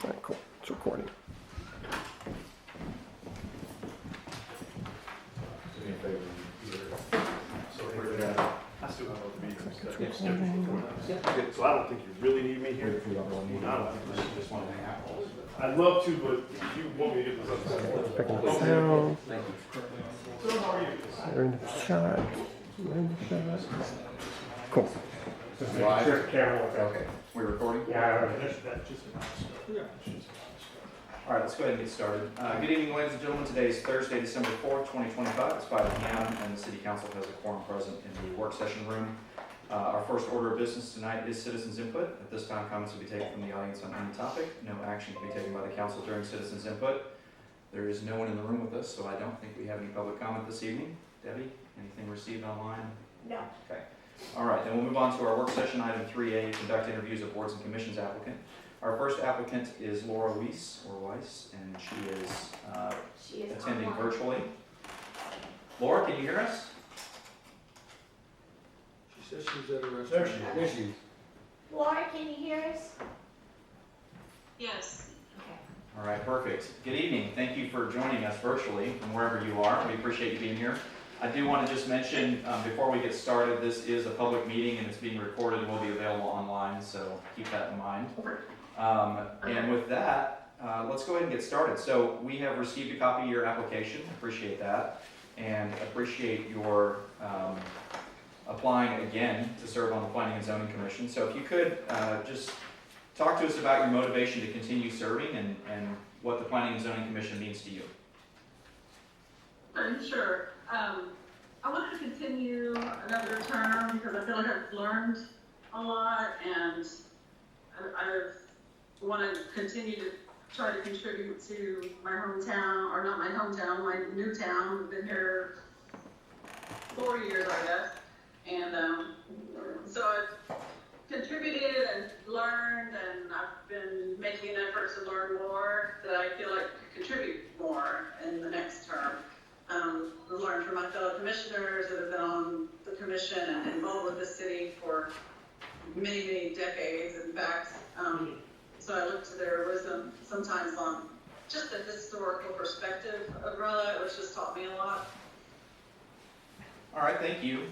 All right, cool. It's recording. I still have other meetings. It's recording. So I don't think you really need me here. I don't think you just want to hang out. I'd love to, but if you want me to get this up. Picking up the sound. So how are you? They're in the shot. They're in the shot. Cool. Live? Camera. Okay, we're recording? Yeah, that's just enough. All right, let's go ahead and get started. Good evening, ladies and gentlemen. Today is Thursday, December 4th, 2025. It's 5 p.m. and the City Council has a quorum present in the work session room. Our first order of business tonight is citizens input. At this time, comments will be taken from the audience on any topic. No action can be taken by the council during citizens input. There is no one in the room with us, so I don't think we have any public comment this evening. Debbie, anything received online? No. Okay. All right, then we'll move on to our work session, item 3A, conduct interviews of boards and commissions applicant. Our first applicant is Laura Weiss, and she is attending online. virtually. Laura, can you hear us? She says she's at a restaurant. There she is. There she is. Laura, can you hear us? Yes. Okay. All right, perfect. Good evening. Thank you for joining us virtually from wherever you are. We appreciate you being here. I do want to just mention, before we get started, this is a public meeting and it's being recorded and will be available online, so keep that in mind. And with that, let's go ahead and get started. So we have received a copy of your application. Appreciate that. And appreciate your applying again to serve on the Planning and Zoning Commission. So if you could just talk to us about your motivation to continue serving and what the Planning and Zoning Commission means to you. Sure. I wanted to continue another term because I feel like I've learned a lot and I want to continue to try to contribute to my hometown, or not my hometown, my new town. I've been here 4 years, I guess. And so I've contributed and learned, and I've been making an effort to learn more that I feel like could contribute more in the next term. Learn from my fellow commissioners that have been on the commission and involved with the city for many, many decades, in fact. So I look to their wisdom sometimes on just the historical perspective of Rowlett, which has taught me a lot. All right, thank you.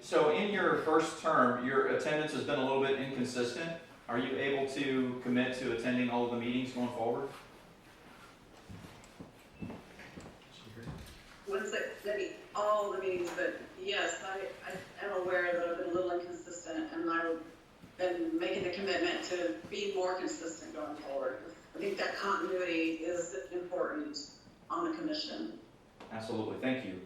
So in your first term, your attendance has been a little bit inconsistent. Are you able to commit to attending all of the meetings going forward? Wouldn't say maybe all the meetings, but yes, I am aware that I've been a little inconsistent, and I've been making the commitment to be more consistent going forward. I think that continuity is important on the commission. Absolutely, thank you.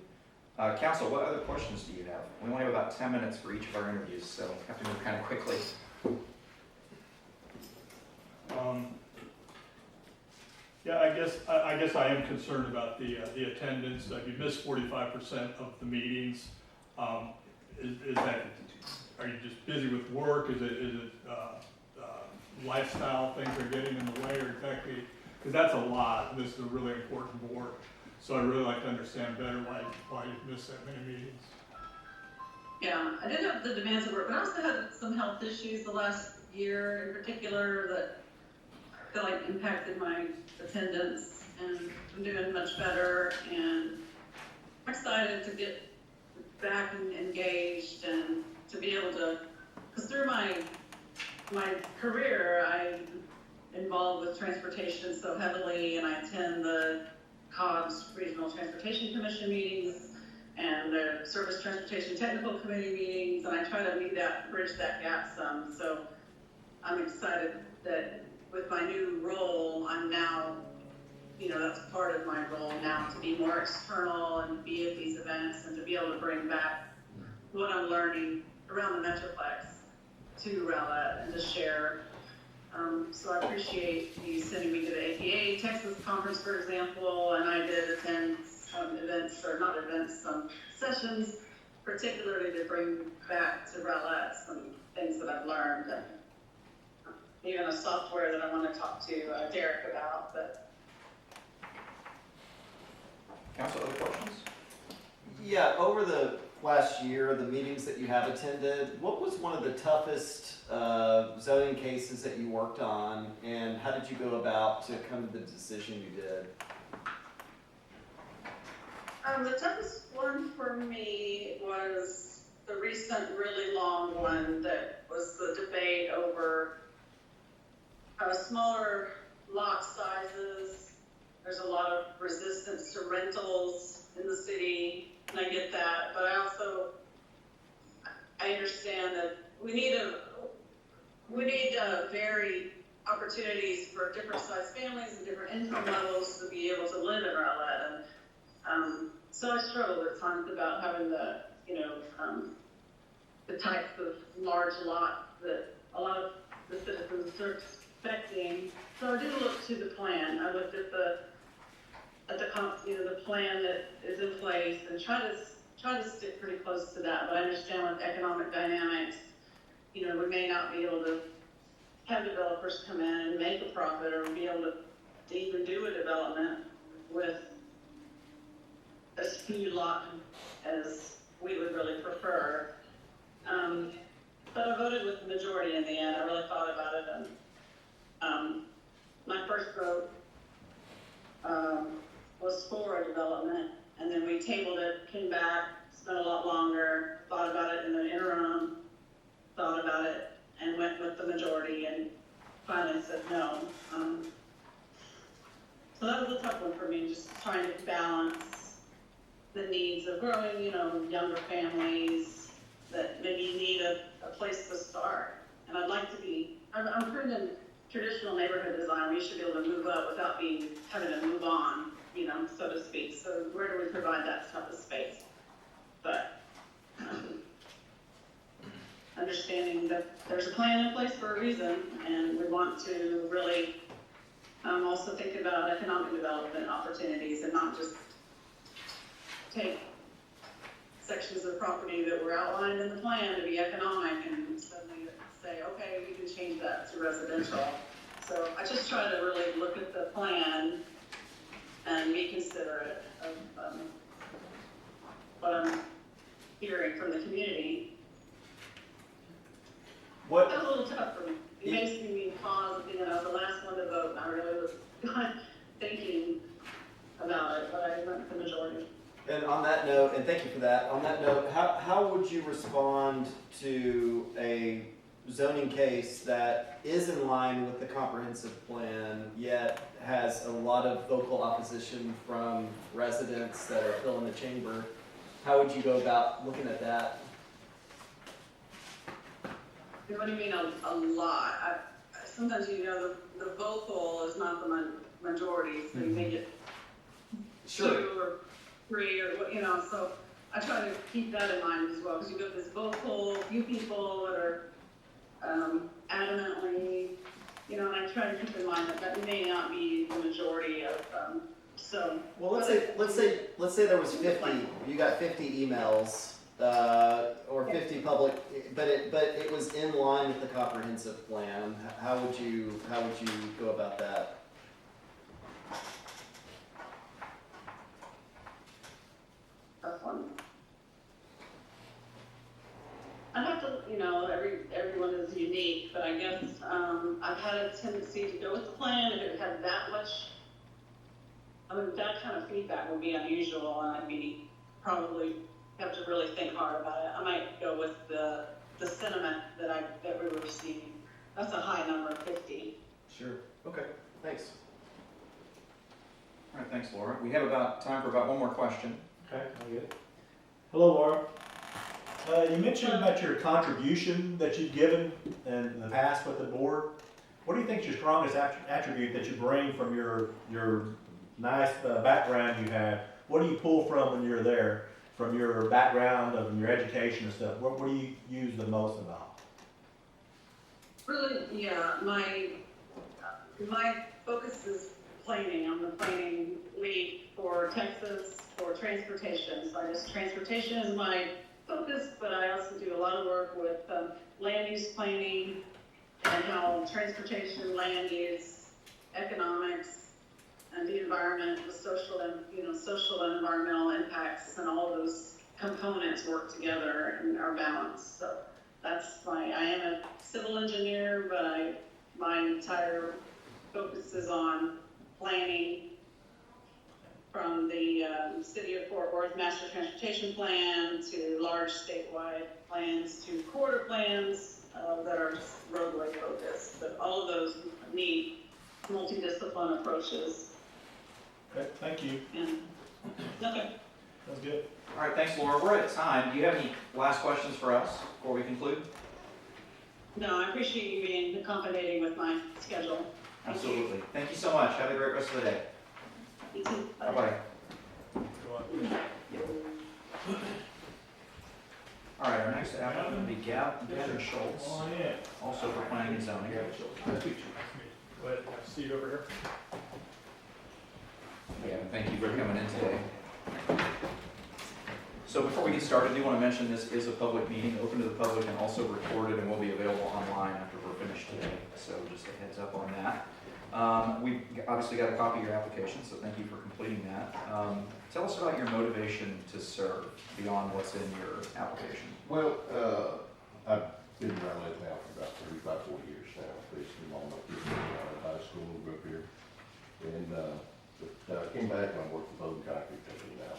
Council, what other questions do you have? We only have about 10 minutes for each of our interviews, so we have to move kind of quickly. Yeah, I guess I am concerned about the attendance. You missed 45% of the meetings. Is that, are you just busy with work? Is it lifestyle things are getting in the way, or exactly? Because that's a lot. This is a really important board. So I'd really like to understand better why you've missed that many meetings. Yeah, I did have the demands of work, but I also had some health issues the last year in particular that I feel like impacted my attendance, and I'm doing much better, and I'm excited to get back and engaged and to be able to, because through my career, I'm involved with transportation so heavily, and I attend the COGS Regional Transportation Commission meetings and the Surface Transportation Technical Committee meetings, and I try to bridge that gap some. So I'm excited that with my new role, I'm now, that's part of my role now, to be more external and be at these events and to be able to bring back what I'm learning around the Metroplex to Rowlett and to share. So I appreciate you sending me to the APA Texas conference, for example, and I did attend some sessions, particularly to bring back to Rowlett some things that I've learned, and even a software that I want to talk to Derek about. But Council, other questions? Yeah, over the last year, the meetings that you have attended, what was one of the toughest zoning cases that you worked on, and how did you go about to come to the decision you did? The toughest one for me was the recent really long one that was the debate over smaller lot sizes. There's a lot of resistance to rentals in the city, and I get that, but I understand that we need varied opportunities for different size families and different income levels to be able to live in Rowlett. And so I struggled at times about having the types of large lots that a lot of the citizens are expecting. So I did look to the plan. I looked at the plan that is in place and try to stick pretty close to that. But I understand with economic dynamics, we may not be able to have developers come in and make a profit or be able to even do a development with as few lots as we would really prefer. But I voted with the majority in the end. I really thought about it, and my first vote was for a development, and then we tabled it, came back, spent a lot longer, thought about it in the interim, thought about it, and went with the majority, and finally said no. So that was a tough one for me, just trying to balance the needs of growing, younger families that maybe need a place to start. And I'd like to be, I'm pretty in traditional neighborhood design. We should be able to move up without having to move on, so to speak. So where do we provide that type of space? But understanding that there's a plan in place for a reason, and we want to really also think about economic development opportunities and not just take sections of property that were outlined in the plan to be economic and suddenly say, okay, we can change that to residential. So I just try to really look at the plan and be considerate of what I'm hearing from the community. What? That was a little tough for me. It makes me pause, the last one to vote, and I really was thinking about it, but I went with the majority. And on that note, and thank you for that, on that note, how would you respond to a zoning case that is in line with the comprehensive plan, yet has a lot of vocal opposition from residents that are filling the chamber? How would you go about looking at that? What do you mean a lot? Sometimes, the vocal is not the majority, so you may get Sure. 2 or 3 or so I try to keep that in mind as well, because you've got this vocal, few people that are adamantly, and I try to keep in mind that may not be the majority of, so. Well, let's say there was 50, you got 50 emails, or 50 public, but it was in line with the comprehensive plan. How would you go about that? Tough one. I have to, everyone is unique, but I guess I've had a tendency to go with the plan if it had that much. That kind of feedback would be unusual, and I'd be probably have to really think hard about it. I might go with the sentiment that we were receiving. That's a high number, 50. Sure. Okay. Thanks. All right, thanks, Laura. We have time for about one more question. Okay, I'll get it. Hello, Laura. You mentioned about your contribution that you've given in the past with the board. What do you think is your strongest attribute that you bring from your nice background you have? What do you pull from when you're there, from your background and your education and stuff? What do you use the most about? Really, yeah, my focus is planning. I'm the planning lead for Texas for transportation. So transportation is my focus, but I also do a lot of work with land use planning and how transportation, land use, economics, and the environment, the social and environmental impacts, and all of those components work together and are balanced. So I am a civil engineer, but my entire focus is on planning, from the City of Fort Worth Master Transportation Plan to large statewide plans to quarter plans that are roadway focused. But all of those need multidiscipline approaches. Okay, thank you. And okay. That's good. All right, thanks, Laura. We're at time. Do you have any last questions for us before we conclude? No, I appreciate you being accommodating with my schedule. Thank you. Absolutely. Thank you so much. Have a great rest of the day. You too. Bye. Bye-bye. Go on. All right, our next applicant will be Gavin Schultz, Come on in. also for planning and zoning. Nice to meet you. Go ahead, have a seat over here. Gavin, thank you for coming in today. So before we get started, I do want to mention this is a public meeting, open to the public and also recorded, and will be available online after we're finished today. So just a heads up on that. We've obviously got a copy of your application, so thank you for completing that. Tell us about your motivation to serve beyond what's in your application. Well, I've been in Rowlett now for about 35, 40 years now. Basically, all my kids went to high school and grew up here. And but I came back and I worked for Bowden Concrete Company now,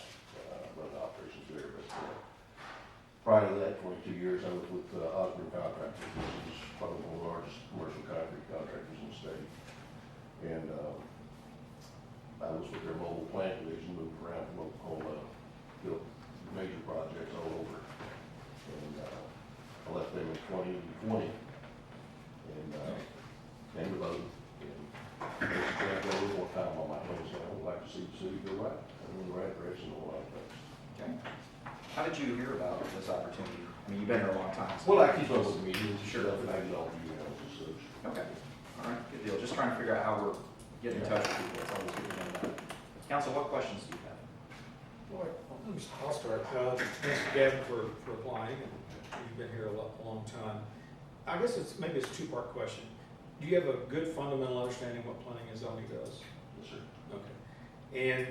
running operations there. But prior to that, 22 years, I was with Osborne Contractors, which is probably one of the largest commercial concrete contractors in the state. And I was with their mobile plant division, moved around from Oklahoma, built major projects all over. And I left them in 2020 and came to Bowden. And basically, I got a little more time on my hands, and I would like to see the city go right, in the right direction on a lot of things. Okay. How did you hear about this opportunity? I mean, you've been here a long time. Well, I keep up with the meetings, Sure. stuff, and I get all the emails and such. Okay. All right, good deal. Just trying to figure out how we're getting in touch with people. It's always good to know that. Council, what questions do you have? I'll start. Thanks to Gavin for applying, and you've been here a long time. I guess maybe it's a two-part question. Do you have a good fundamental understanding of what planning and zoning does? Yes, sir. Okay. And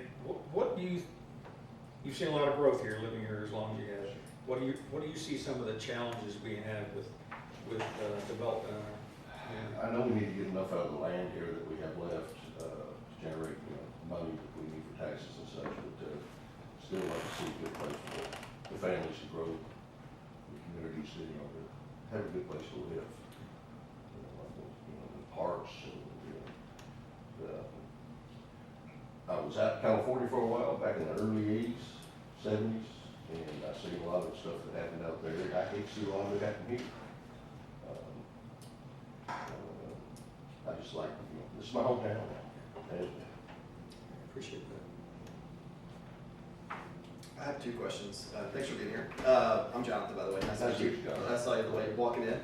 what do you've seen a lot of growth here, living here as long as you have. What do you see some of the challenges we have with development? I know we need to get enough out of the land here that we have left to generate, money that we need for taxes and such, but still like to see a good place for the families to grow, the communities to, have a good place to live. The parks and, I was out in California for a while, back in the early 80s, 70s, and I seen a lot of stuff that happened out there. I hate to see a lot of it happen here. I just like, this is my hometown now. And Appreciate that. I have two questions. Thanks for being here. I'm Jonathan, by the way. Nice to Nice meet to you. meet you, Jonathan. I saw you the way walking in.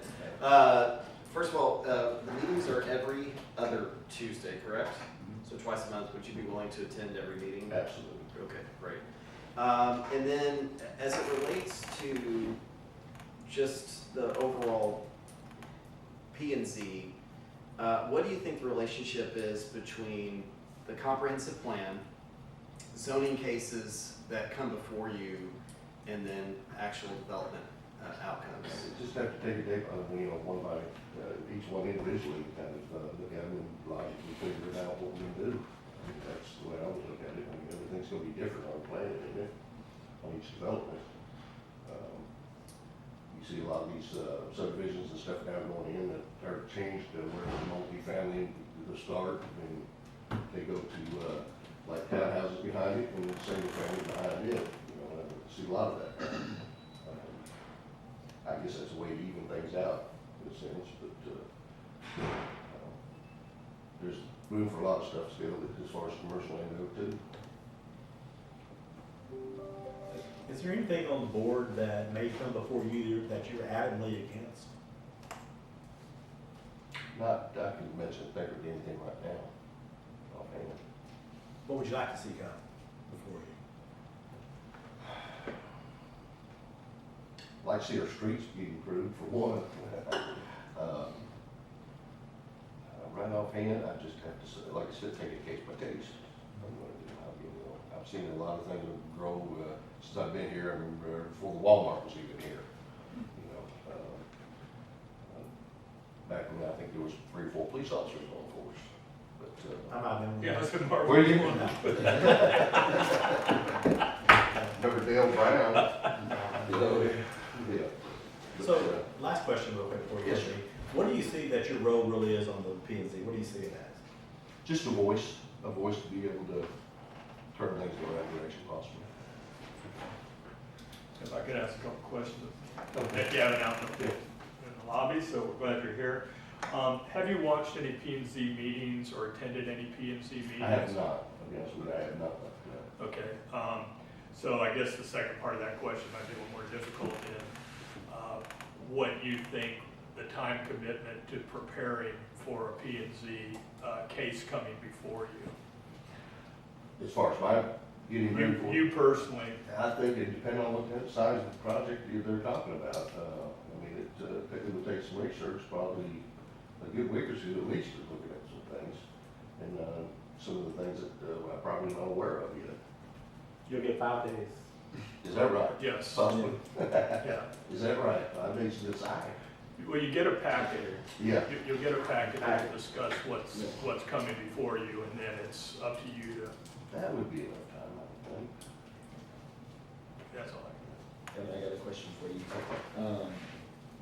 First of all, the meetings are every other Tuesday, correct? So twice a month. Would you be willing to attend every meeting? Absolutely. Okay, great. And then as it relates to just the overall P&Z, what do you think the relationship is between the comprehensive plan, zoning cases that come before you, and then actual development outcomes? Just have to take a day, one by, each one individually, kind of look at them and logically figure out what we're gonna do. I mean, that's the way I would look at it. I mean, everything's gonna be different on planning, isn't it? On each development. You see a lot of these subdivisions and stuff now going in that are changed to where it's multifamily to the start, and they go to like townhouses behind it and single family behind it. I see a lot of that. I guess that's a way to even things out in a sense, but there's room for a lot of stuff still as far as commercial land go too. Is there anything on the board that may come before you that you're adamantly against? Not, I can mention, think of anything right now, offhand. What would you like to see come before you? Like to see our streets get improved for one. Right offhand, I just have to say, like I said, take it case by case. I'm gonna do, I'll I've seen a lot of things grow, since I've been here, and before the Walmart was even here. You know, back when I think there was 3 or 4 police officers on force, but, I'm out there. Yeah, that's a Mark. where you? now. Remember Dale Brown? Yeah. But, So, last question real quick before you Yes, get me. What do you see that your role really is on the P and Z? What do you see it as? just a voice to be able to turn things in the right direction possibly. If I could ask a couple questions. If you have an outfit in the lobby, so we're glad you're here. Have you watched any P and Z meetings or attended any P and Z meetings? I have not, I'll be honest with you, I have not. Okay, so I guess the second part of that question might be a little more difficult in what you think the time commitment to preparing for a P and Z case coming before you. As far as my getting ready for it, You personally, I think it depends on what kind of size of the project they're talking about. I mean, it would take some research, probably a good week or two at least to look at some things. And some of the things that I'm probably not aware of yet. You'll get 5 days. Is that right? yes, Possibly. yeah. Is that right? 5 days to decide. Well, you get a packet. Yeah. You'll get a packet that will discuss what's coming before you, and then it's up to you to, That would be enough time, I think. that's all I Kevin, I got a question for you.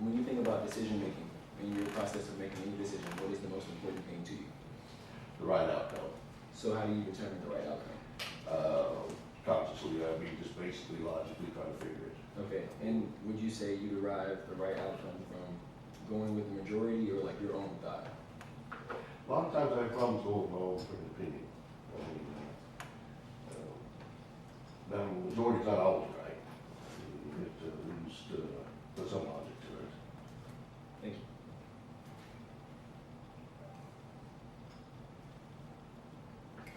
When you think about decision making, in your process of making any decision, what is the most important thing to you? The right outcome. So how do you determine the right outcome? Consciously, I mean, just basically logically trying to figure it. Okay, and would you say you derive the right outcome from going with the majority or like your own thought? A lot of times I have problems going with my own opinion. I mean, now, the majority's not always right. You have to at least put some logic to it. Thank you.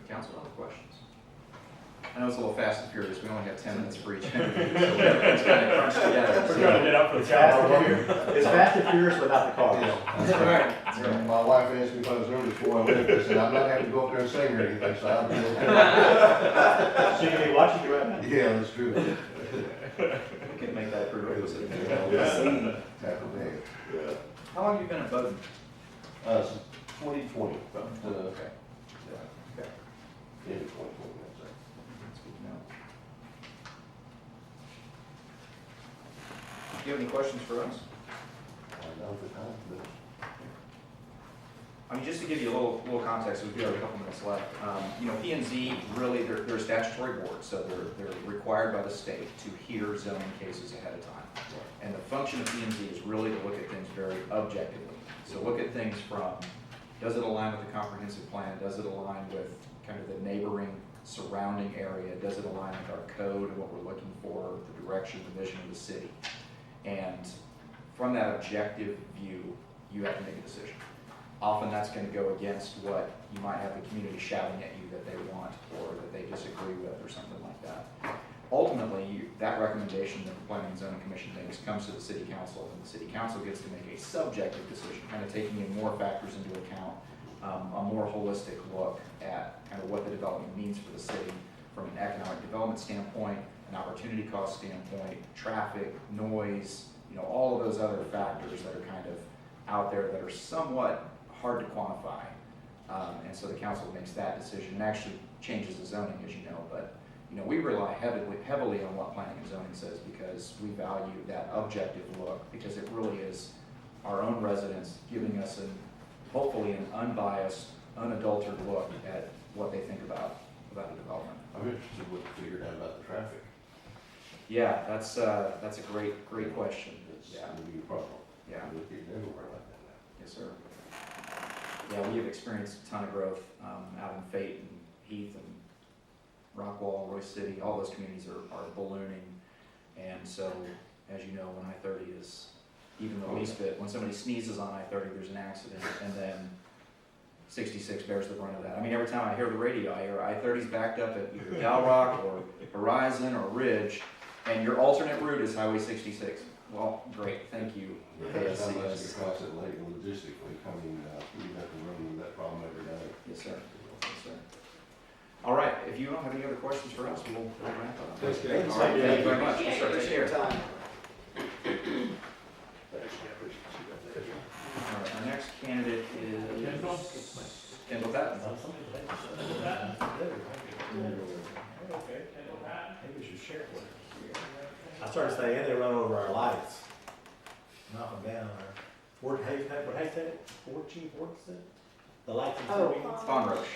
Council, other questions? I know it's a little fast and furious, we only have 10 minutes for each interview, so everything's kind of crunched together. We're trying to get up for the It's fast and council. furious. It's fast and furious without the cars. That's right. And my wife asked me if I was nervous before I left. I said, I'm not having to go up there and sing or anything, so I'll be okay. So you can be watching you right now. Yeah, that's true. We can make that a prerequisite. Half a day. How long have you been at Bowden? Since 2020, about, Okay. yeah, end of 2020, I'd say. That's good to know. Do you have any questions for us? Now for time, but I mean, just to give you a little context, we do have a couple minutes left. You know, P and Z, really, they're a statutory board, so they're required by the state to hear zoning cases ahead of time. And the function of P and Z is really to look at things very objectively. So look at things from, does it align with the comprehensive plan? Does it align with kind of the neighboring surrounding area? Does it align with our code and what we're looking for, the direction, the vision of the city? And from that objective view, you have to make a decision. Often that's going to go against what you might have the community shouting at you that they want or that they disagree with or something like that. Ultimately, that recommendation that the Planning and Zoning Commission makes comes to the City Council, and the City Council gets to make a subjective decision, kind of taking in more factors into account, a more holistic look at kind of what the development means for the city from an economic development standpoint, an opportunity cost standpoint, traffic, noise, you know, all of those other factors that are kind of out there that are somewhat hard to quantify. And so the council makes that decision and actually changes the zoning, as you know, but you know, we rely heavily on what planning and zoning says because we value that objective look because it really is our own residents giving us hopefully an unbiased, unadulterated look at what they think about the development. I'm interested what you figured out about the traffic. Yeah, that's a great question. It's Yeah. gonna be a problem. Yeah. We're getting everywhere like that now. Yes, sir. Yeah, we have experienced a ton of growth out in Fate and Heath and Rockwall, Royce City, all those communities are ballooning. And so, as you know, when I-30 is even the least bit, when somebody sneezes on I-30, there's an accident, and then 66 bears the brunt of that. I mean, every time I hear the radio, I hear I-30's backed up at either Gal Rock or Horizon or Ridge, and your alternate route is Highway 66. Well, great, thank you, That's how much it ASCS. costs it late and logistically coming, we have to run with that problem every day. Yes, sir. Yes, sir. All right, if you don't have any other questions for us, we'll wrap up. Thanks, All Gavin. right, thank you very much. Yes, sir. Take Appreciate care. your time. All right, our next candidate is Kendall Patton. Maybe we should share it with her. I started saying they run over our lights. Knock them down there. What said it? 14, the lights in Oh, the Von Roche.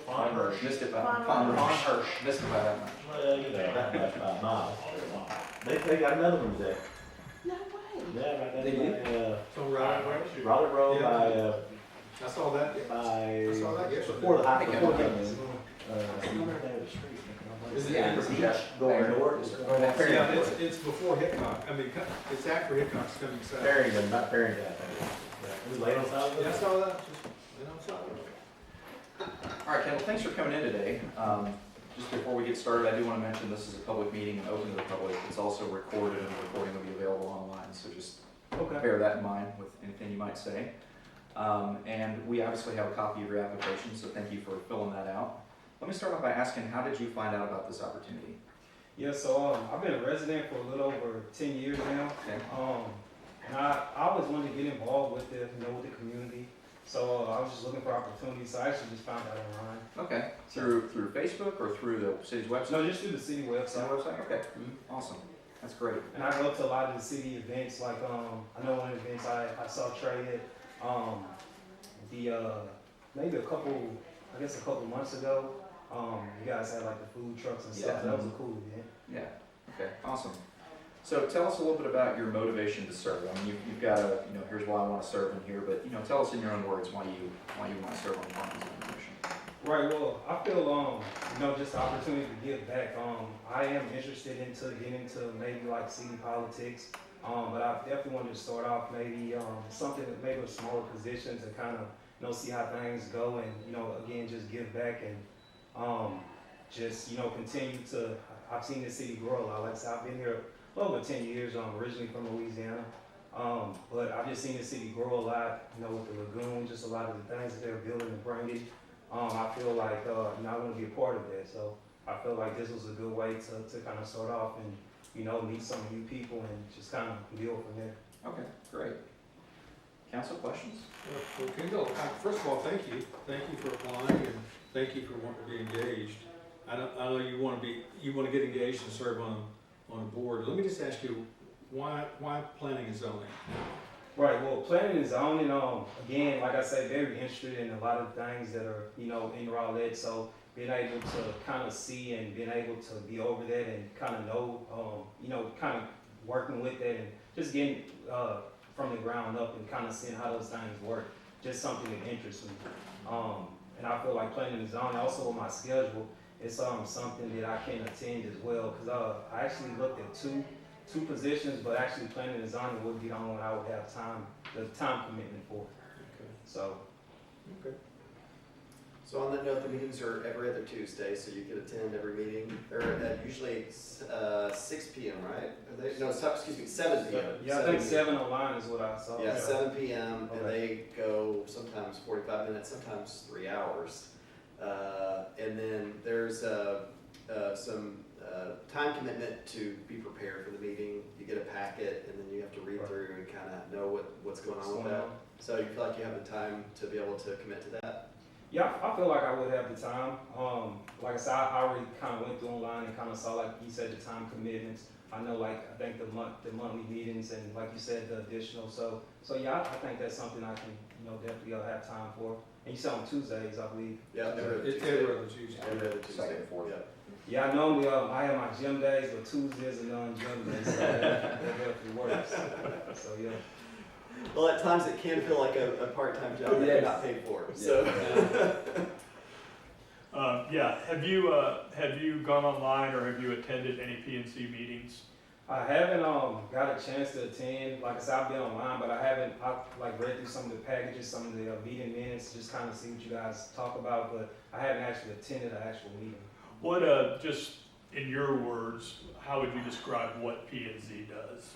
Von Hirsch. Missed it by, Von Von Roche. Hirsch. Missed it by that much. Well, you know, that much by a mile. They got another one today. No way. Yeah, right They there by, So Rowlett, Rowlett Road Yeah. I saw that. by, I saw that yesterday. before the high, I think before I the, know. Is it- Yeah, is it- yeah. going north. Or that ferry. Yeah, it's before Hickok. I mean, it's after Hickok's coming south. Farrington, not Farrington, I think. It was late on top of Yeah, I it. saw that. Just, I saw it. All right, Kendall, thanks for coming in today. Just before we get started, I do want to mention this is a public meeting and open to the public. It's also recorded and the recording will be available online, so just Okay. bear that in mind with anything you might say. And we obviously have a copy of your application, so thank you for filling that out. Let me start off by asking, how did you find out about this opportunity? Yeah, so I've been a resident for a little over 10 years now. Okay. And I always wanted to get involved with the, with the community. So I was just looking for opportunities. So I actually just found out online. Okay, through Facebook or through the city's website? No, just through the city It's on website. the website? Okay, awesome. That's great. And I go up to a lot of the city events. Like I know one of the events I saw Trey at maybe a couple months ago. You guys had like the food trucks and stuff. Yeah. That was a cool event. Yeah, okay, awesome. So tell us a little bit about your motivation to serve. I mean, you've got a, here's why I want to serve in here, but, tell us in your own words why you want to serve on the Planning and Zoning Commission. Right. Well, I feel just the opportunity to give back. I am interested into getting into maybe like city politics. But I definitely wanted to start off maybe something that maybe a smaller position to kind of see how things go and again just give back and just continue to. I've seen the city grow a lot. Like I said, I've been here over 10 years. originally from Louisiana. But I've just seen the city grow a lot, with the lagoon, just a lot of the things that they're building and bringing. I feel like, I want to be a part of that. So I feel like this was a good way to kind of start off and, meet some of you people and just kind of build from there. Okay, great. Council questions? Well, Kendall, first of all, thank you. Thank you for applying and thank you for wanting to be engaged. I know you want to get engaged and serve on a board. Let me just ask you, why planning and zoning? Right. Well, planning and zoning, again, like I say, very interested in a lot of things that are, in Rowlett. So being able to kind of see and being able to be over that and kind of know, kind of working with that and just getting from the ground up and kind of seeing how those things work. Just something that interests me. And I feel like planning and zoning, also with my schedule, it's something that I can attend as well. Because I actually looked at two positions, but actually planning and zoning would be the only one I would have the time commitment for. Okay. So. Okay. So on that note, the meetings are every other Tuesday, so you can attend every meeting. They're at usually 6 p.m., right? No, excuse me, 7 p.m. Yeah, I think 7 online is what I saw. Yeah, 7 p.m. Okay. and they go sometimes 45 minutes, sometimes 3 hours. And then there's some time commitment to be prepared for the meeting. You get a packet, and then you have to read through and kind of know what's going on with that. So you feel like you have the time to be able to commit to that? Yeah, I feel like I would have the time. Like I said, I already kind of went through online and kind of saw, like you said, the time commitments. I know, I think the monthly meetings and, like you said, the additional. So yeah, I think that's something I can, definitely have time for. And you said on Tuesdays, I believe. Yeah, It's every other Tuesday. Every other Tuesday. Second, fourth. Yeah. Yeah, I normally I have my gym days, but Tuesdays are non-gym days, so that definitely works. So yeah. Well, at times it can feel like a part-time job that you're not paid for. So. Yeah, have you gone online or have you attended any PNC meetings? I haven't got a chance to attend. Like I said, I've been online, but I haven't. I've read through some of the packages, some of the meeting minutes, just kind of see what you guys talk about. But I haven't actually attended an actual meeting. What, just in your words, how would you describe what P&Z does?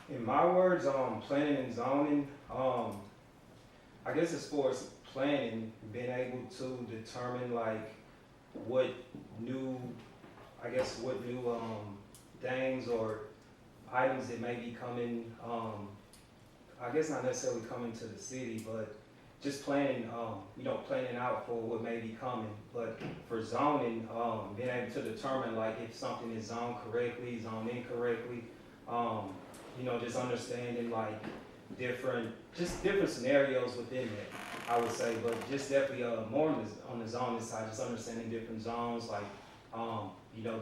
In my words, planning and zoning, I guess as far as planning, being able to determine what new, things or items that may be coming, I guess not necessarily coming to the city, but just planning, planning out for what may be coming. But for zoning, being able to determine like if something is zoned correctly, zoned incorrectly, just understanding like different scenarios within that, I would say. But just definitely more on the zoning side, just understanding different zones, like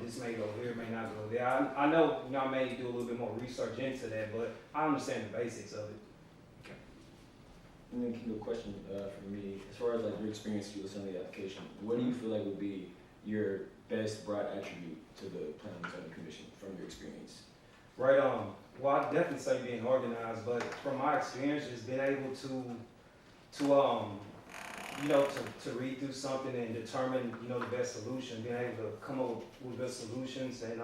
this may go here, may not go there. I know, I may do a little bit more research into that, but I understand the basics of it. And then, Kendall, question for me, as far as like your experience through the Assembly application, what do you feel like would be your best broad attribute to the Planning and Zoning Commission from your experience? Right. Well, I definitely say being organized, but from my experience, just being able to read through something and determine, the best solution, being able to come up with good solutions and,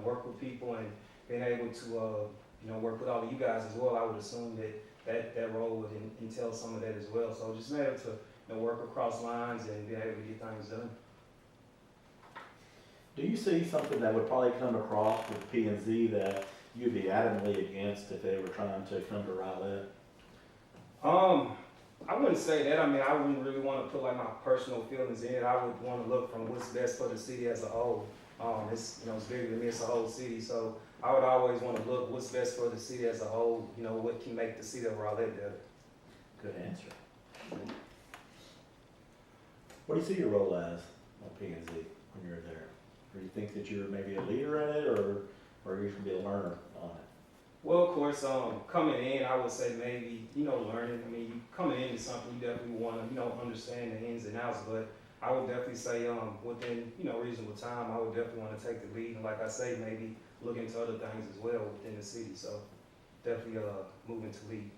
work with people and being able to, work with all of you guys as well. I would assume that role would entail some of that as well. So just being able to, work across lines and being able to get things done. Do you see something that would probably come across with P and Z that you'd be adamantly against if they were trying to come to Rowlett? I wouldn't say that. I mean, I wouldn't really want to put like my personal feelings in it. I would want to look from what's best for the city as a whole. It's bigger than me. It's a whole city, so I would always want to look what's best for the city as a whole. What can make the city of Rowlett better. Good answer. What do you see your role as on P and Z when you're there? Do you think that you're maybe a leader in it, or are you going to be a learner on it? Well, of course, coming in, I would say maybe, learning. I mean, coming into something, you definitely want to, understand the ins and outs. But I would definitely say, within, reasonable time, I would definitely want to take the lead. And like I say, maybe look into other things as well within the city. So definitely moving to lead.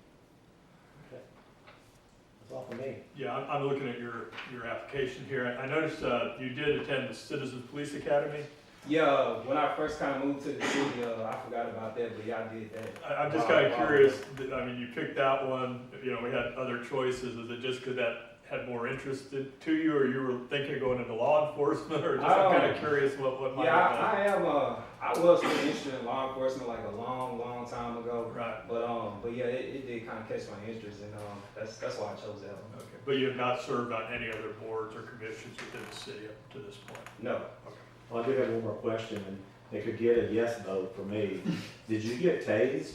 Okay. That's all for me. Yeah, I'm looking at your application here. I noticed you did attend the Citizens Police Academy. Yeah, when I first kind of moved to the city, I forgot about that, but yeah, I did that. I'm just kind of curious, I mean, you picked that one, we had other choices. Is it just because that had more interest to you, or you were thinking of going into law enforcement, or just I'm kind of curious what might have been? I was really interested in law enforcement like a long, long time ago. Right. But yeah, it did kind of catch my interest, and that's why I chose that one. Okay, but you have not served on any other boards or commissions within the city up to this point? No. Okay. Well, I do have one more question, and it could get a yes vote for me. Did you get tased?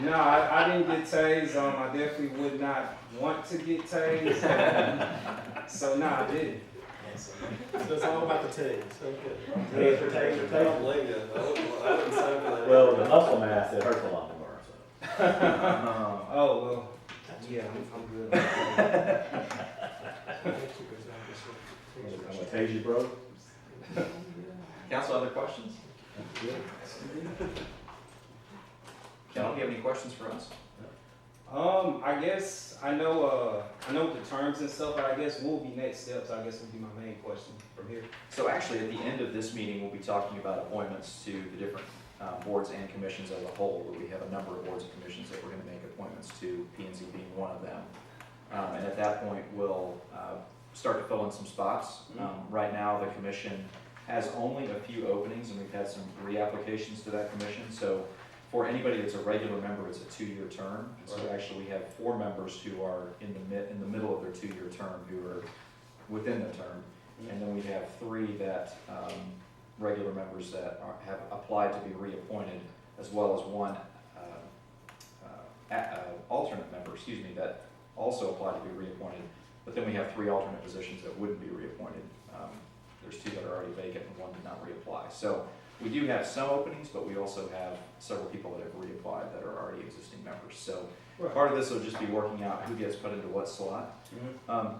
No, I didn't get tased. I definitely would not want to get tased. So no, I didn't. So it's all about the taste. Okay. Taser, taser, I don't taser. blame you. I wouldn't sign for that. Well, the muscle mass, it hurts a lot more, so. Oh, well, yeah, I'm good. I'm gonna tase you, bro. Council, other questions? Kel, do you have any questions for us? I guess I know the terms and stuff, but I guess what will be next steps, I guess would be my main question from here. So actually, at the end of this meeting, we'll be talking about appointments to the different boards and commissions as a whole, where we have a number of boards and commissions that we're going to make appointments to, P&Z being one of them. And at that point, we'll start to fill in some spots. Right now, the commission has only a few openings, and we've had some reapplications to that commission. So for anybody that's a regular member, it's a 2-year term. And so actually, we have 4 members who are in the middle of their 2-year term, who are within the term. And then we have 3 that regular members that have applied to be reappointed, as well as 1 alternate member, that also applied to be reappointed. But then we have 3 alternate positions that wouldn't be reappointed. There's 2 that are already vacant and 1 did not reapply. So we do have some openings, but we also have several people that have reapplied that are already existing members. So part of this will just be working out who gets put into what slot.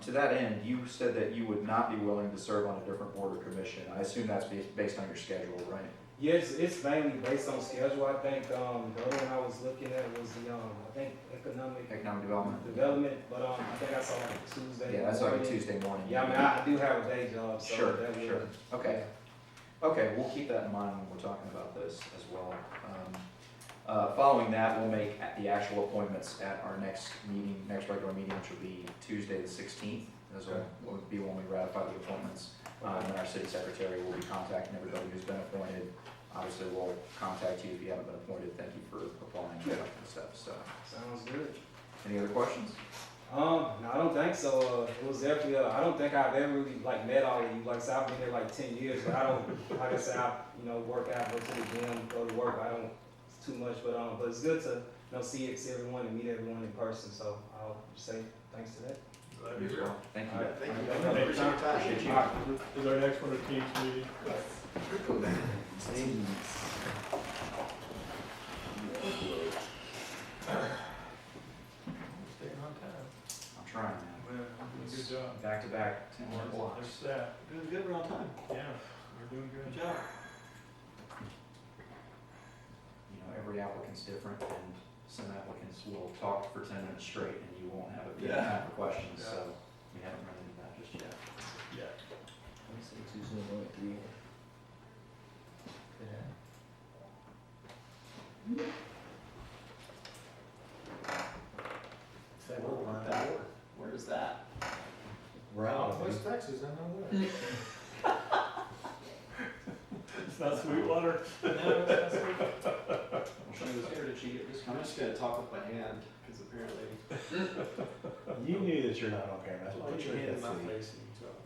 To that end, you said that you would not be willing to serve on a different board or commission. I assume that's based on your schedule, right? Yes, it's mainly based on schedule. I think the other one I was looking at was the economic development, but I think I saw like a Tuesday. Yeah, that's like a Tuesday morning. Yeah, I mean I do have a day job, so Sure. Okay. Yeah. Okay, we'll keep that in mind when we're talking about this as well. Following that, we'll make the actual appointments at our next meeting, next regular meeting, which will be Tuesday the 16th. Those will be when we ratify the appointments. And our city secretary will be contacting everybody who's been appointed. Obviously, we'll contact you if you haven't been appointed. Thank you for applying and that kind of stuff. So, Sounds good. any other questions? No, I don't think so. It was definitely, I don't think I've ever really like met all of you. Like I said, I've been here like 10 years, but I don't, like I said, I, work out, go to the gym, go to work. I don't, it's too much, but it's good to, see everyone and meet everyone in person. So I'll just say thanks to that. Glad you're here. Thank All you. right, thank you. Thank you. Appreciate your time. Appreciate you. All right. Is our next one a Teams meeting? Staying on time. I'm trying, man. Well, good job. Back to back, 10-minute There's blocks. staff. Doing good, we're on time. Yeah, we're doing good. Good job. Every applicant's different, and some applicants will talk for 10 minutes straight, and you won't have a bit of Yeah. time for questions, Yeah. so we haven't run into that just yet. Yeah. I would say Tuesday, only 3. Where is that? West Texas, I know that. It's not Sweetwater? Well, she was here, did she get this I'm one? just gonna talk with my hand, because apparently. You knew that you're not on camera, that's why Put you your hand in my can't face and you talk.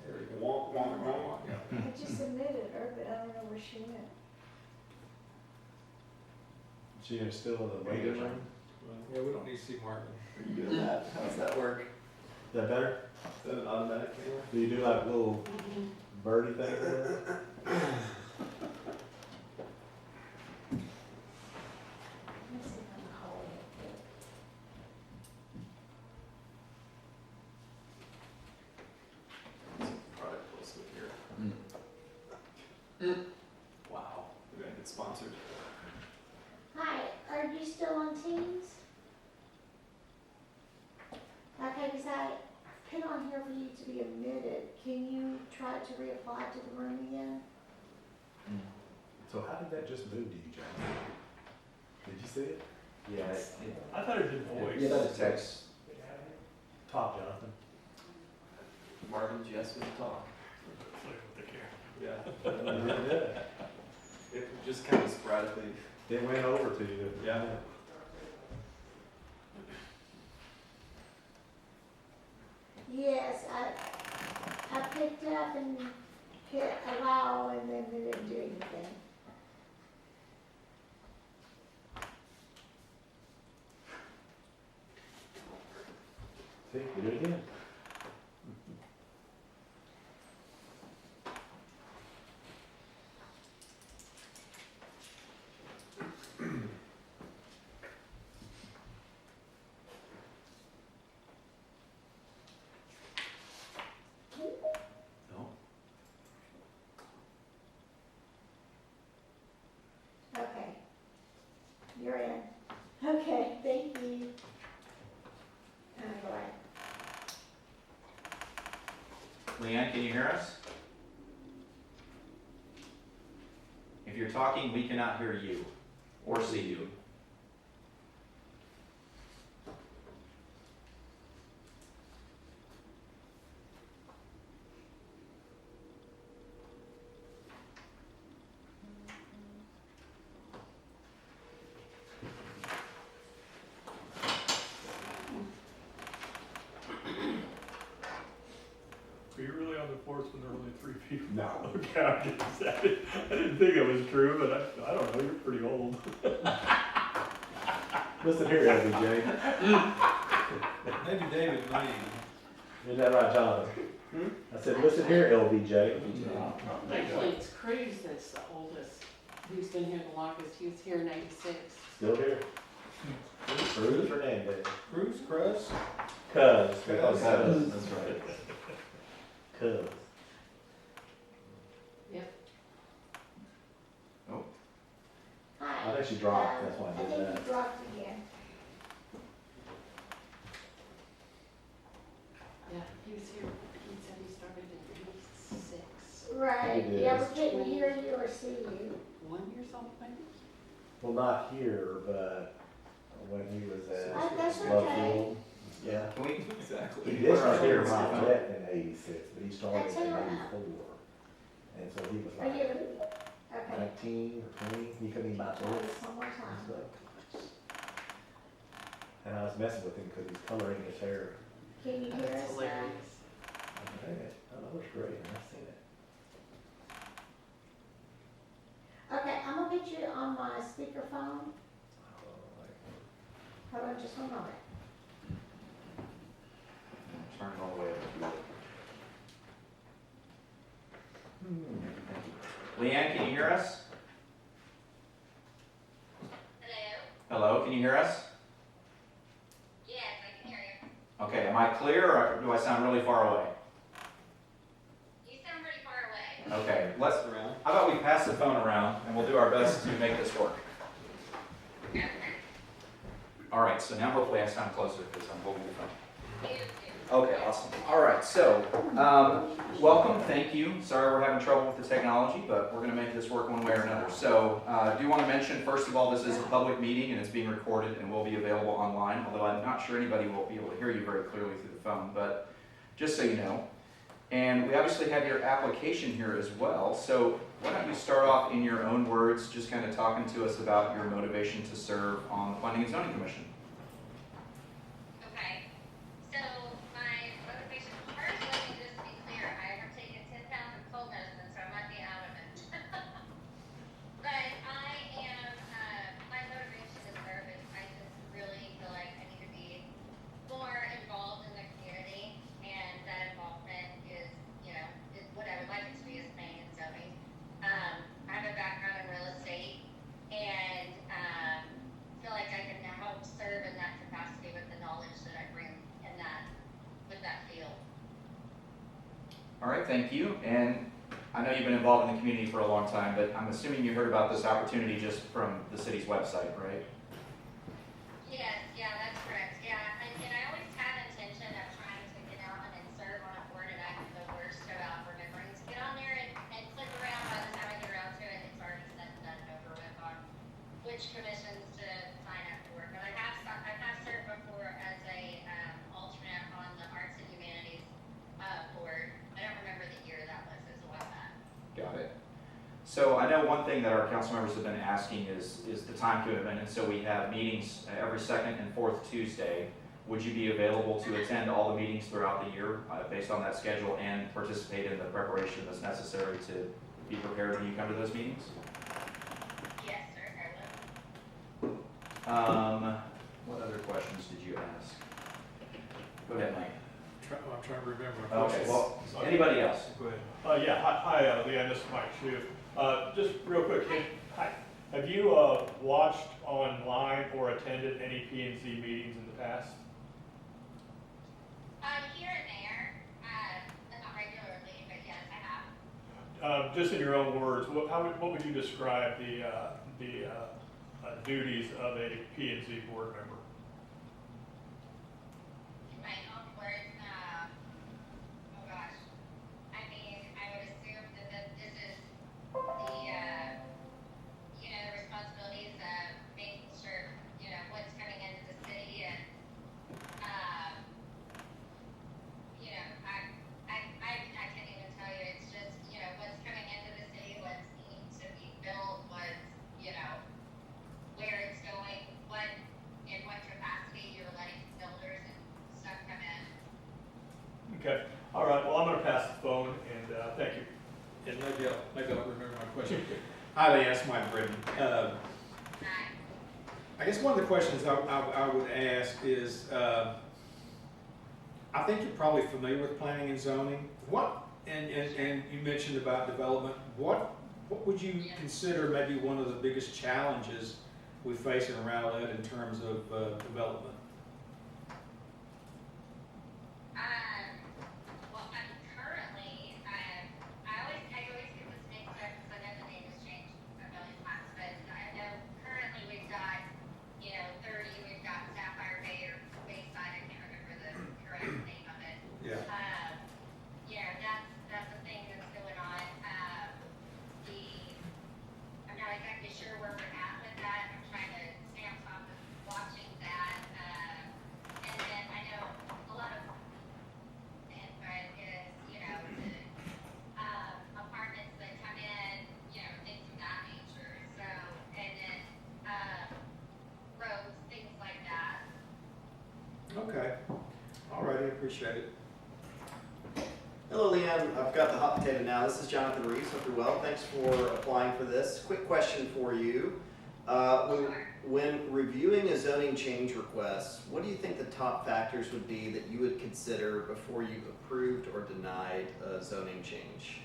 There we go. Wonk, wonk, wonk. I just submitted her, but I don't know where she went. see. She is still in the waiting room. Yeah, we don't need to see Martin. Are you doing that? How does that work? Is that better? Is that an automatic camera? Do you do like little birdie thing there? Let me see if I can call it. Product placement here. Wow, we're gonna get sponsored. Hi, are you still on Teams? Okay, because I put on here for you to be admitted. Can you try to reapply to the room again? So how did that just move to you, John? Did you see it? Yeah, I thought it did voice. yeah, that's a text. Top, Jonathan. Marvin, did you ask me to talk? Look at the camera. Yeah. It just kind of sporadically. It went over to you. Yeah. Yes, I picked up and hit allow and then it didn't do anything. See, you do it again. No. Okay. You're in. Okay, thank you. All right. Leanne, can you hear us? If you're talking, we cannot hear you or see you. Were you really on the force when there were only 3 people? No. Okay, I didn't think it was true, but I don't know, you're pretty old. Listen here, LBJ. Maybe David Lee. Isn't that right, Jonathan? I said, listen here, LBJ. Actually, it's Cruz that's the oldest, who's been here the longest, he was here in '86. Still here. Cruz Fernandez. Cruz, Cruz. Cuz. Cuz. That's right. Cuz. Hi. I think she dropped, that's why I did think that. you dropped again. Yeah, he was here, he said he started in '86. Right, It yeah, is. we couldn't hear you or see you. 1 year old, maybe? Well, not here, but when he was at That's okay. Lovefield. Yeah. Can we? Exactly. He did start here in Rowlett in '86, but he started That's in all right. '84. And so he was Are you, like okay, 19 or 20, he couldn't even buy try books this one more and time. stuff. And I was messing with him because he's coloring his hair. Can you hear us now? Oh, that looks great, I've seen it. Okay, I'm gonna put you on my speakerphone. Hold on just one moment. Turn it all the way up. Leanne, can you hear us? Hello? Hello, can you hear us? Yes, I can hear you. Okay, am I clear or do I sound really far away? You sound pretty far away. Okay, how about we pass the phone around and we'll do our best to make this work. Okay. All right, so now hopefully I sound closer because I'm holding the phone. You do. Okay, awesome. All right, so welcome, thank you. Sorry we're having trouble with the technology, but we're going to make this work one way or another. So I do want to mention, first of all, this is a public meeting and it's being recorded and will be available online, although I'm not sure anybody will be able to hear you very clearly through the phone, but just so you know. And we obviously have your application here as well, so why don't you start off in your own words, just kind of talking to us about your motivation to serve on the Planning and Zoning Commission. Okay. So my motivation, first let me just be clear, I have taken 10 pounds of cold medicine, so I might be out of it. But I am, my motivation to serve is I just really feel like I need to be more involved in the community, and that involvement is, is what I would like it to be, is planning and zoning. I have a background in real estate, and feel like I can help serve in that capacity with the knowledge that I bring in with that field. All right, thank you. And I know you've been involved in the community for a long time, but I'm assuming you heard about this opportunity just from the city's website, right? Yes, yeah, that's correct. Yeah, and I always had intention of trying to get out and serve on a board, and I'm the worst about remembering to get on there and click around. By the time I get around to it, it's already said and done and over with on which commissions to sign up for. But I have served before as a alternate on the Arts and Humanities board. I don't remember the year that was. It was a while back. Got it. So I know one thing that our council members have been asking is the time commitment, and so we have meetings every second and fourth Tuesday. Would you be available to attend all the meetings throughout the year based on that schedule and participate in the preparation that's necessary to be prepared when you come to those meetings? Yes, sir, I will. What other questions did you ask? Go ahead, Mike. I'm trying to remember. Okay, well, anybody else? Go ahead. Yeah, hi, Leanne, this is Mike Shu. Just real quick, have you watched online or attended any P&Z meetings in the past? Here and there, not regularly, but yes, I have. Just in your own words, what would you describe the duties of a P&Z board member? In my own words, oh gosh, I mean, I would assume that this is the, the responsibilities of making sure, what's coming into the city and, I can't even tell you, it's just, what's coming into the city, what's needing to be built, what's, where it's going, in what capacity you're letting builders and stuff come in. Okay, all right, well, I'm gonna pass the phone, and thank you. And maybe I'll remember my question. Hi, Lee, that's Mike Britton. I guess one of the questions I would ask is, I think you're probably familiar with planning and zoning. And you mentioned about development. What would you consider maybe one of the biggest challenges we face in Rowlett in terms of development? Well, currently, I always get this mixed up because I know the name has changed a million times, but I know currently we've got, 30, we've got Sapphire Bay or Bayside, I can't remember the correct name of it. Yeah. That's the thing that's going on. I'm not exactly sure where we're at with that. I'm appreciate it. Hello, Leanne. I've got the hot potato now. This is Jonathan Reeves. Hope you're well. Thanks for applying for this. Quick question for you. When reviewing a zoning change request, what do you think the top factors would be that you would consider before you approved or denied a zoning change?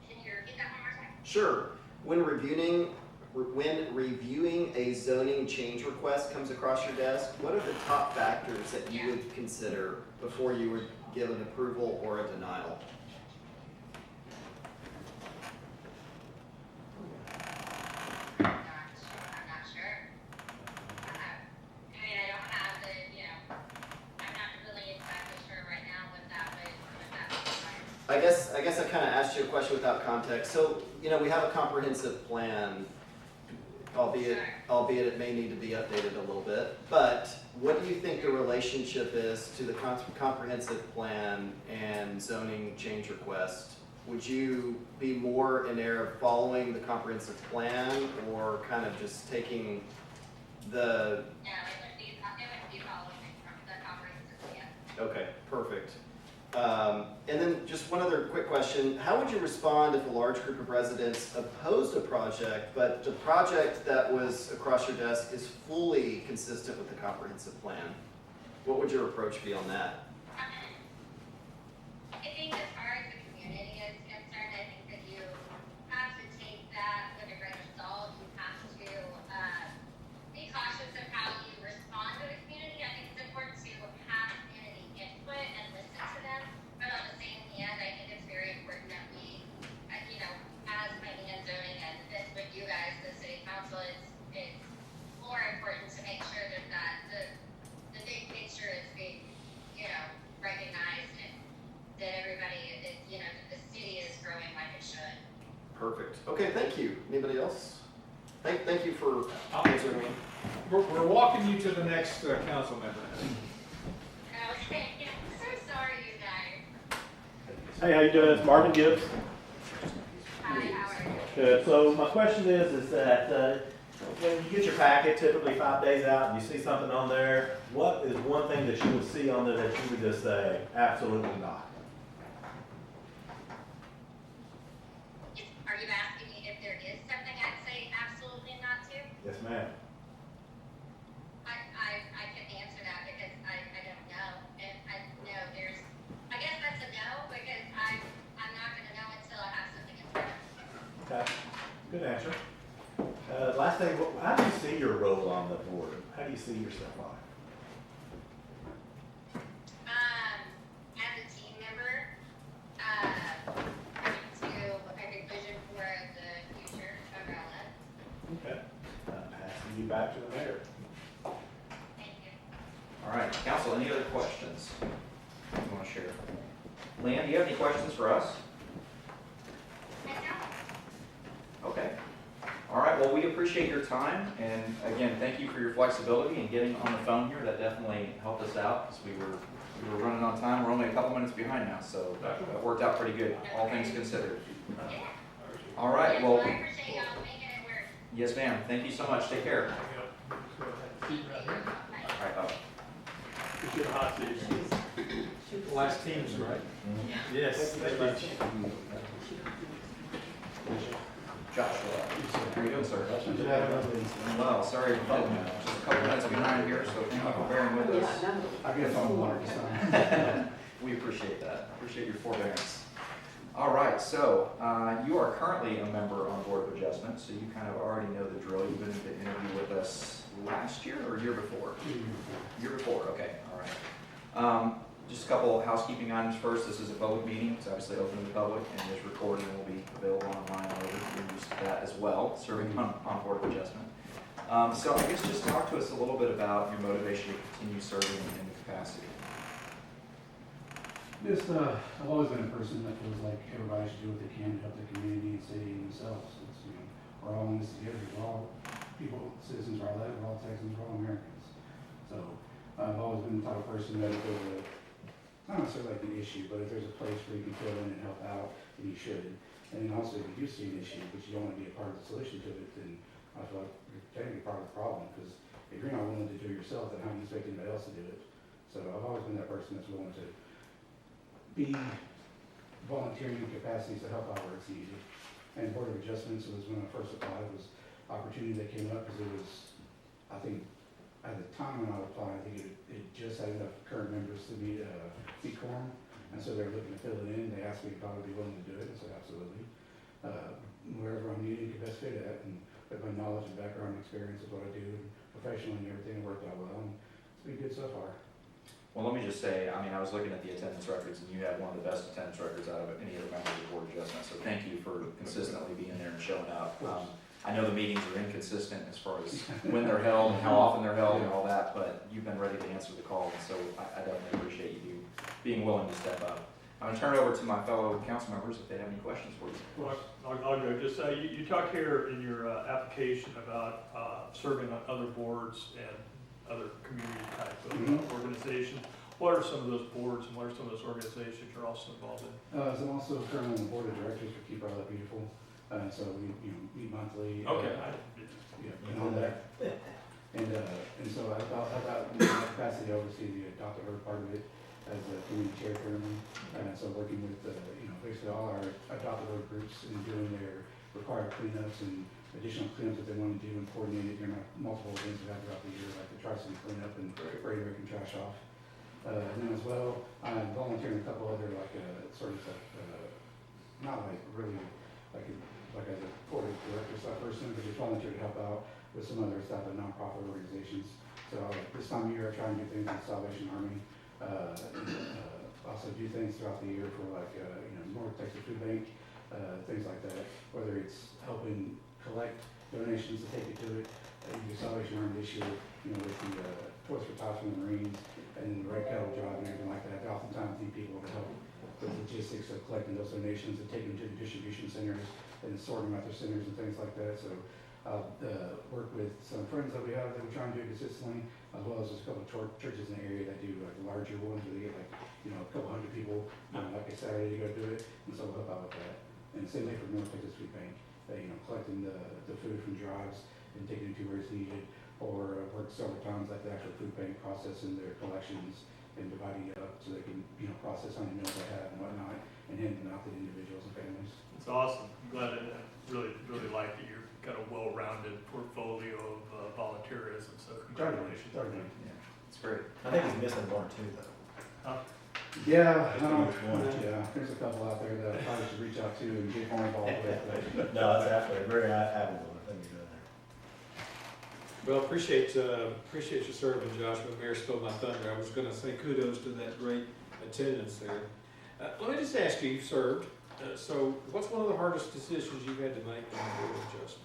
Can you repeat that one more time? Sure. When reviewing a zoning change request comes across your desk, what are the top factors that you would consider before you would give an approval or a denial? I'm not sure. I mean, I don't have the, I'm not really exactly sure right now what that would require. I guess I kind of asked you a question without context. So, we have a comprehensive plan, albeit it may need to be updated a little bit. But what do you think the relationship is to the comprehensive plan and zoning change request? Would you be more in error of following the comprehensive plan or kind of just taking the... No, it would be following the comprehensive plan. Okay, perfect. And then just one other quick question. How would you respond if a large group of residents opposed a project, but the project that was across your desk is fully consistent with the comprehensive plan? What would your approach be on that? I think as far as the community is concerned, I think that you have to take that with a grain of salt. You have to be cautious of how you respond to the community. I think it's important to have community input and listen to them. But on the same hand, I think it's very important that we, as planning and zoning and with you guys, the city council, it's more important to make sure that the big picture is being, recognized and that everybody is, that the city is growing like it should. Perfect. Okay, thank you. Anybody else? Thank you for answering me. We're walking you to the next council member. Okay, I'm so sorry, you guys. Hey, how you doing? It's Marvin Gibbs. Hi, how are you? Good. So my question is that when you get your packet, typically 5 days out, and you see something on there, what is one thing that you would see on there that you would just say, absolutely not? Are you asking me if there is something I'd say absolutely not to? Yes, ma'am. I can answer that because I don't know. And I know I guess that's a no because I'm not going to know until I have something in front of me. Okay. Good answer. Last thing, how do you see your role on the board? How do you see yourself on it? As a team member, coming to a conclusion for the future of Rowlett. Okay. Passing you back to the mayor. Thank you. All right, council, any other questions you want to share? Leanne, do you have any questions for us? I don't. Okay. All right, well, we appreciate your time, and again, thank you for your flexibility and getting on the phone here. That definitely helped us out, because we were running on time. We're only a couple minutes behind now, so that worked out pretty good, all things considered. Yeah. All right, well, I appreciate y'all making it work. yes, ma'am. Thank you so much. Take care. Thank you. Bye. All right, bye. Get a hot seat. Last teams, right? Yes. Thank you. Joshua, how are you doing, sir? Well, sorry, just a couple minutes behind here, so thank you for bearing with us. I get phone water to sign. We appreciate that. Appreciate your forbearance. All right, so you are currently a member on Board of Adjustment, so you kind of already know the drill. You've been to interview with us last year or year before? Year before, okay, all right. Just a couple of housekeeping items first. This is a public meeting. It's obviously open to the public, and this recording will be available online later. You can use that as well, serving on Board of Adjustment. So I guess just talk to us a little bit about your motivation to continue serving in the capacity. Just, I've always been a person that feels like everybody should do what they can to help the community and city and themselves. It's, we're all in this together. We're all people, citizens are all that. We're all Texans. We're all Americans. So I've always been the type of person that if there's not necessarily like an issue, but if there's a place where you can fill in and help out, then you should. And then also, if you do see an issue, but you don't want to be a part of the solution to it, then I feel like you're technically part of the problem. Because if you're not willing to do it yourself, then how do you expect anybody else to do it? So I've always been that person that's willing to be volunteering in capacities to help out where it's needed. And Board of Adjustments was when I first applied, was opportunity that came up because it was, I think, at the time when I applied, I think it just had enough current members to meet quorum. And so they're looking to fill it in. They asked me if I would be willing to do it. I said, absolutely. Wherever I'm needed, can best fit at. And with my knowledge and background and experience of what I do and professionally and everything, it worked out well. And it's been good so far. Well, let me just say, I mean, I was looking at the attendance records, and you had one of the best attendance records out of any other member of the Board of Adjustment, so thank you for consistently being there and showing up. I know the meetings are inconsistent as far as when they're held and how often they're held and all that, but you've been ready to answer the call, and so I definitely appreciate you being willing to step up. I'm gonna turn it over to my fellow council members if they have any questions for you. Well, I'll go. Just, you talked here in your application about serving on other boards and other community type of organizations. What are some of those boards and what are some of those organizations you're also involved in? So I'm also currently on the Board of Directors for Keep Rowlett Beautiful. So we meet monthly. Okay. And all that. And so I thought in my capacity, I oversee the Adopt a Bird part of it as a community chair currently. So working with, basically all our Adopt a Bird groups and doing their required cleanups and additional cleanups that they want to do and coordinate it during multiple events we have throughout the year, like the Tri-City cleanup and Great American Trash Off. And then as well, I'm volunteering a couple other sort of not like really like as a board of director type person, but just volunteer to help out with some other type of nonprofit organizations. So this time of year, I try and do things with Salvation Army. Also do things throughout the year for North Texas Food Bank, things like that. Whether it's helping collect donations to take it to it. The Salvation Army this year, with the Toys for Tots from the Marines and the Red Kettle job and everything like that. I oftentimes need people to help with logistics of collecting those donations and taking them to the distribution centers and sorting them out their centers and things like that. So I'll work with some friends that we have that we try and do consistently, as well as there's a couple of churches in the area that do like the larger ones where they get a couple hundred people like a Saturday to go do it, and so we'll help out with that. And same thing for North Texas Food Bank, collecting the food from drives and taking it to where it's needed, or work several times like the actual food bank processing their collections and dividing it up so they can process how many meals they have and whatnot, and handing them out to the individuals and families. It's awesome. I'm glad I really like that you're got a well-rounded portfolio of volunteerism, so congratulations. Yeah, it's great. I think he's missing one or two though. Huh? Yeah, there's a couple out there that I probably should reach out to and get more involved with. No, that's absolutely very admirable. I think you're doing there. Well, appreciate your serving, Josh, but Mayor stole my thunder. I was gonna say kudos to that great attendance there. Let me just ask you, you've served, so what's one of the hardest decisions you've had to make in the Board of Adjustments?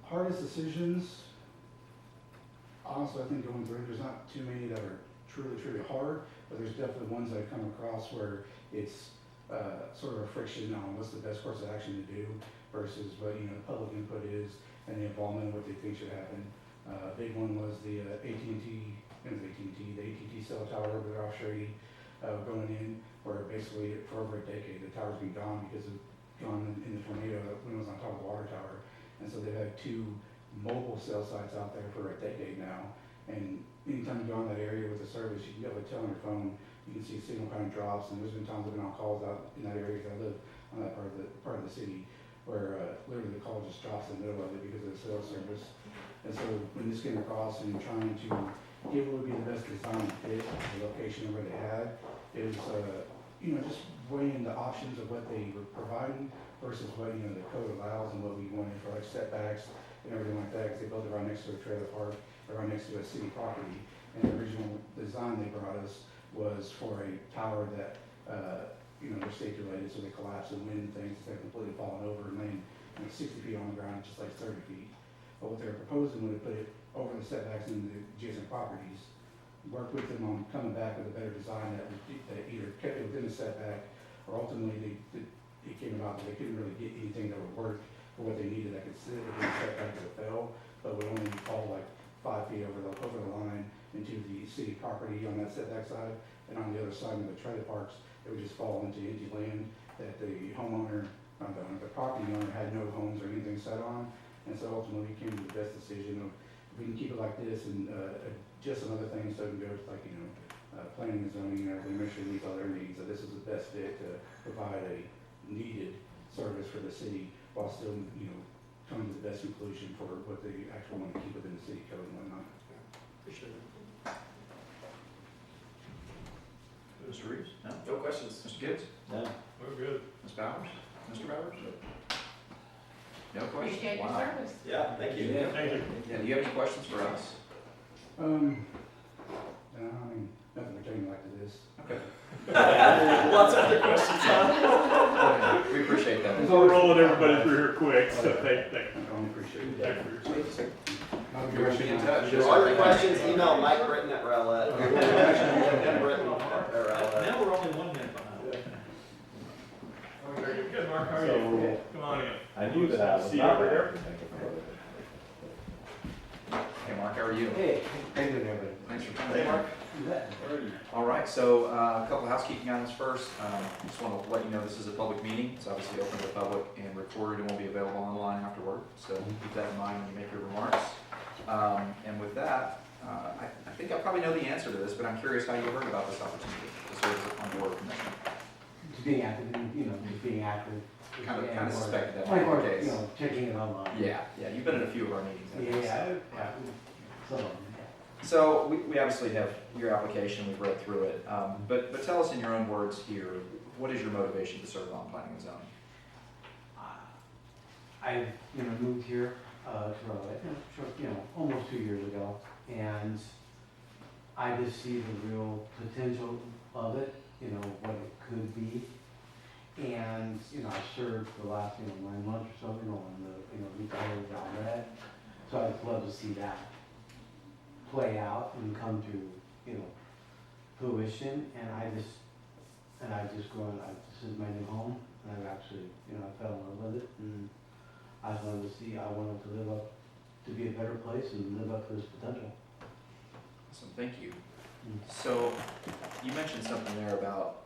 Hardest decisions, honestly, I think going through, there's not too many that are truly hard, but there's definitely ones that I come across where it's sort of a friction on what's the best course of action to do versus what the public input is and the involvement of what they think should happen. A big one was the AT&T cell tower over there off Shady going in, where basically for over a decade the tower's been gone because of gone in the tornado when it was on top of the water tower. And so they've had 2 mobile cell sites out there for a decade now. And anytime you go in that area with the service, you can be able to tell on your phone, you can see signal kind of drops, and there's been times I've been on calls out in that area because I live on that part of the city where literally the call just drops in the middle of it because of the cell service. And so when this came across and trying to get what would be the best design fit the location of where they had, it was just weighing the options of what they were providing versus what the code allows and what we wanted for like setbacks and everything like that, because they built it right next to a trailer park, right next to a city property. And the original design they brought us was for a tower that they're safety related, so they collapse and wind things, they're completely falling over and laying 60 feet on the ground, just like 30 feet. But what they're proposing would put it over the setbacks in the adjacent properties, work with them on coming back with a better design that either kept it within the setback, or ultimately it came about that they couldn't really get anything that would work for what they needed that could sit within the setback that fell, but would only fall like 5 feet over the line into the city property on that setback side, and on the other side of the trailer parks, it would just fall into empty land that the homeowner not the owner, the property owner had no homes or anything set on. And so ultimately we came to the best decision of, if we can keep it like this and, adjust some other things so it can go to like, planning and zoning, we make sure it meets all their needs, that this is the best fit to provide a needed service for the city while still, coming to the best conclusion for what they actually want to keep within the city code and whatnot. Appreciate it. Mr. Reeves? No? No questions. Mr. Gibbs? No. We're good. Ms. Bowers? Mr. Bowers? No questions? Appreciate your Wow. service. Yeah, thank you. Thank you. Yeah, do you have any questions for us? No, I mean, nothing pertaining like to this. Okay. Lots of other questions, huh? We appreciate that. We're rolling everybody through here quick, so thank you. I don't appreciate it. Thank you for your service. We'll be in touch. For all your questions, email Mike Britton at Rowlett. M. Britton at Rowlett. Now we're only 1 minute behind. Very good, Mark, how are So- you? Come on in. I knew that I was See you not over there. there. Hey, Mark, how are you? Hey, how you doing, everybody? Thanks for coming. Hey, Mark. You bet. All right, so a couple of housekeeping items first. Just want to let you know this is a public meeting. It's obviously open to the public and recorded and will be available online afterward. So keep that in mind when you make your remarks. And with that, I think I probably know the answer to this, but I'm curious how you heard about this opportunity to serve on the board of commission. Just being active, just being active. Kind of or- suspected that Like, might or, be the case. checking it online. Yeah, you've been at a few of our meetings. I think, so. Yeah. Some of them, So we obviously have your application, we've read through it, but tell us in your own words here, what is your motivation to serve on planning and zoning? I, moved here, to Rowlett, almost 2 years ago, and I just see the real potential of it, what it could be. And, I served for the last, 9 months or so, in the, retired Rowlett. So I'd love to see that play out and come to, fruition, and I just going, this is my new home, and I've actually, I fell in love with it, and I just wanted to see, I wanted to live up, to be a better place and live up to this potential. Awesome, thank you. So you mentioned something there about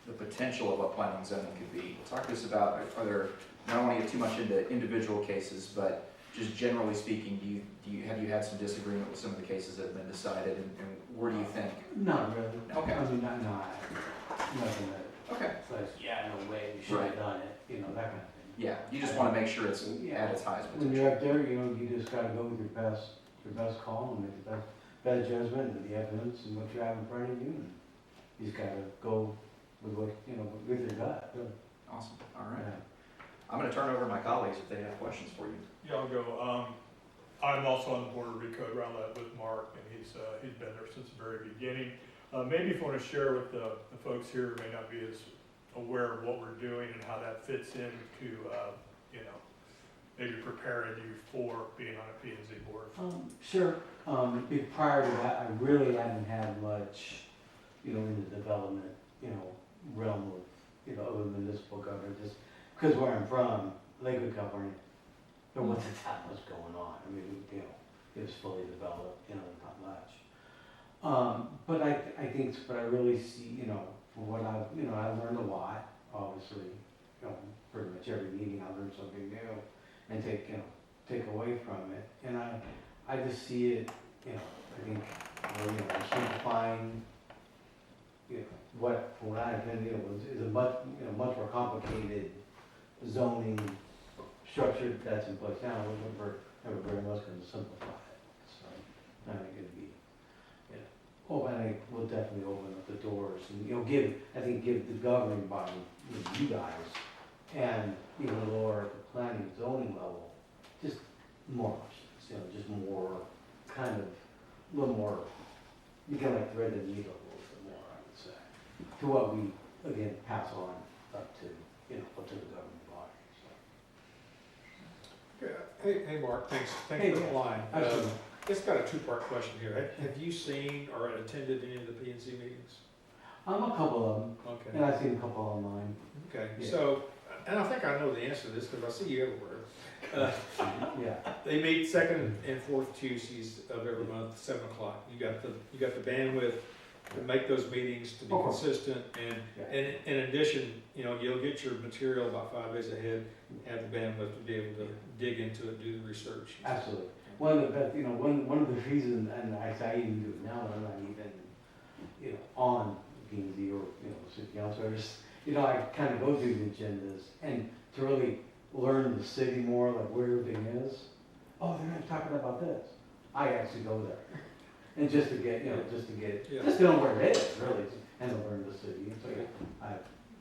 the potential of what planning and zoning could be. Talk to us about, are there, I don't want to get too much into individual cases, but just generally speaking, have you had some disagreement with some of the cases that have been decided, and where do you think? Not really. Okay. I mean, nothing that, Okay. says, yeah, no way, we should have Right. done it, that kind of thing. Yeah, you just want to make sure it's at its highest When potential. you're up there, you just gotta go with your best call and make the best judgment of the evidence and what you have in front of you, and you just gotta go with what, with your gut, really. Awesome, all right. Yeah. I'm going to turn it over to my colleagues if they have questions for you. Yeah, I'll go. I'm also on the board of Recode Rowlett with Mark, and he's been there since the very beginning. Maybe if you want to share with the folks here who may not be as aware of what we're doing and how that fits into, maybe preparing you for being on a P&Z board. Sure. Prior to that, I really hadn't had much, in the development, realm of, other than municipal government, just because where I'm from, Lakewood, California, there wasn't that much going on. I mean, it was fully developed, not much. But I think, but I really see, for what I've, I learned a lot, obviously, pretty much every meeting I learned something new and take away from it. And I just see it, I think, simplifying, what I've been, is a much, much more complicated zoning structure that's in place now. We're very much going to simplify it. So I think it'd be, I think we'll definitely open up the doors and, give the governing body, you guys, and even lower at the planning and zoning level, just more options, just more, kind of, a little more, you can like thread the needle a little bit more, I would say, to what we, again, pass on up to, up to the governing body, so. Hey, Mark, thanks Hey, for yeah. applying. Absolutely. It's got a two-part question here. Have you seen or attended any of the P&Z meetings? A couple of them, Okay. and I've seen a couple online. Okay, Yeah. so, and I think I know the answer to this because I see you everywhere. Yeah. They meet second and fourth Tuesdays of every month, 7 o'clock. You got the bandwidth to make those meetings, to be Of course. consistent, and in addition, you'll get your material about 5 days ahead, have the bandwidth to be able to dig into it, do the research. Absolutely. One of the best, one of the reasons, and I even do it now, I'm not even, on P&Z or, city council, or just, I kind of go through the agendas and to really learn the city more, like where everything is. Oh, they're not talking about this. I actually go there. And just to get, just to know where it is, really, and to learn the city. So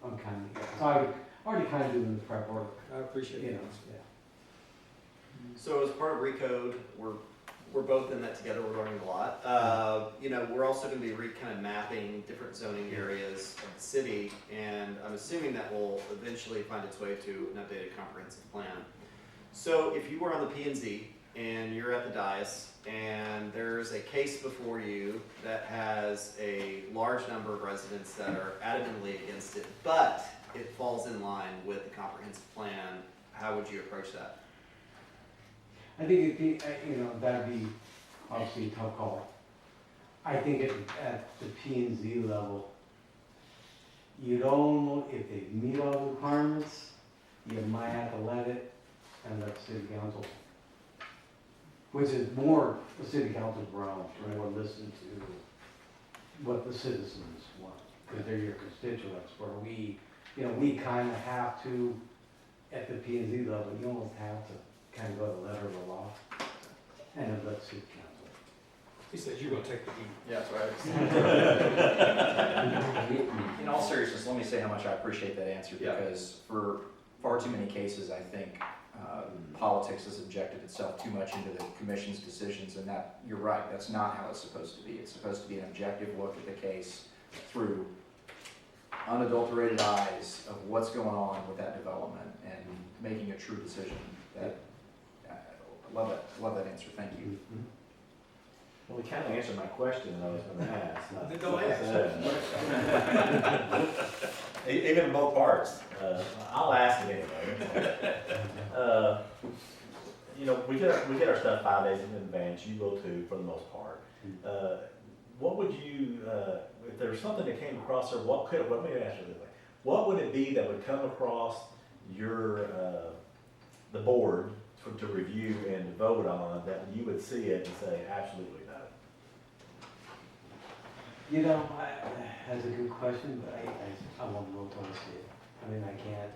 I'm kind of, so I already kind of doing the prep work, I appreciate it. yeah. So as part of Recode, we're both in that together. We're learning a lot. We're also going to be kind of mapping different zoning areas of the city, and I'm assuming that will eventually find its way to an updated comprehensive plan. So if you were on the P&Z and you're at the dais, and there's a case before you that has a large number of residents that are adamantly against it, but it falls in line with the comprehensive plan, how would you approach that? I think it'd be, that'd be obviously a tough call. I think at the P&Z level, you don't, if they meet all the requirements, you might have to let it and let city council, which is more the city council's realm, more listen to what the citizens want, because they're your constituents, where we kind of have to, at the P&Z level, you almost have to kind of go to the letter of the law, and then let city council. He says you're gonna take the heat. Yeah, that's right. In all seriousness, let me say how much I appreciate that answer, because for far too many cases, I think politics has injected itself too much into the commission's decisions, and that, you're right, that's not how it's supposed to be. It's supposed to be an objective look at the case through unadulterated eyes of what's going on with that development and making a true decision. That, I love that answer, thank you. Well, we kind of answered my question that I was going to ask. Then don't ask. Even in both parts. I'll ask it anyway. We get our stuff 5 days in advance. You will too, for the most part. What would you, if there was something that came across there, let me ask you this way. What would it be that would come across the board to review and to vote on, that you would see it and say, absolutely no? That's a good question, but I won't go until I see it. I mean, I can't,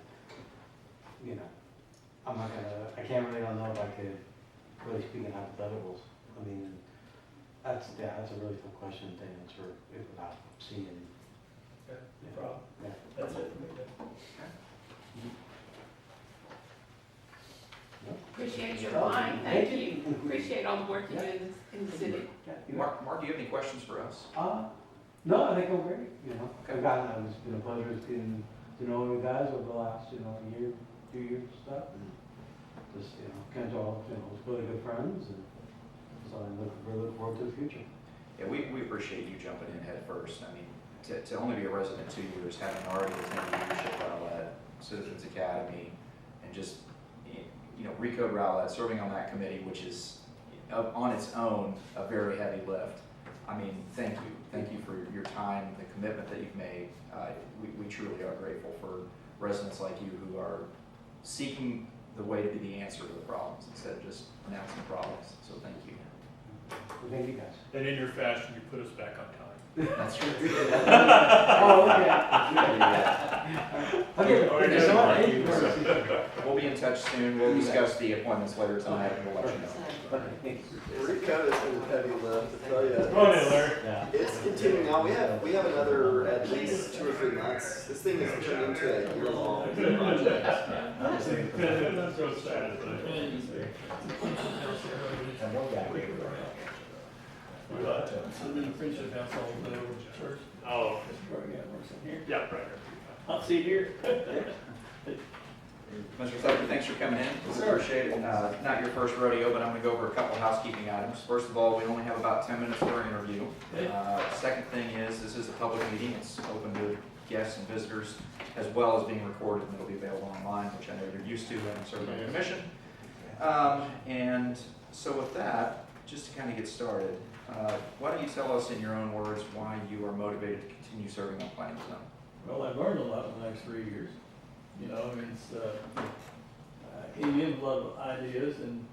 I can't really know if I could really speak in hypotheticals. I mean, that's a really tough question to answer without seeing. No problem. Yeah. That's it. Appreciate your time, thank you. Appreciate all the work you do in the city. Mark, do you have any questions for us? No, I think I'm great, it's been a pleasure getting to know you guys over the last, year, 2 years and stuff. And just, Ken's really good friends, and so I look forward to the future. Yeah, we appreciate you jumping in head first. I mean, to only be a resident 2 years, having already attended leadership Rowlett, Citizens Academy, and just, Recode Rowlett, serving on that committee, which is on its own a very heavy lift. I mean, thank you. Thank you for your time, the commitment that you've made. We truly are grateful for residents like you who are seeking the way to be the answer to the problems instead of just announcing problems. So thank you. Well, thank you guys. And in your fashion, you put us back on time. That's true. Oh, okay. We'll be in touch soon. We'll discuss the appointments later tonight, and we'll let you know. Recode has been a heavy lift, I tell you. Go ahead, Larry. It's continuing on. We have another at least 2 or 3 months. This thing has turned into a year-long project. That's so sad. And one guy. Friendship House all over church. Oh. Yeah, right here. I'll see you here. Mr. Thucker, thanks for coming in. We appreciate it. Not your first rodeo, but I'm going to go over a couple housekeeping items. First of all, we only have about 10 minutes for our interview. Second thing is, this is a public meeting. It's open to guests and visitors, as well as being recorded, and it'll be available online, which I know you're used to having served on the commission. And so with that, just to kind of get started, why don't you tell us in your own words why you are motivated to continue serving on planning and zoning? Well, I've learned a lot in the last 3 years. You know, I mean, I came in with a lot of ideas and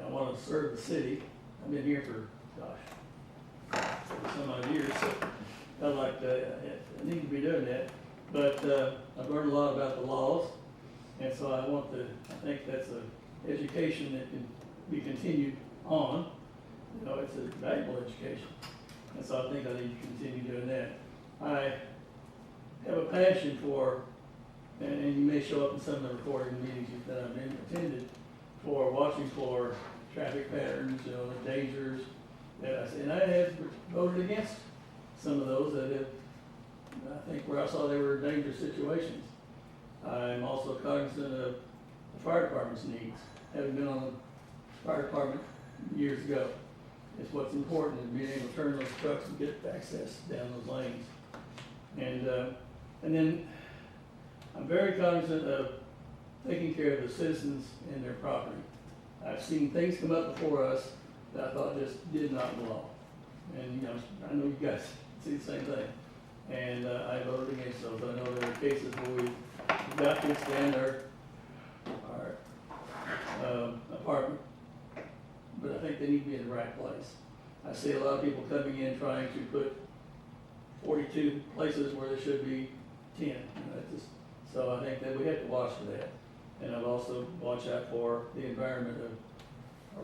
I want to serve the city. I've been here for, gosh, some odd years, so I like I need to be doing that. But I've learned a lot about the laws, and so I think that's an education that can be continued on. You know, it's a valuable education. And so I think I need to continue doing that. I have a passion for, and you may show up in some of the recording meetings that I've attended, for watching for traffic patterns, you know, the dangers that I see. And I have voted against some of those that have, I think where I saw they were dangerous situations. I'm also cognizant of the fire department's needs. Having been on the fire department years ago, it's what's important is being able to turn those trucks and get access down those lanes. And then I'm very cognizant of taking care of the citizens and their property. I've seen things come up before us that I thought just did not belong. And you know, I know you guys see the same thing. And I voted against those. I know there are cases where we've got to expand our apartment, but I think they need to be in the right place. I see a lot of people coming in trying to put 42 places where there should be 10. You know, so I think that we have to watch for that. And I've also watched out for the environment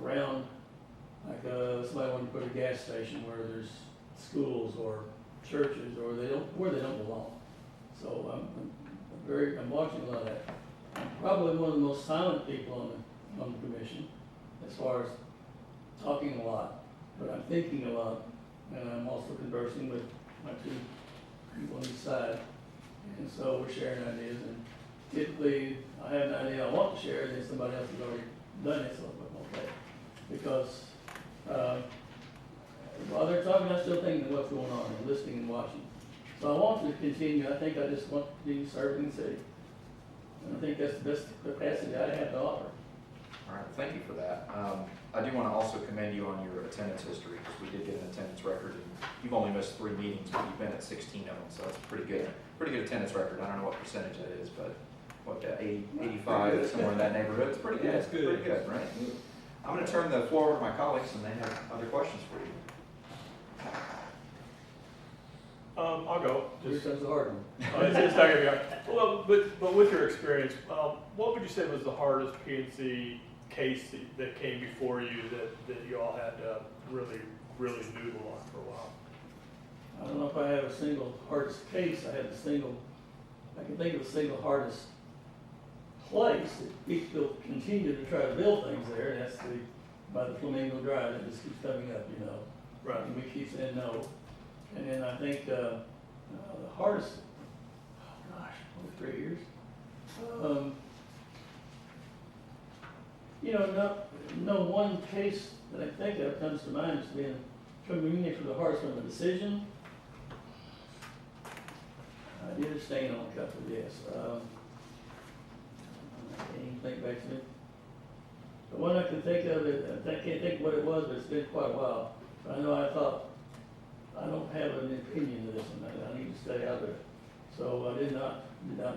around, like somebody wanted to put a gas station where there's schools or churches or where they don't belong. So I'm watching a lot of that. I'm probably one of the most silent people on the commission as far as talking a lot, but I'm thinking a lot, and I'm also conversing with my two people on each side, and so we're sharing ideas. And typically, I have an idea I want to share, and then somebody else has already done it, so I'm okay. Because while they're talking, I'm still thinking of what's going on and listening and watching. So I want to continue. I think I just want to continue serving the city. And I think that's the best capacity I have to offer. All right, thank you for that. I do want to also commend you on your attendance history, because we did get an attendance record, and you've only missed 3 meetings, but you've been at 16 of them, so that's pretty good attendance record. I don't know what percentage that is, but what, 80, 85, somewhere in that neighborhood. It's pretty good. Yeah, it's good. Pretty good, right? I'm going to turn the floor over to my colleagues, and they have other questions for you. I'll go. Here comes the hard one. It's not gonna be hard. Well, but with your experience, what would you say was the hardest PNC case that came before you that you all had to really noodle on for a while? I don't know if I have a single hardest case. I can think of a single hardest place that people continue to try to build things there, and that's by the Flamingo Drive. That just keeps coming up, you know. Right. And we keep saying no. And then I think the hardest, oh gosh, over 3 years. You know, no one case that I think of comes to mind as being convenient for the hardest one. The decision, I did abstain on a couple, yes. I can't even think back to it. The one I can think of, I can't think what it was, but it's been quite a while. I know I thought, I don't have an opinion of this, and I need to stay out of it. So I did not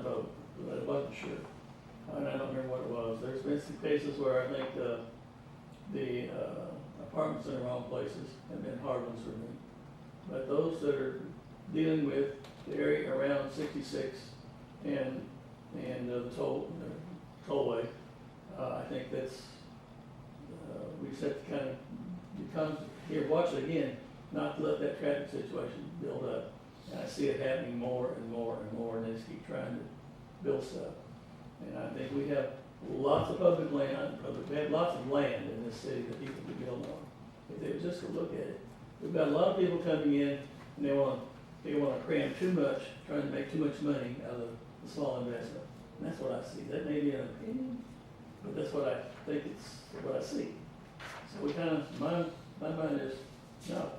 vote, but I wasn't sure. And I don't remember what it was. There's been some cases where I think the apartments in the wrong places have been hard ones for me. But those that are dealing with the area around 66 and the tollway, I think that's, we just have to kind of become, here, watch it again, not to let that traffic situation build up. And I see it happening more and more and more, and they just keep trying to build stuff. And I think we have lots of public land, we have lots of land in this city that people could build on. If they would just go look at it. We've got a lot of people coming in, and they want to cram too much, trying to make too much money out of the small investment. And that's what I see. That may be an opinion, but that's what I think it's what I see. So we kind of, my mind is, no.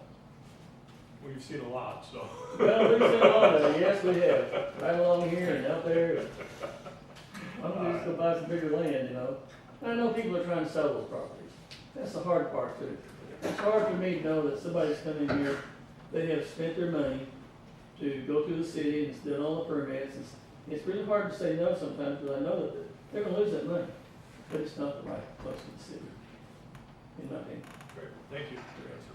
Well, you've seen a lot, so. Well, we've seen a lot of it, yes, we have. Right along here and out there. Why don't we just go buy some bigger land, you know? I know people are trying to sell those properties. That's the hard part too. It's hard for me to know that somebody's coming here, they have spent their money to go through the city and done all the permits. It's really hard to say no sometimes, because I know that they're gonna lose that money, but it's not the right place for the city, in my opinion. Great, thank you for your answer.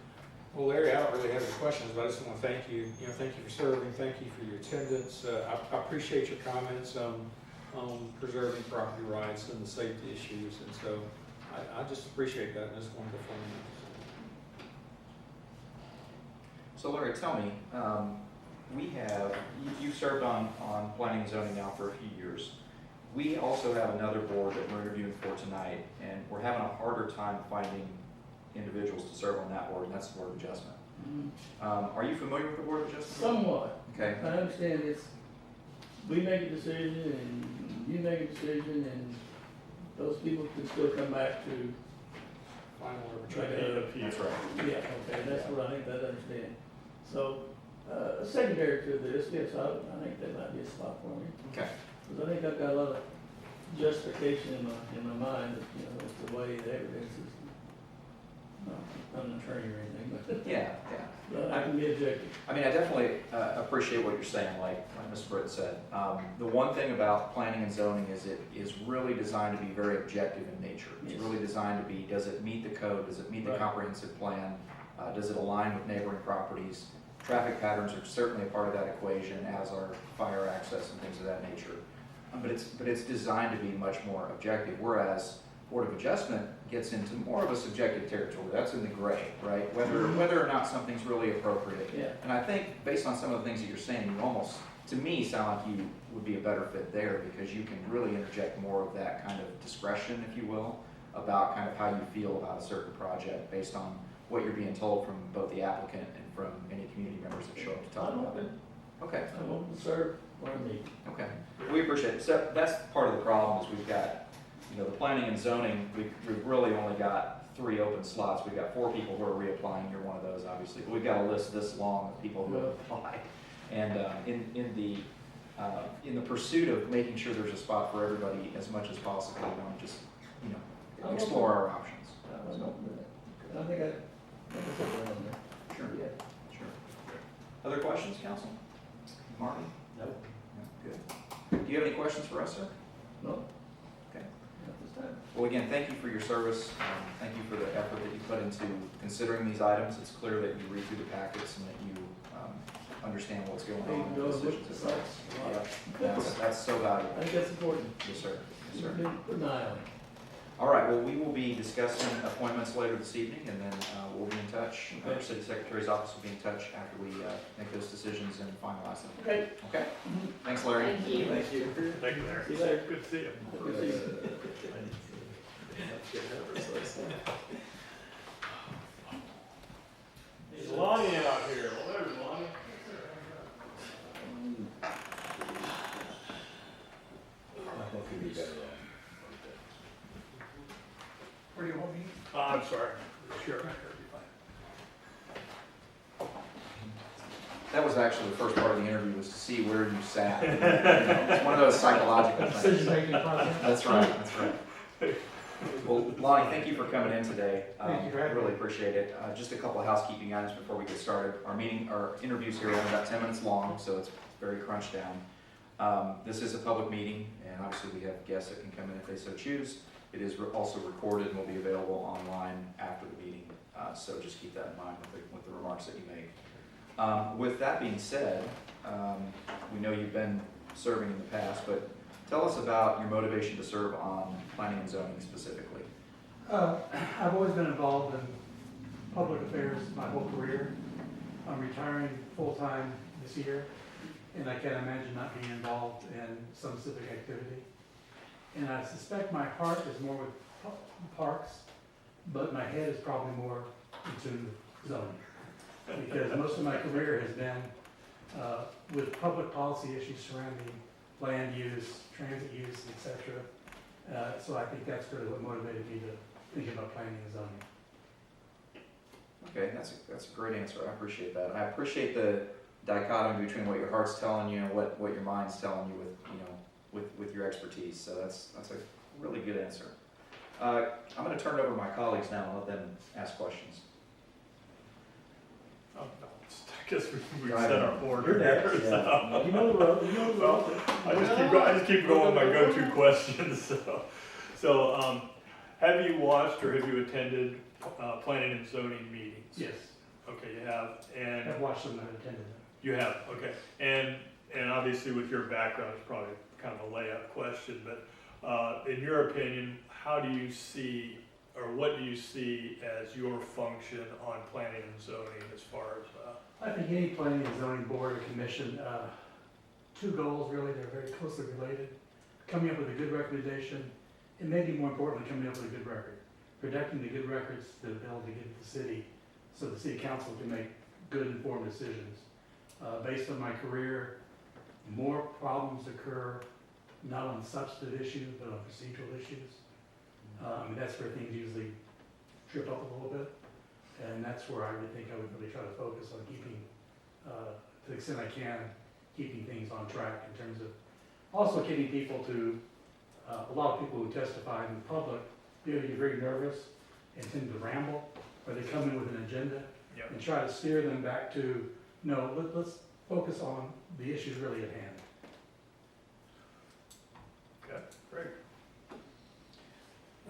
Well, Larry, I don't really have any questions, but I just want to thank you. Thank you for serving. Thank you for your attendance. I appreciate your comments on preserving property rights and the safety issues, and so I just appreciate that, and just wanted to form that. So Larry, tell me, you've served on planning and zoning now for a few years. We also have another board that we're interviewing for tonight, and we're having a harder time finding individuals to serve on that board, and that's the Board of Adjustment. Are you familiar with the Board of Adjustment? Somewhat. Okay. I understand we make a decision and you make a decision and those people can still come back to. Final arbitration. That's right. Yeah, okay, that's what I think that understand. So, secondary to this, yes, I think that might be a spot for me. Okay. Because I think I've got a lot of justification in my mind that, it's the way the evidence is. I'm an attorney or anything, but. Yeah. But I can be objective. I mean, I definitely appreciate what you're saying, like Ms. Britt said. The one thing about planning and zoning is it is really designed to be very objective in nature. It's Yes. really designed to be, does it meet the code? Does it meet the Right. comprehensive plan? Does it align with neighboring properties? Traffic patterns are certainly a part of that equation, as are fire access and things of that nature. But it's designed to be much more objective, whereas Board of Adjustment gets into more of a subjective territory. That's in the gray, right? Whether or not something's really appropriate. Yeah. And I think based on some of the things that you're saying, you almost, to me, sound like you would be a better fit there, because you can really interject more of that kind of discretion, if you will, about kind of how you feel about a certain project based on what you're being told from both the applicant and from any community members that show up to talk I'm about it. open. Okay. I'm open to serve where I need. Okay, we appreciate it. So that's part of the problem, is we've got, the planning and zoning, we've really only got 3 open slots. We've got 4 people who are reapplying. You're one of those, obviously, but we've got a list this long of people who have applied. And in the pursuit of making sure there's a spot for everybody as much as possible, we want to just, explore our options. I'm open to that. I think I put that on there. Sure. Yeah. Sure. Other questions, council? Marty? No. Good. Do you have any questions for us, sir? No. Okay. Not this time. Well, again, thank you for your service. Thank you for the effort that you put into considering these items. It's clear that you read through the packets and that you understand what's going on in the decisions itself. Yeah, that's so valuable. I think that's important. Yes, sir. Yes, sir. Put an eye on it. All right, well, we will be discussing appointments later this evening, and then we'll be in touch. Our city secretary's office will be in touch after we make those decisions and finalize them. Okay. Okay? Thanks, Larry. Thank you. Thank you. Thank you, Larry. See you later. Good to see you. Good to see you. It's Lonnie out here. Well, there's Lonnie. I think we'd be better off. Where do you want me? I'm sorry. Sure. That was actually the first part of the interview, was to see where you sat. It's one of those psychological things. Decision-making process. That's right, that's right. Well, Lonnie, thank you for coming in today. Thank you for having me. Really appreciate it. Just a couple of housekeeping items before we get started. Our interviews here are only about 10 minutes long, so it's very crunched down. This is a public meeting, and obviously we have guests that can come in if they so choose. It is also recorded and will be available online after the meeting, so just keep that in mind with the remarks that you make. With that being said, we know you've been serving in the past, but tell us about your motivation to serve on planning and zoning specifically. I've always been involved in public affairs my whole career. I'm retiring full-time this year, and I can't imagine not being involved in some civic activity. And I suspect my heart is more with parks, but my head is probably more in tune with zoning. Because most of my career has been with public policy issues surrounding land use, transit use, etc. So I think that's really what motivated me to think about planning and zoning. Okay, that's a great answer. I appreciate that. I appreciate the dichotomy between what your heart's telling you and what your mind's telling you with your expertise. So that's a really good answer. I'm gonna turn it over to my colleagues now and let them ask questions. Oh, no, I guess we Go set ahead. our order You're there. next, so. yeah. You know the road, you know the road. I just keep going with my go-to questions, so, have you watched or have you attended, planning and zoning meetings? Yes, Okay, you have, and I've watched them and attended them. you have, okay, and obviously with your background, it's probably kind of a layup question, but, in your opinion, how do you see, or what do you see as your function on planning and zoning as far as, I think any planning and zoning board or commission, two goals really, they're very closely related. Coming up with a good recommendation, and maybe more importantly, coming up with a good record. Protecting the good records that are able to give to the city, so the city council can make good informed decisions. Based on my career, more problems occur not on substantive issues, but on procedural issues. I mean, that's where things usually trip up a little bit. And that's where I would think I would really try to focus on keeping, to the extent I can, keeping things on track in terms of also getting people to, a lot of people who testify in the public, they're very nervous and tend to ramble, or they come in with an agenda Yep. and try to steer them back to, no, let's focus on the issues really at hand. okay, great.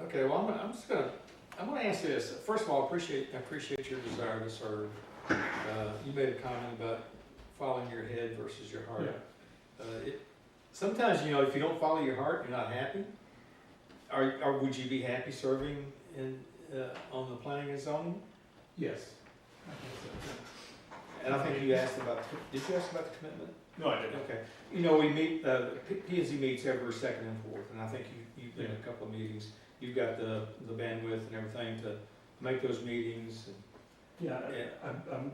Okay, well, I'm gonna ask you this. First of all, I appreciate your desire to serve. You made a comment about following your head versus your heart. Sometimes, if you don't follow your heart, you're not happy. Or would you be happy serving on the planning and zoning? Yes, I think so. And I think you asked about, did you ask about the commitment? No, I didn't. Okay. We meet, P&Z meets every second and fourth, and I think you've been in a couple of meetings. You've got the bandwidth and everything to make those meetings. Yeah, I'm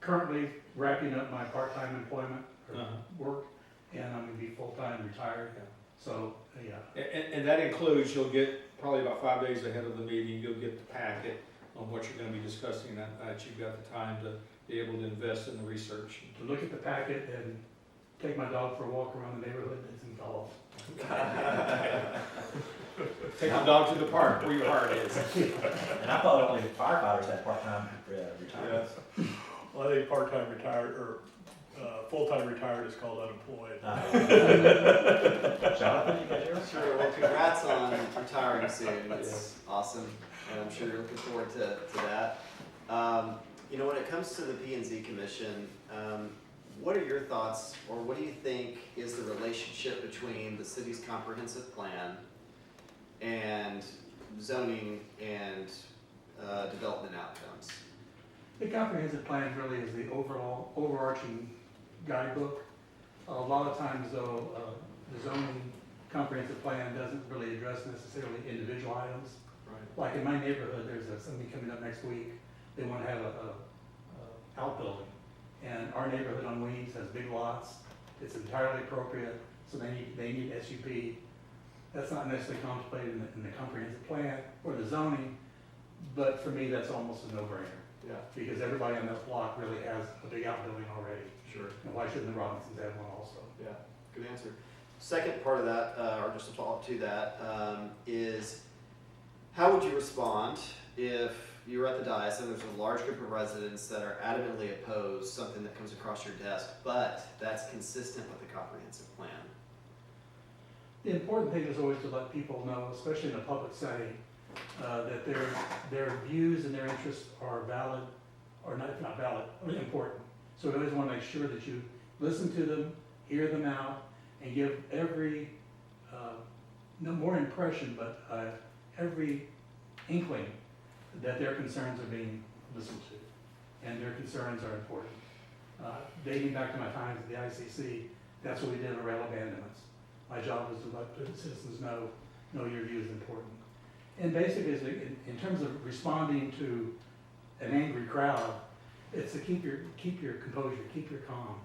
currently wrapping up my part-time employment or work, and I'm gonna be full-time retired. So, yeah. And that includes, you'll get probably about 5 days ahead of the meeting, you'll get the packet on what you're gonna be discussing, that you've got the time to be able to invest in the research. To look at the packet and take my dog for a walk around the neighborhood and some golf. Take the dog to the park where your heart is. And I thought only firefighters had part-time retirements. Well, I think part-time retired, or, full-time retired is called unemployed. Jonathan, you got yours? Sure, well, congrats on retiring soon, that's awesome, and I'm sure you're looking forward to that. When it comes to the P&Z Commission, what are your thoughts, or what do you think is the relationship between the city's comprehensive plan and zoning and development outcomes? The comprehensive plan really is the overall, overarching guidebook. A lot of times though, the zoning comprehensive plan doesn't really address necessarily individual items. Right. Like in my neighborhood, there's something coming up next week. They want to have a outbuilding. And our neighborhood on Weems has big lots. It's entirely appropriate, so they need SUP. That's not necessarily contemplated in the comprehensive plan or the zoning, but for me, that's almost a no-brainer. Yeah. Because everybody on that block really has a big outbuilding already. Sure. And why shouldn't the Robinsons have one also? Yeah, good answer. Second part of that, or just a follow-up to that, is how would you respond if you were at the dais and there's a large group of residents that are adamantly opposed something that comes across your desk, but that's consistent with the comprehensive plan? The important thing is always to let people know, especially in a public setting, that their views and their interests are valid, or not, if not valid, important. So we always want to make sure that you listen to them, hear them out, and give every, no more impression, but every inkling that their concerns are being listened to, and their concerns are important. Dating back to my times at the ICC, that's what we did on rail abandonments. My job was to let the citizens know your view is important. And basically, in terms of responding to an angry crowd, it's to keep your composure, keep your calm.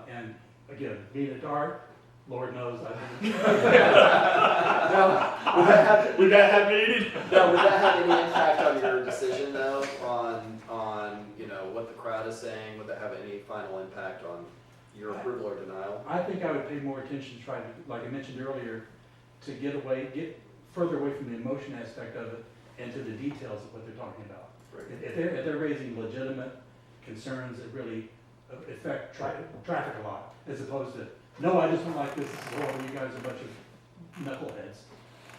And again, being a dart, Lord knows I've been. Now, would that have meaning? Now, would that have any impact on your decision, though, on what the crowd is saying? Would that have any final impact on your approval or denial? I think I would pay more attention to try to, like I mentioned earlier, to get further away from the emotion aspect of it and to the details of what they're talking about. Right. If they're raising legitimate concerns that really affect traffic a lot, as opposed to, no, I just don't like this is horrible, you guys are a bunch of knuckleheads,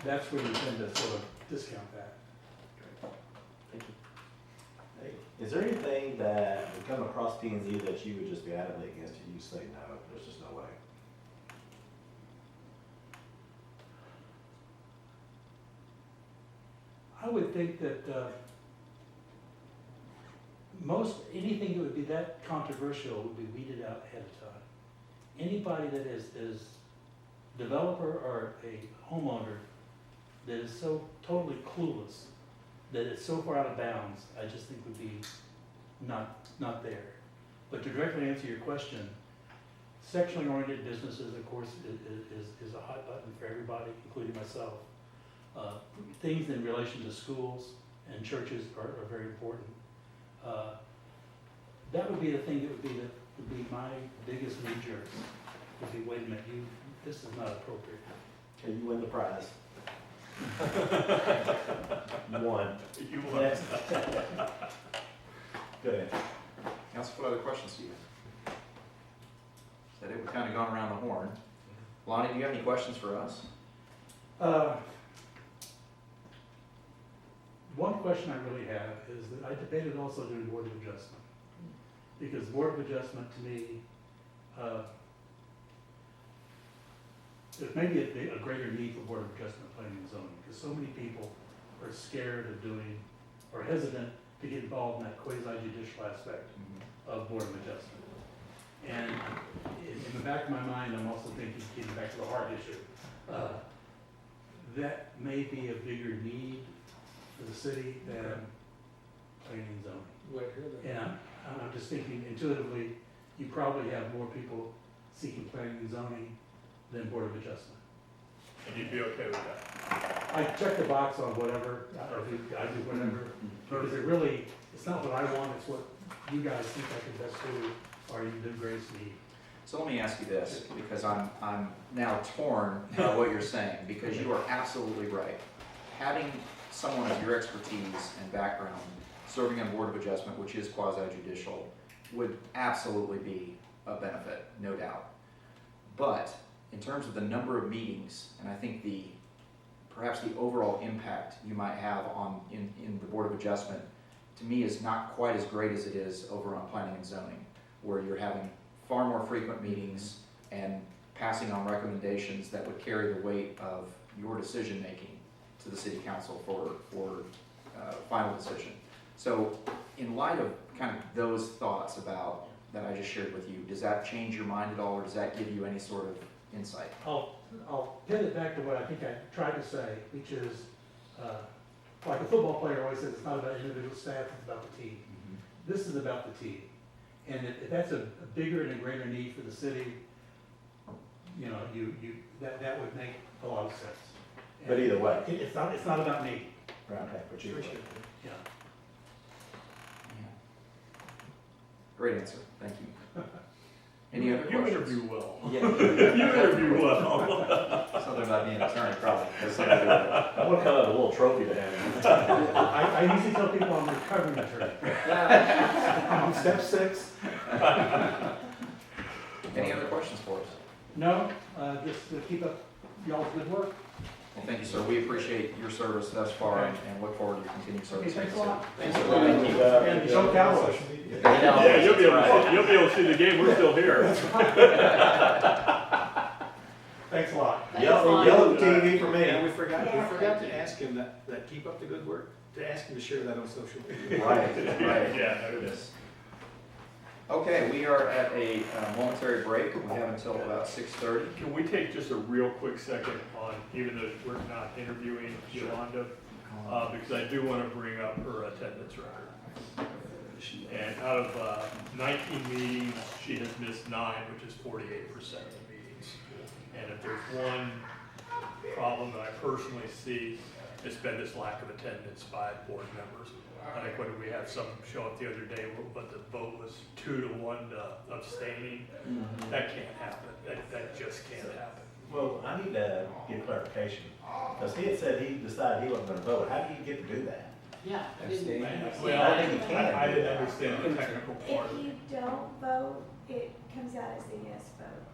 that's where you tend to sort of discount that. Thank you. Hey, is there anything that would come across P and Z that you would just be adamantly against and you say, no, there's just no way? I would think that anything that would be that controversial would be weeded out ahead of time. Anybody that is developer or a homeowner that is so totally clueless, that it's so far out of bounds, I just think would be not there. But to directly answer your question, sexually oriented businesses, of course, is a hot button for everybody, including myself. Things in relation to schools and churches are very important. That would be the thing that would be my biggest knee jerk. Would be, wait a minute, this is not appropriate. Okay, you win the prize. One. You won. Next. Go ahead. Council, what other questions do you have? Said it, we've kind of gone around the horn. Lonnie, do you have any questions for us? One question I really have is that I debated also doing Board of Adjustment. Because Board of Adjustment to me, there's maybe a greater need for Board of Adjustment planning and zoning, because so many people are scared of doing, or hesitant to get involved in that quasi-judicial aspect of Board of Adjustment. And in the back of my mind, I'm also thinking, getting back to the heart issue, that may be a bigger need for the city than planning and zoning. Glad to hear that. And I'm just thinking intuitively, you probably have more people seeking planning and zoning than Board of Adjustment. And you'd be okay with that? I check the box on whatever, I do whatever, because it's not what I want, it's what you guys think I can best do, or you do Grace need. So let me ask you this, because I'm now torn by what you're saying, because you are absolutely right. Having someone of your expertise and background serving on Board of Adjustment, which is quasi-judicial, would absolutely be a benefit, no doubt. But in terms of the number of meetings, and I think perhaps the overall impact you might have in the Board of Adjustment, to me is not quite as great as it is over on planning and zoning, where you're having far more frequent meetings and passing on recommendations that would carry the weight of your decision-making to the city council for final decision. So in light of kind of those thoughts about that I just shared with you, does that change your mind at all, or does that give you any sort of insight? I'll pivot back to what I think I tried to say, which is, like a football player always says, it's not about individual stats, it's about the team. This is about the team. And if that's a bigger and a greater need for the city, that would make a lot of sense. But either way. It's not about me. Right, okay, but either way. Yeah. Great answer, thank you. Any other You questions? interview well. Yeah. You interview well. Something about being an attorney, probably. I want to come up with a little trophy to him. I usually tell people I'm a recovering attorney. I'm on step 6. Any other questions for us? No, just to keep up y'all's good work. Well, thank you, sir. We appreciate your service thus far and look forward to your continued service. Okay, thanks a lot. Thanks a Thank you. lot. And show Cowboys. Yeah, you'll be able to see the game, we're still here. Thanks a lot. Yell at the TV for me. And we forgot to ask him that keep up the good work, to ask him to share that on social media. Right, right. Yeah, there it is. Okay, we are at a momentary break. We have until about 6:30. Can we take just a real quick second on, even though we're not interviewing Yolanda, because I do want to bring up her attendance record. And out of 19 meetings, she has missed 9, which is 48% of the meetings. And if there's one problem that I personally see, it's been this lack of attendance by board members. I think when we had some show up the other day, but the vote was 2-1 abstaining. That can't happen. That just can't happen. Well, I need to get clarification, because he had said he decided he wasn't gonna vote. How do you get to do that? Yeah, I didn't. Well, I think you can I do didn't that. understand the technical part. If you don't vote, it comes out as a yes vote.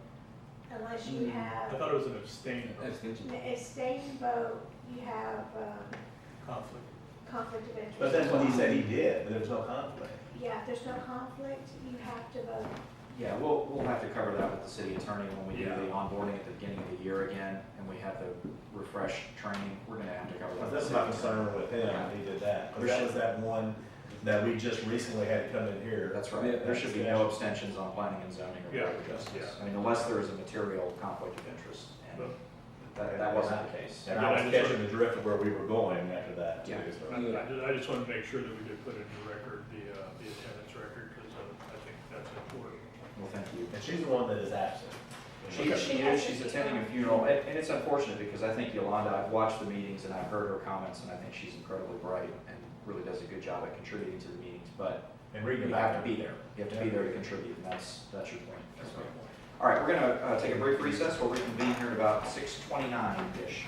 Unless you I have thought it was an abstain vote, an abstain vote, you have, conflict. conflict of interest. But that's what he said he did, but there was no conflict. Yeah, if there's no conflict, you have to vote. Yeah, we'll have to cover that with the city attorney when we do Yeah. the onboarding at the beginning of the year again, and we have the refresh training, we're gonna have to cover that. with That's the my city attorney. concern with him, he did that. 'Cause that was that one that we just recently had to come in here. That's right, there should be no abstentions on planning and zoning or Yeah, board adjustments. yeah. I mean, unless there is a material conflict of interest, and that wasn't the case. And I was catching the drift of where we were going after that too. Yeah. so. I just wanted to make sure that we did put it in the record, the attendance record, because I think that's important. Well, thank you. And she's the one that is absent. She is, she's attending a funeral, and it's unfortunate because I think Yolanda, I've watched the meetings and I've heard her comments, and I think she's incredibly bright and really does a good job at contributing to the meetings, but And reading you about have to it. be there. You have to be there to contribute, and that's your point. That's my point. All right, we're gonna take a brief recess. We'll reconvene here at about 6:29-ish.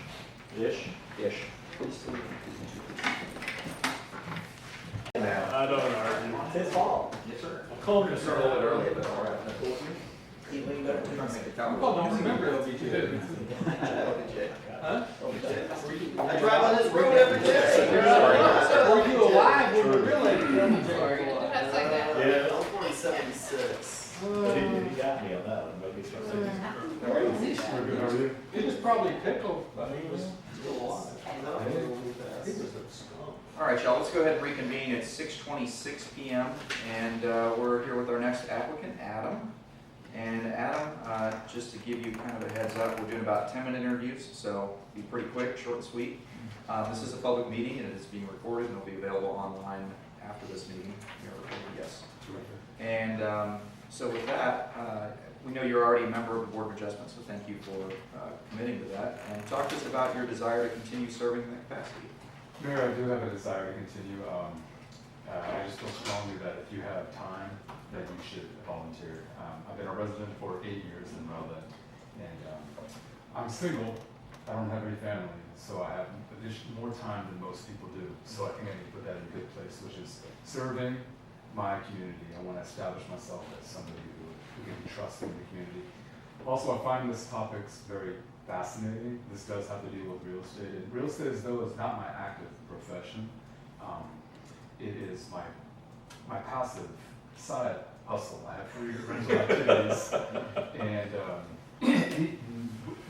Ish? Now, I don't argue. it's his fault. Yes, sir. Call me, Start a little bit early, but all right. He leaned up to Trying to me. make it count. Oh, don't remember LBJ. Huh? Huh? I drive on this road every day. Were you alive when the real LBJ? Yeah. 2076. He got me on that one, maybe so. He was probably pickled, but he was still alive. He was a skunk. All right, y'all, let's go ahead and reconvene at 6:26 PM, and we're here with our next applicant, Adam. And Adam, just to give you kind of a heads up, we're doing about 10-minute interviews, so be pretty quick, short and sweet. This is a public meeting, and it is being recorded, and it'll be available online after this meeting. You're recorded, yes. And so with that, we know you're already a member of the Board of Adjustment, so thank you for committing to that. And talk to us about your desire to continue serving in that capacity. Mayor, I do have a desire to continue. I just feel strongly that if you have time, that you should volunteer. I've been a resident for 8 years in Rowlett, and I'm single. I don't have any family, so I have more time than most people do. So I think I need to put that in a good place, which is serving my community. I want to establish myself as somebody who can be trusted in the community. Also, I find this topic very fascinating. This does have to deal with real estate. And real estate, as though, is not my active profession. It is my passive side hustle. I have 3 rental activities, and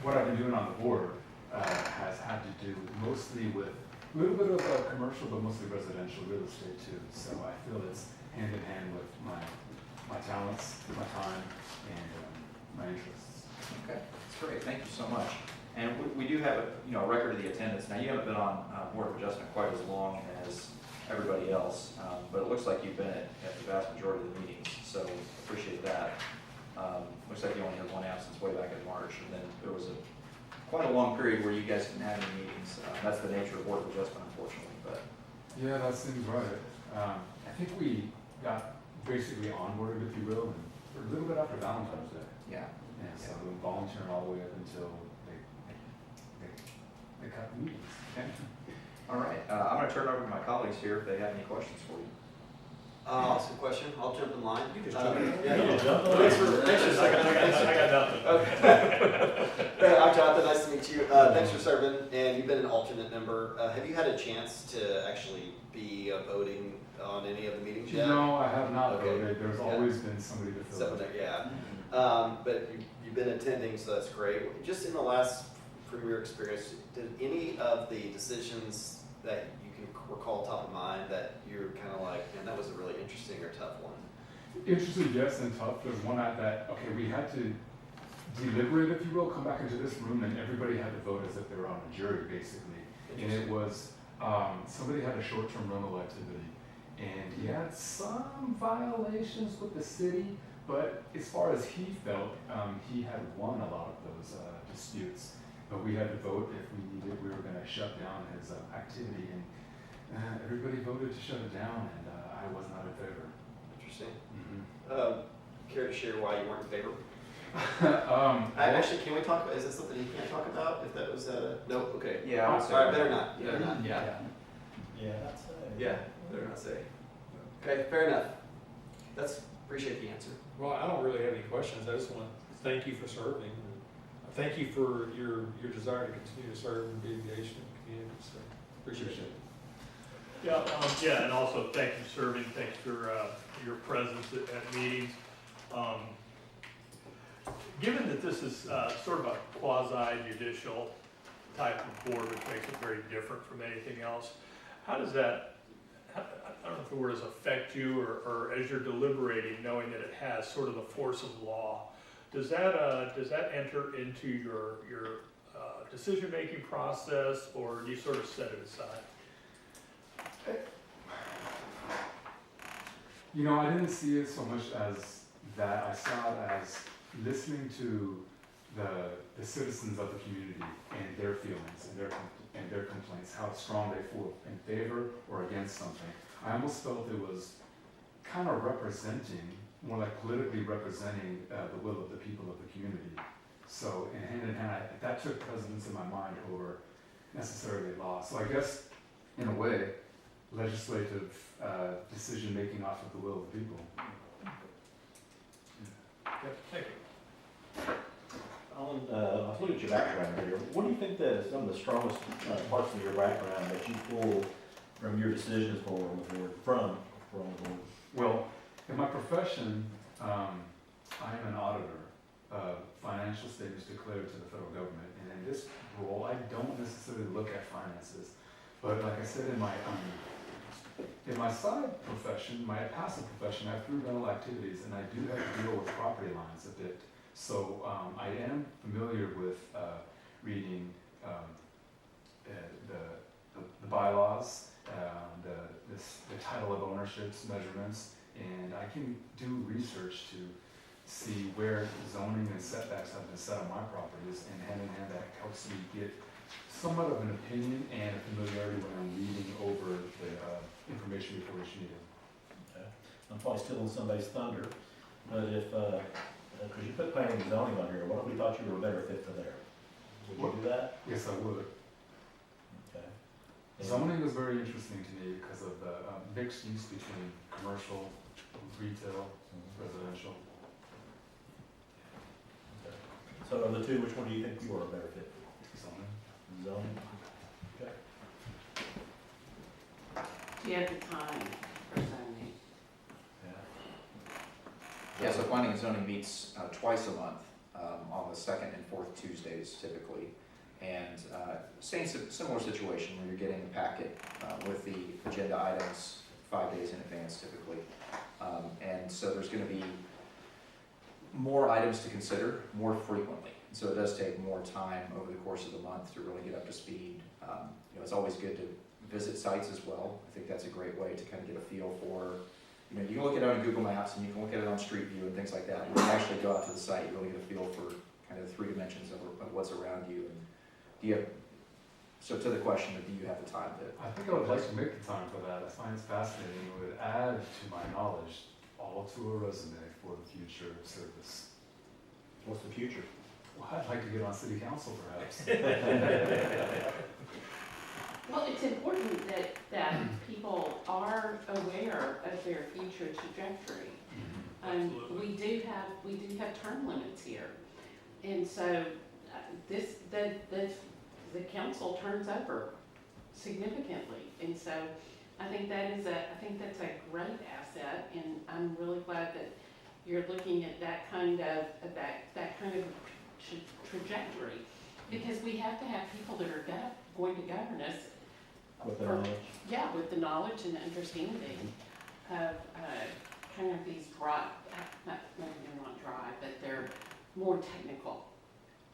what I've been doing on the board has had to do mostly with a little bit of commercial, but mostly residential real estate too. So I feel it's hand in hand with my talents, my time, and my interests. Okay, that's great. Thank you so much. And we do have a record of the attendance. Now, you haven't been on Board of Adjustment quite as long as everybody else, but it looks like you've been at the vast majority of the meetings, so appreciate that. Looks like you only had one absence way back in March, and then there was quite a long period where you guys didn't have any meetings. That's the nature of Board of Adjustment, unfortunately, but. Yeah, that seems right. I think we got basically onboarded, if you will, a little bit after Valentine's Day. Yeah. Yeah, so we've been volunteering all the way up until they cut the meetings. All right, I'm going to turn it over to my colleagues here if they have any questions for you. I'll ask a question. I'll jump in line. You just jump in. Thanks for serving. I got nothing. Okay. I'm Jonathan. Nice to meet you. Thanks for serving. And you've been an alternate member. Have you had a chance to actually be voting on any of the meetings yet? No, I have not Okay. voted. There's always been somebody to fill Someone it. there, yeah. But you've been attending, so that's great. Just in the last, from your experience, did any of the decisions that you can recall top of mind that you're kind of like, man, that was a really interesting or tough one? Interesting, yes, and tough. There's one that, we had to deliberate, if you will, come back into this room, and everybody had to vote as if they were on a jury, basically. And it was, somebody had a short-term rental activity, and he had some violations with the city, but as far as he felt, he had won a lot of those disputes. But we had to vote if we needed, we were going to shut down his activity, and everybody voted to shut it down, and I was not in favor. Interesting. Mm-hmm. Care to share why you weren't in favor? Actually, can we talk, is this something you can't talk about, if that was, nope, okay. Yeah, I would say. Alright, better not, better not, yeah. Yeah, that's, Yeah, better not say. Okay, fair enough. Appreciate the answer. Well, I don't really have any questions. I just want to thank you for serving. And thank you for your desire to continue to serve and be engaged in the community. So appreciate it. Yeah, and also thank you for serving, thanks for your presence at meetings. Given that this is sort of a quasi-judicial type of board, which makes it very different from anything else, how does that, I don't know if the word is affect you, or as you're deliberating, knowing that it has sort of the force of law, does that enter into your decision-making process, or do you sort of set it aside? You know, I didn't see it so much as that. I saw it as listening to the citizens of the community and their feelings and their complaints, how strong they feel in favor or against something. I almost felt it was kind of representing, more like politically representing the will of the people of the community. So in hand, that took precedence in my mind over necessarily law. So I guess, in a way, legislative decision-making off of the will of the people. Yep, thank you. Alan, I was looking at your background here. What do you think that some of the strongest parts of your background that you pull from your decisions for on the board, from the board? Well, in my profession, I am an auditor of financial statements declared to the federal government. And in this role, I don't necessarily look at finances. But like I said, in my side profession, my passive profession, I have 3 rental activities, and I do have to deal with property lines a bit. So I am familiar with reading the bylaws, the title of ownerships, measurements, and I can do research to see where zoning and setbacks have been set on my properties, and hand in hand that helps me get somewhat of an opinion and a familiarity when I'm reading over the information before each meeting. Okay. I'm probably stealing somebody's thunder, but if, because you put planning and zoning on here, what if we thought you were a better fit for there? Would you do that? Yes, I would. Okay. Zoning is very interesting to me because of the mixed use between commercial, retail, residential. Okay. So of the two, which one do you think you are a better fit for? Zoning. Zoning? Okay. Do you have the time for zoning? Yeah, so planning and zoning meets twice a month, on the 2nd and 4th Tuesdays typically. And similar situation where you're getting a packet with the agenda items 5 days in advance typically. And so there's going to be more items to consider more frequently. So it does take more time over the course of the month to really get up to speed. It's always good to visit sites as well. I think that's a great way to kind of get a feel for, you can look at it on Google Maps and you can look at it on Street View and things like that. When you actually go out to the site, you really get a feel for kind of the 3 dimensions of what's around you. And do you have, so to the question of do you have the time to? I think I would like to make the time for that. I find it fascinating. It would add to my knowledge, all to a resume for the future service. What's the future? Well, I'd like to get on city council perhaps. Well, it's important that people are aware of their future trajectory. Absolutely. We do have term limits here, and so the council turns over significantly, and so I think that's a great asset, and I'm really glad that you're looking at that kind of trajectory, because we have to have people that are going to govern us. With the knowledge? Yeah, with the knowledge and the understanding of kind of these dry, maybe they're not dry, but they're more technical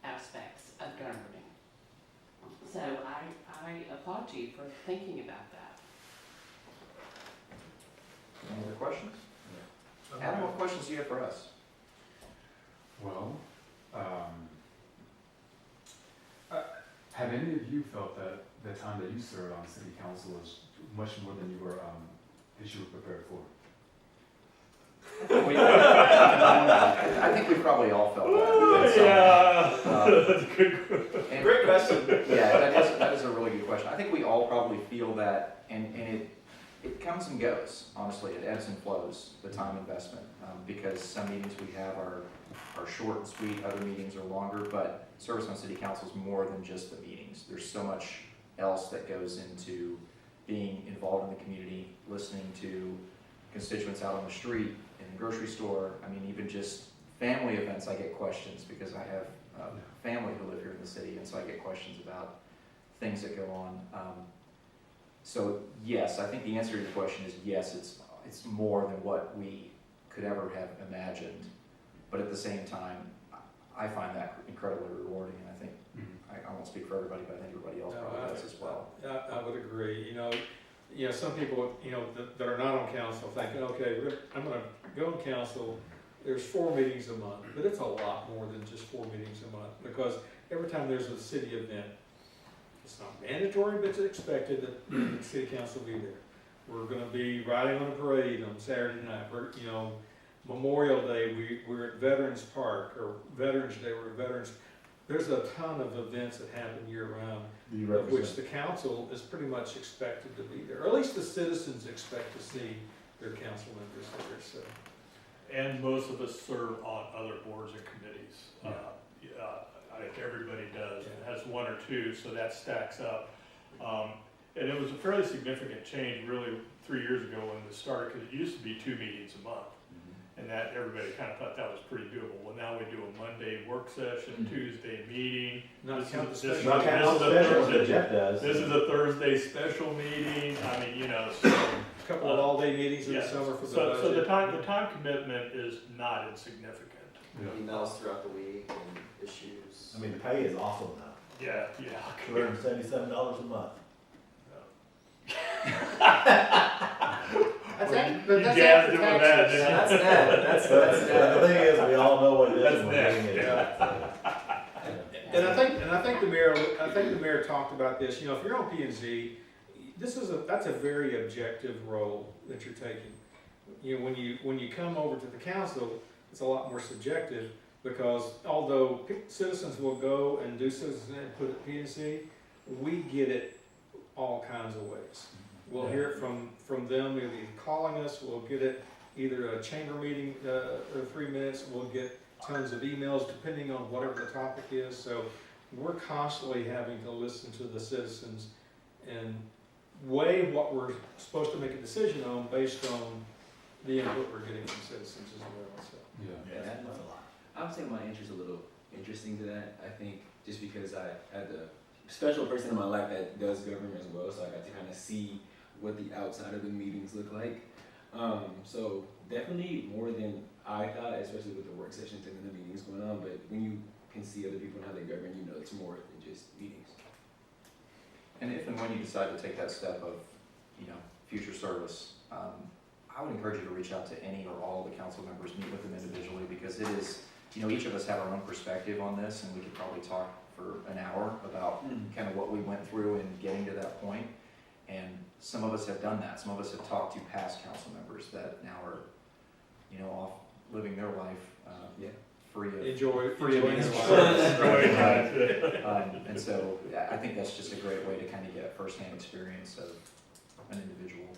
aspects of governing. So I applaud you for thinking about that. Any other questions? Adam, what questions do you have for us? Well, have any of you felt that the time that you served on city council was much more than you were prepared for? I think we probably all felt that. Yeah. That's a good. And- Great question. Yeah, that is a really good question. I think we all probably feel that, and it comes and goes, honestly. It ebbs and flows, the time investment, because some meetings we have are short and sweet, other meetings are longer, but service on city council is more than just the meetings. There's so much else that goes into being involved in the community, listening to constituents out on the street, in the grocery store. I mean, even just family events, I get questions because I have family who live here in the city, and so I get questions about things that go on. So yes, I think the answer to your question is yes, it's more than what we could ever have imagined, but at the same time, I find that incredibly rewarding, and I think, I won't speak for everybody, but I think everybody else probably does as well. I would agree. Some people, that are not on council thinking, okay, I'm gonna go on council, there's 4 meetings a month, but it's a lot more than just 4 meetings a month, because every time there's a city event, it's not mandatory, but it's expected that the city council will be there. We're gonna be riding on a parade on Saturday night, Memorial Day, we're at Veterans Park, or Veterans Day, we're at Veterans. There's a ton of events that happen year round, of which the council is pretty much expected to be there, or at least the citizens expect to see their council members there, so. And most of us serve on other boards and committees. I think everybody does, has 1 or 2, so that stacks up. And it was a fairly significant change really 3 years ago when it started, because it used to be 2 meetings a month. And that everybody kind of thought that was pretty doable. Well, now we do a Monday work session, Tuesday meeting. Not count the This is special. Not count all the specials that Jeff does. This is a Thursday special meeting. I mean, so. A couple of all-day meetings in the summer for the budget. So the time commitment is not insignificant. Emails throughout the week and issues. I mean, the pay is awesome now. Yeah. $277 a month. That's net. but that's Jazzed after it with that, didn't you? That's net. That's net. The thing is, we all know what it is. That's when we're net, getting into yeah. it. And I think the mayor talked about this. If you're on P&Z, that's a very objective role that you're taking. When you come over to the council, it's a lot more subjective, because although citizens will go and do citizen input at P&Z, we get it all kinds of ways. We'll hear it from them, either calling us, we'll get it either a chamber meeting, or 3 minutes, we'll get tons of emails depending on whatever the topic is. So we're constantly having to listen to the citizens and weigh what we're supposed to make a decision on based on the input we're getting from citizens as well. So. Yeah, that's a lot. I would say my entry is a little interesting to that. I think just because I had a special person in my life that does government as well, so I got to kind of see what the outside of the meetings look like. So definitely more than I thought, especially with the work sessions and the meetings going on. But when you can see other people and how they govern, it's more than just meetings. And if and when you decide to take that step of, future service, I would encourage you to reach out to any or all of the council members, meet with them individually, because it is, each of us have our own perspective on this, and we could probably talk for an hour about kind of what we went through in getting to that point. And some of us have done that. Some of us have talked to past council members that now are, off living their life, free of Enjoying and so I think that's just a great way to kind of get a firsthand experience of an individual.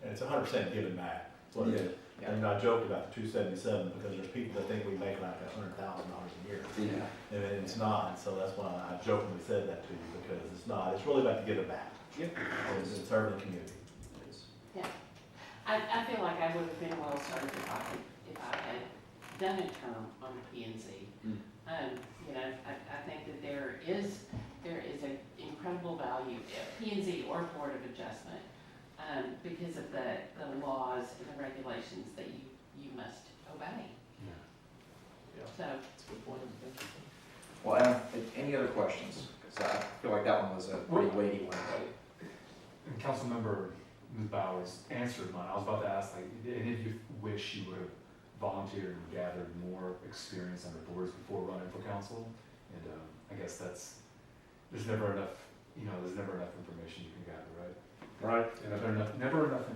And it's 100% giving back. That's what it is. Yeah. And I joked about the 277 because there's people that think we make like $100,000 a year. Yeah. And it's not, so that's why I jokingly said that to you, because it's not. It's really about to give it back. Yep. And serving the community. Yeah, I feel like I would have been well served if I had done a term on P&Z. I think that there is an incredible value, P&Z or Board of Adjustment, because of the laws and the regulations that you must obey. So. That's a good point. Thank you. Well, Adam, any other questions? Because I feel like that one was a pretty weighty one. And Councilmember Ms. Bowers answered mine. I was about to ask, any of you wish you would have volunteered and gathered more experience on the boards before running for council? And I guess there's never enough information you can gather, right? Right. And never enough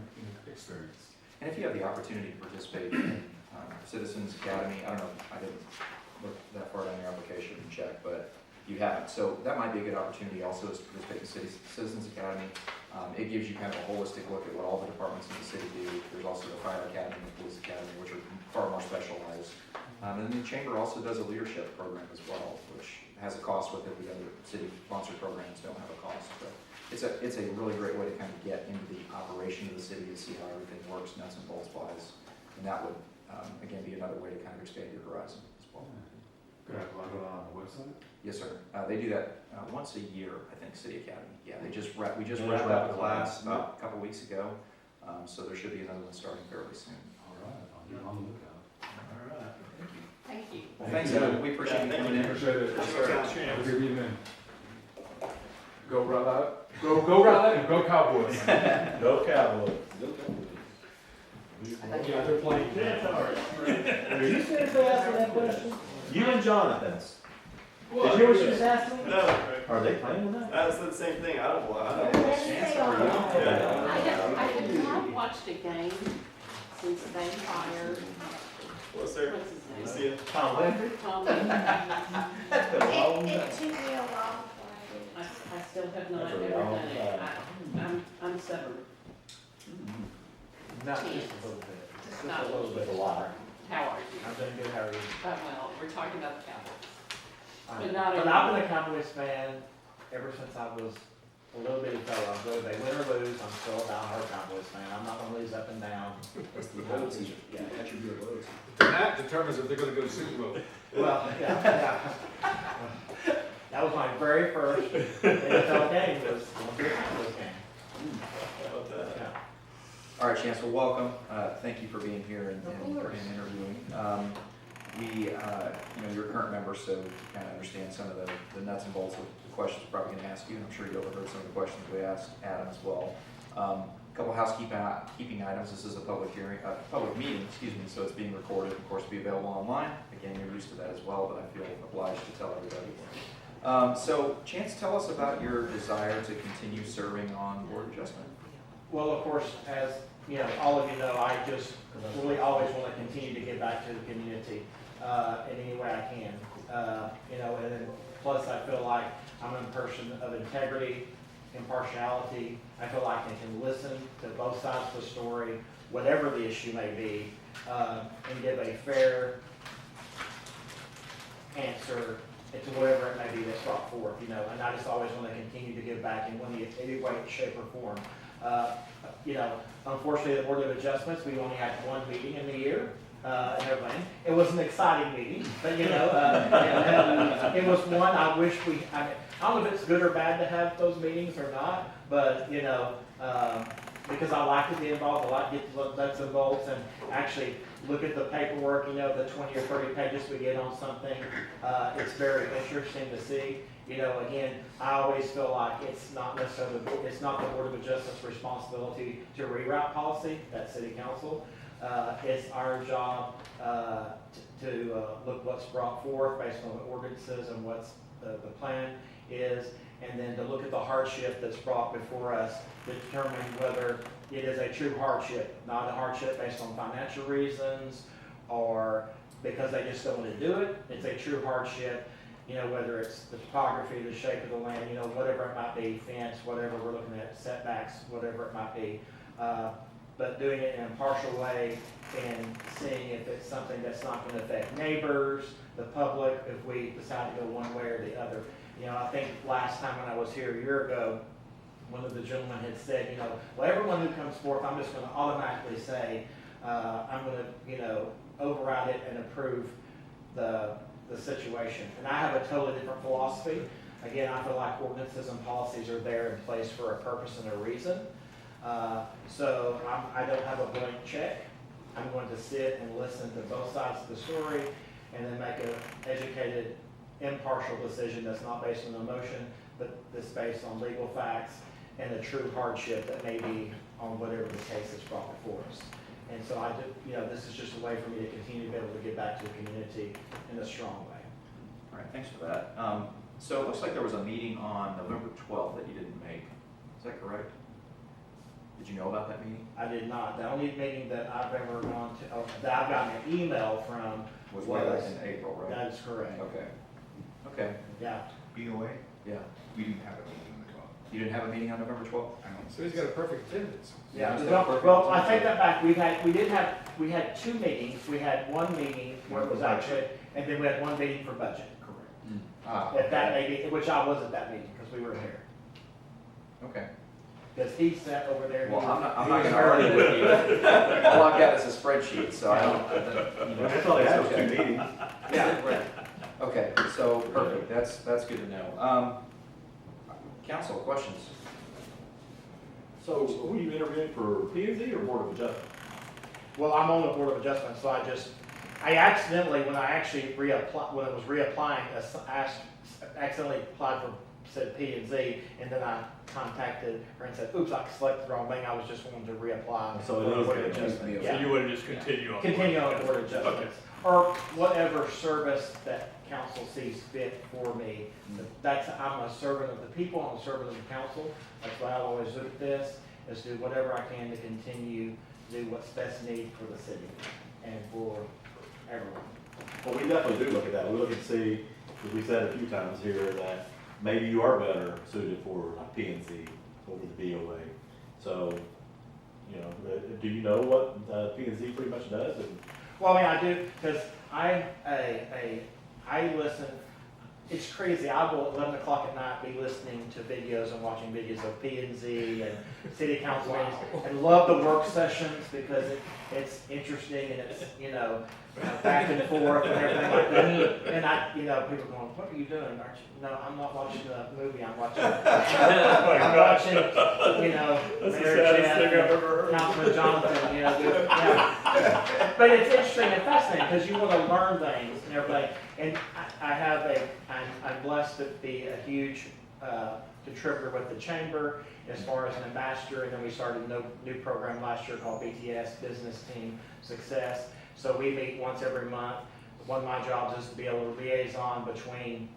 experience. And if you have the opportunity to participate in Citizens Academy. I don't know, I didn't look that far down your application and check, but you haven't. So that might be a good opportunity also is to participate in Citizens Academy. It gives you kind of a holistic look at what all the departments in the city do. There's also the Fire Academy and the Police Academy, which are far more specialized. And then the Chamber also does a leadership program as well, which has a cost with it. The other city-sponsored programs don't have a cost. But it's a really great way to kind of get into the operation of the city and see how everything works, nuts and bolts wise. And that would, again, be another way to kind of expand your horizon as well. Could I log it on the website? Yes, sir. They do that once a year, I think, City Academy. Yeah, we just wrapped up a class about a couple weeks ago, so there should be another one starting fairly soon. All right, I'll be on the lookout. All right. Thank you. Thank you. Well, thanks, Evan. We appreciate you coming in. Appreciate it. Yes, sir. Have a good evening. Go Rowlett. Go Rowlett and go Cowboys. Go Cowboys. Yeah, they're playing. Did you seriously ask me that question? You and Jonathan's. Did you hear what she just asked me? No, Are they playing tonight? I said the same thing. I don't know. Yes, they are. I have not watched a game since they hired, What's there? what's his name? See it? Tom Landry? Tom Landry. That's been a long It time. took me a while I still have not That's a ever long done it. I'm stubborn. Not Chance. just a little bit, just Not a little bit. A lot. How are you? I'm doing good, how are you? Well, we're talking about the Cowboys. But not But anymore. I've been a Cowboys fan ever since I was a little bitty fella. Whether they win or lose, I'm still a diehard Cowboys fan. I'm not gonna lose up and down. That's the loyalty. Yeah, attribute of loyalty. That determines if they're gonna go to Super Bowl. Well, yeah. That was my very first NFL game, was going to a Cowboys game. How about that? Yeah. All right, Chancellor, welcome. Thank you for being here and interviewing. You're a current member, so you kind of understand some of the nuts and bolts of the questions we're probably going to ask you, and I'm sure you overheard some of the questions we asked Adam as well. A couple housekeeping items. This is a public meeting, so it's being recorded, of course, be available online. Again, you're used to that as well, but I feel obliged to tell everybody. So, Chance, tell us about your desire to continue serving on Board of Adjustment. Well, of course, as you know, all of you know, I just really always want to continue to give back to the community in any way I can. And then plus I feel like I'm a person of integrity, impartiality. I feel like I can listen to both sides of the story, whatever the issue may be, and give a fair answer to whatever it may be that's brought forth, and I just always want to continue to give back in any way, shape, or form. Unfortunately, the Board of Adjustments, we only had one meeting in the year, and everything. It was an exciting meeting, but it was one I wish I don't know if it's good or bad to have those meetings or not, but, because I like to be involved, I like to get the nuts and bolts and actually look at the paperwork, the 20 or 30 pages we get on something. It's very interesting to see. Again, I always feel like it's not the Board of Adjustment's responsibility to rewrite policy, that's City Council. It's our job to look what's brought forth based on the ordinances and what's the plan is, and then to look at the hardship that's brought before us to determine whether it is a true hardship, not a hardship based on financial reasons or because they just don't want to do it. It's a true hardship, whether it's the topography, the shape of the land, whatever it might be, fence, whatever we're looking at, setbacks, whatever it might be. But doing it in an impartial way and seeing if it's something that's not going to affect neighbors, the public, if we decide to go one way or the other. I think last time when I was here a year ago, one of the gentlemen had said, well, everyone who comes forth, I'm just going to automatically say, I'm going to, override it and approve the situation. And I have a totally different philosophy. Again, I feel like ordinances and policies are there in place for a purpose and a reason. So I don't have a blank check. I'm going to sit and listen to both sides of the story and then make an educated, impartial decision that's not based on emotion, but that's based on legal facts and the true hardship that may be on whatever the case is brought before us. And so this is just a way for me to continue to be able to give back to the community in a strong way. All right, thanks for that. So it looks like there was a meeting on November 12th that you didn't make. Is that correct? Did you know about that meeting? I did not. The only meeting that I've ever gone to, that I've gotten an email from Was way back in April, right? That is correct. Okay. Okay, Yeah. BOA, yeah. we didn't have a meeting on the 12th. You didn't have a meeting on November 12th? I don't So he's got a perfect attendance. Yeah, Yeah, well, I take that back. We had two meetings. We had one meeting where it was actually, and then we had one meeting for budget. Correct. Ah, If that may be, which I was at that meeting, because we were here. okay. Because he sat over there. Well, I'm not he gonna was argue with you. All I've got is a spreadsheet, so I don't, you know. That's all they have is okay. 2 meetings. Yeah, right. Okay, so perfect, that's good to know. Council, questions? So, were you interviewing for P and Z or Board of Adjustment? Well, I'm on the Board of Adjustment, so I accidentally, when I actually when it was reapplying, accidentally applied for, said P and Z, and then I contacted her and said, oops, I selected the wrong thing, I was just wanting to reapply. So it for is Board of gonna Adjustment. be- So Yeah. you wanna just continue on? Continue on Board of Adjustments, or whatever service that council sees fit for me. I'm a servant of the people, I'm a servant of the council, that's why I always look at this, is do whatever I can to continue to do what's best needed for the city and for everyone. Well, we definitely do look at that. We look and see, as we said a few times here, that maybe you are better suited for like P and Z over the BOA. So, you know, do you know what P and Z pretty much does? And Well, I mean, I do, because I listen, it's crazy, I will at 11 o'clock at night be listening to videos and watching videos of P and Z and city council meetings, and love the work sessions because it's interesting and it's, back and forth and everything like that. And people going, what are you doing? Aren't you? No, I'm not watching the movie, I'm watching, I'm watching, That's the Mayor saddest thing I've Jeff, ever heard. Councilman Jonathan, But it's interesting and fascinating because you want to learn things and everything. And I'm blessed to be a huge contributor with the chamber as far as an ambassador. And then we started a new program last year called BTS, Business Team Success. So we meet once every month. One of my jobs is to be a little liaison between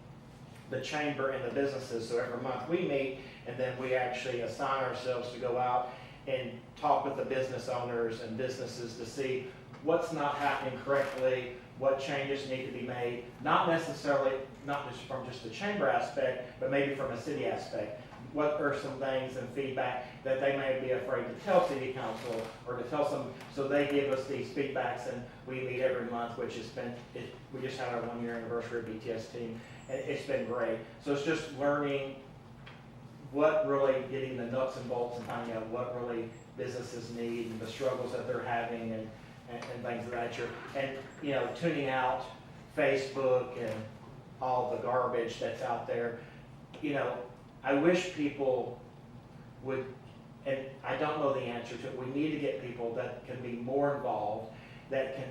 the chamber and the businesses. So every month we meet, and then we actually assign ourselves to go out and talk with the business owners and businesses to see what's not happening correctly, what changes need to be made, not necessarily, not just from just the chamber aspect, but maybe from a city aspect. What are some things and feedback that they may be afraid to tell city council or to tell some, so they give us these feedbacks and we meet every month, which has been, we just had our 1-year anniversary of BTS team, and it's been great. So it's just learning what really, getting the nuts and bolts and finding out what really businesses need and the struggles that they're having and things of that nature. And, tuning out Facebook and all the garbage that's out there. I wish people would, and I don't know the answer to it, we need to get people that can be more involved, that can,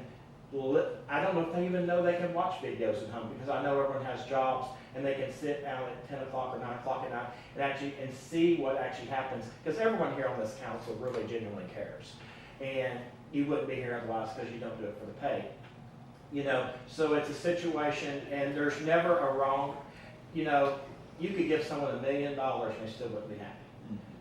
I don't know if they even know they can watch videos at home, because I know everyone has jobs and they can sit down at 10 o'clock or 9 o'clock at night and see what actually happens, because everyone here on this council really genuinely cares. And you wouldn't be here otherwise because you don't do it for the pay. So it's a situation, and there's never a wrong, you could give someone $1 million and they still wouldn't be happy.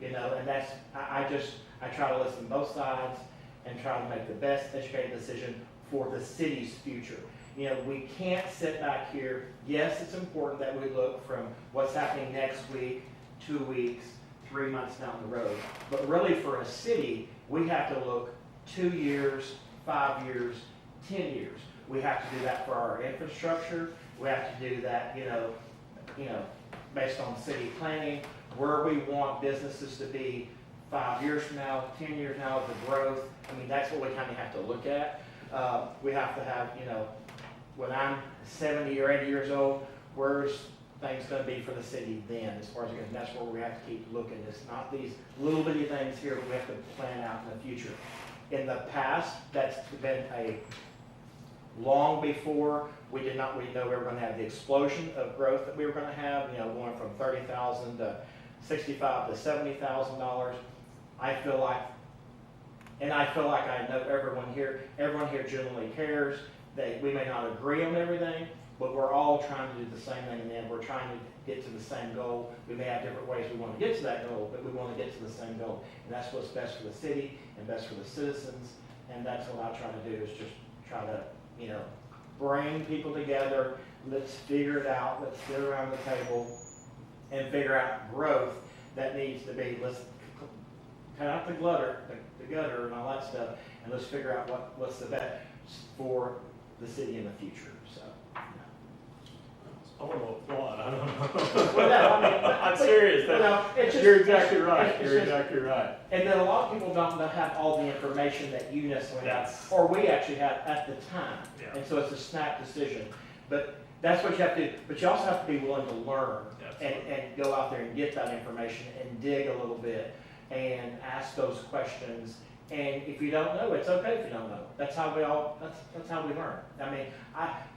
And that's, I try to listen to both sides and try to make the best educated decision for the city's future. We can't sit back here. Yes, it's important that we look from what's happening next week, 2 weeks, 3 months down the road. But really for a city, we have to look 2 years, 5 years, 10 years. We have to do that for our infrastructure. We have to do that, based on city planning, where we want businesses to be 5 years from now, 10 years now, the growth. That's what we kind of have to look at. We have to have, when I'm 70 or 80 years old, where's things going to be for the city then, as far as it goes? And that's where we have to keep looking. It's not these little bitty things here, but we have to plan out in the future. In the past, that's been long before we know we were going to have the explosion of growth that we were going to have, going from $30,000 to $65,000 to $70,000. I feel like I know everyone here genuinely cares. We may not agree on everything, but we're all trying to do the same thing in the end. We're trying to get to the same goal. We may have different ways we want to get to that goal, but we want to get to the same goal. And that's what's best for the city and best for the citizens. And that's what I try to do, is just try to, you know, bring people together. Let's figure it out. Let's sit around the table and figure out growth that needs to be. Let's cut out the gutter and all that stuff, and let's figure out what's the best for the city in the future. So, I want to applaud, I don't know. well, no, I mean, I'm serious, but, no, it's just, you're exactly right, it's you're just, exactly right. And then a lot of people don't have all the information that you necessarily have, or we actually have at the time. Yeah. And so it's a snap decision. But that's what you have to do. But you also have to be willing to learn and go out there and get that information and dig a little bit and ask those questions. And if you don't know, it's okay if you don't know. That's how that's how we learn. I mean,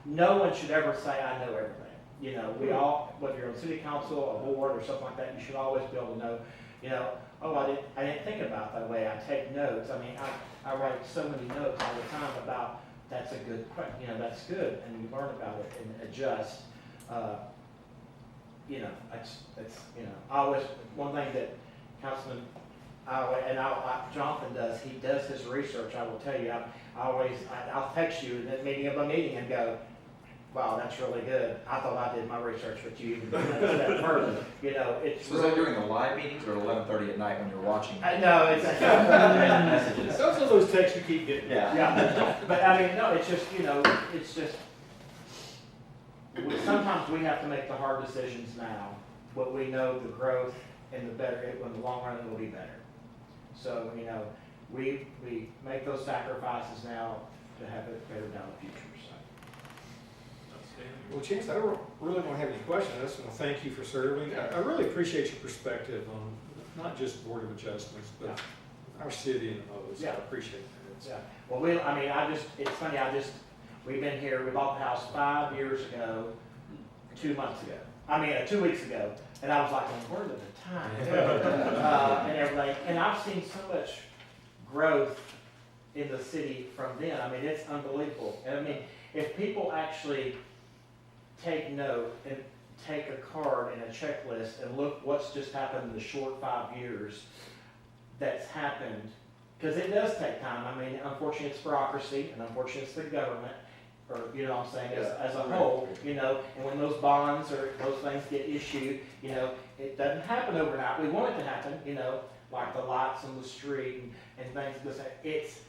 no one should ever say, I know everything. You know, we all, whether you're on city council, a board, or something like that, you should always be able to know, you know, oh, I didn't think about it that way. I take notes. I mean, I write so many notes all the time about, that's a good question, you know, that's good, and you learn about it and adjust. You know, that's you know, I always, one thing that Councilman, Jonathan does, he does his research. I will tell you, I'll text you in the meeting of a meeting and go, wow, that's really good. I thought I did my research, but you even did that step further. You know, it's. So is that during the live meetings or at 11:30 at night when you're watching? No, it's. Messages. Those are those texts you keep getting. Yeah. Yeah, but I mean, no, it's just, you know, it's just, sometimes we have to make the hard decisions now, but we know the growth and the better, in the long run, it will be better. So, you know, we make those sacrifices now to have it better down the future, so. Well, Chance, I don't really want to have any questions. I just want to thank you for serving. I really appreciate your perspective on not just Board of Adjustments, but our city and others. Yeah. I appreciate that. Yeah, well, it's funny, we've been here, we bought the house 5 years ago, 2 months ago. 2 weeks ago, and I was like, well, where did the time go? And everything, and I've seen so much growth in the city from then. I mean, it's unbelievable. And I mean, if people actually take note and take a card and a checklist and look what's just happened in the short 5 years that's happened, because it does take time. I mean, unfortunately, it's bureaucracy, and unfortunately, it's the government, or, you know what I'm saying, as a whole, you know, and when those bonds or those things get issued, you know, it doesn't happen overnight. We want it to happen, you know, like the lights on the street and things like this. It's,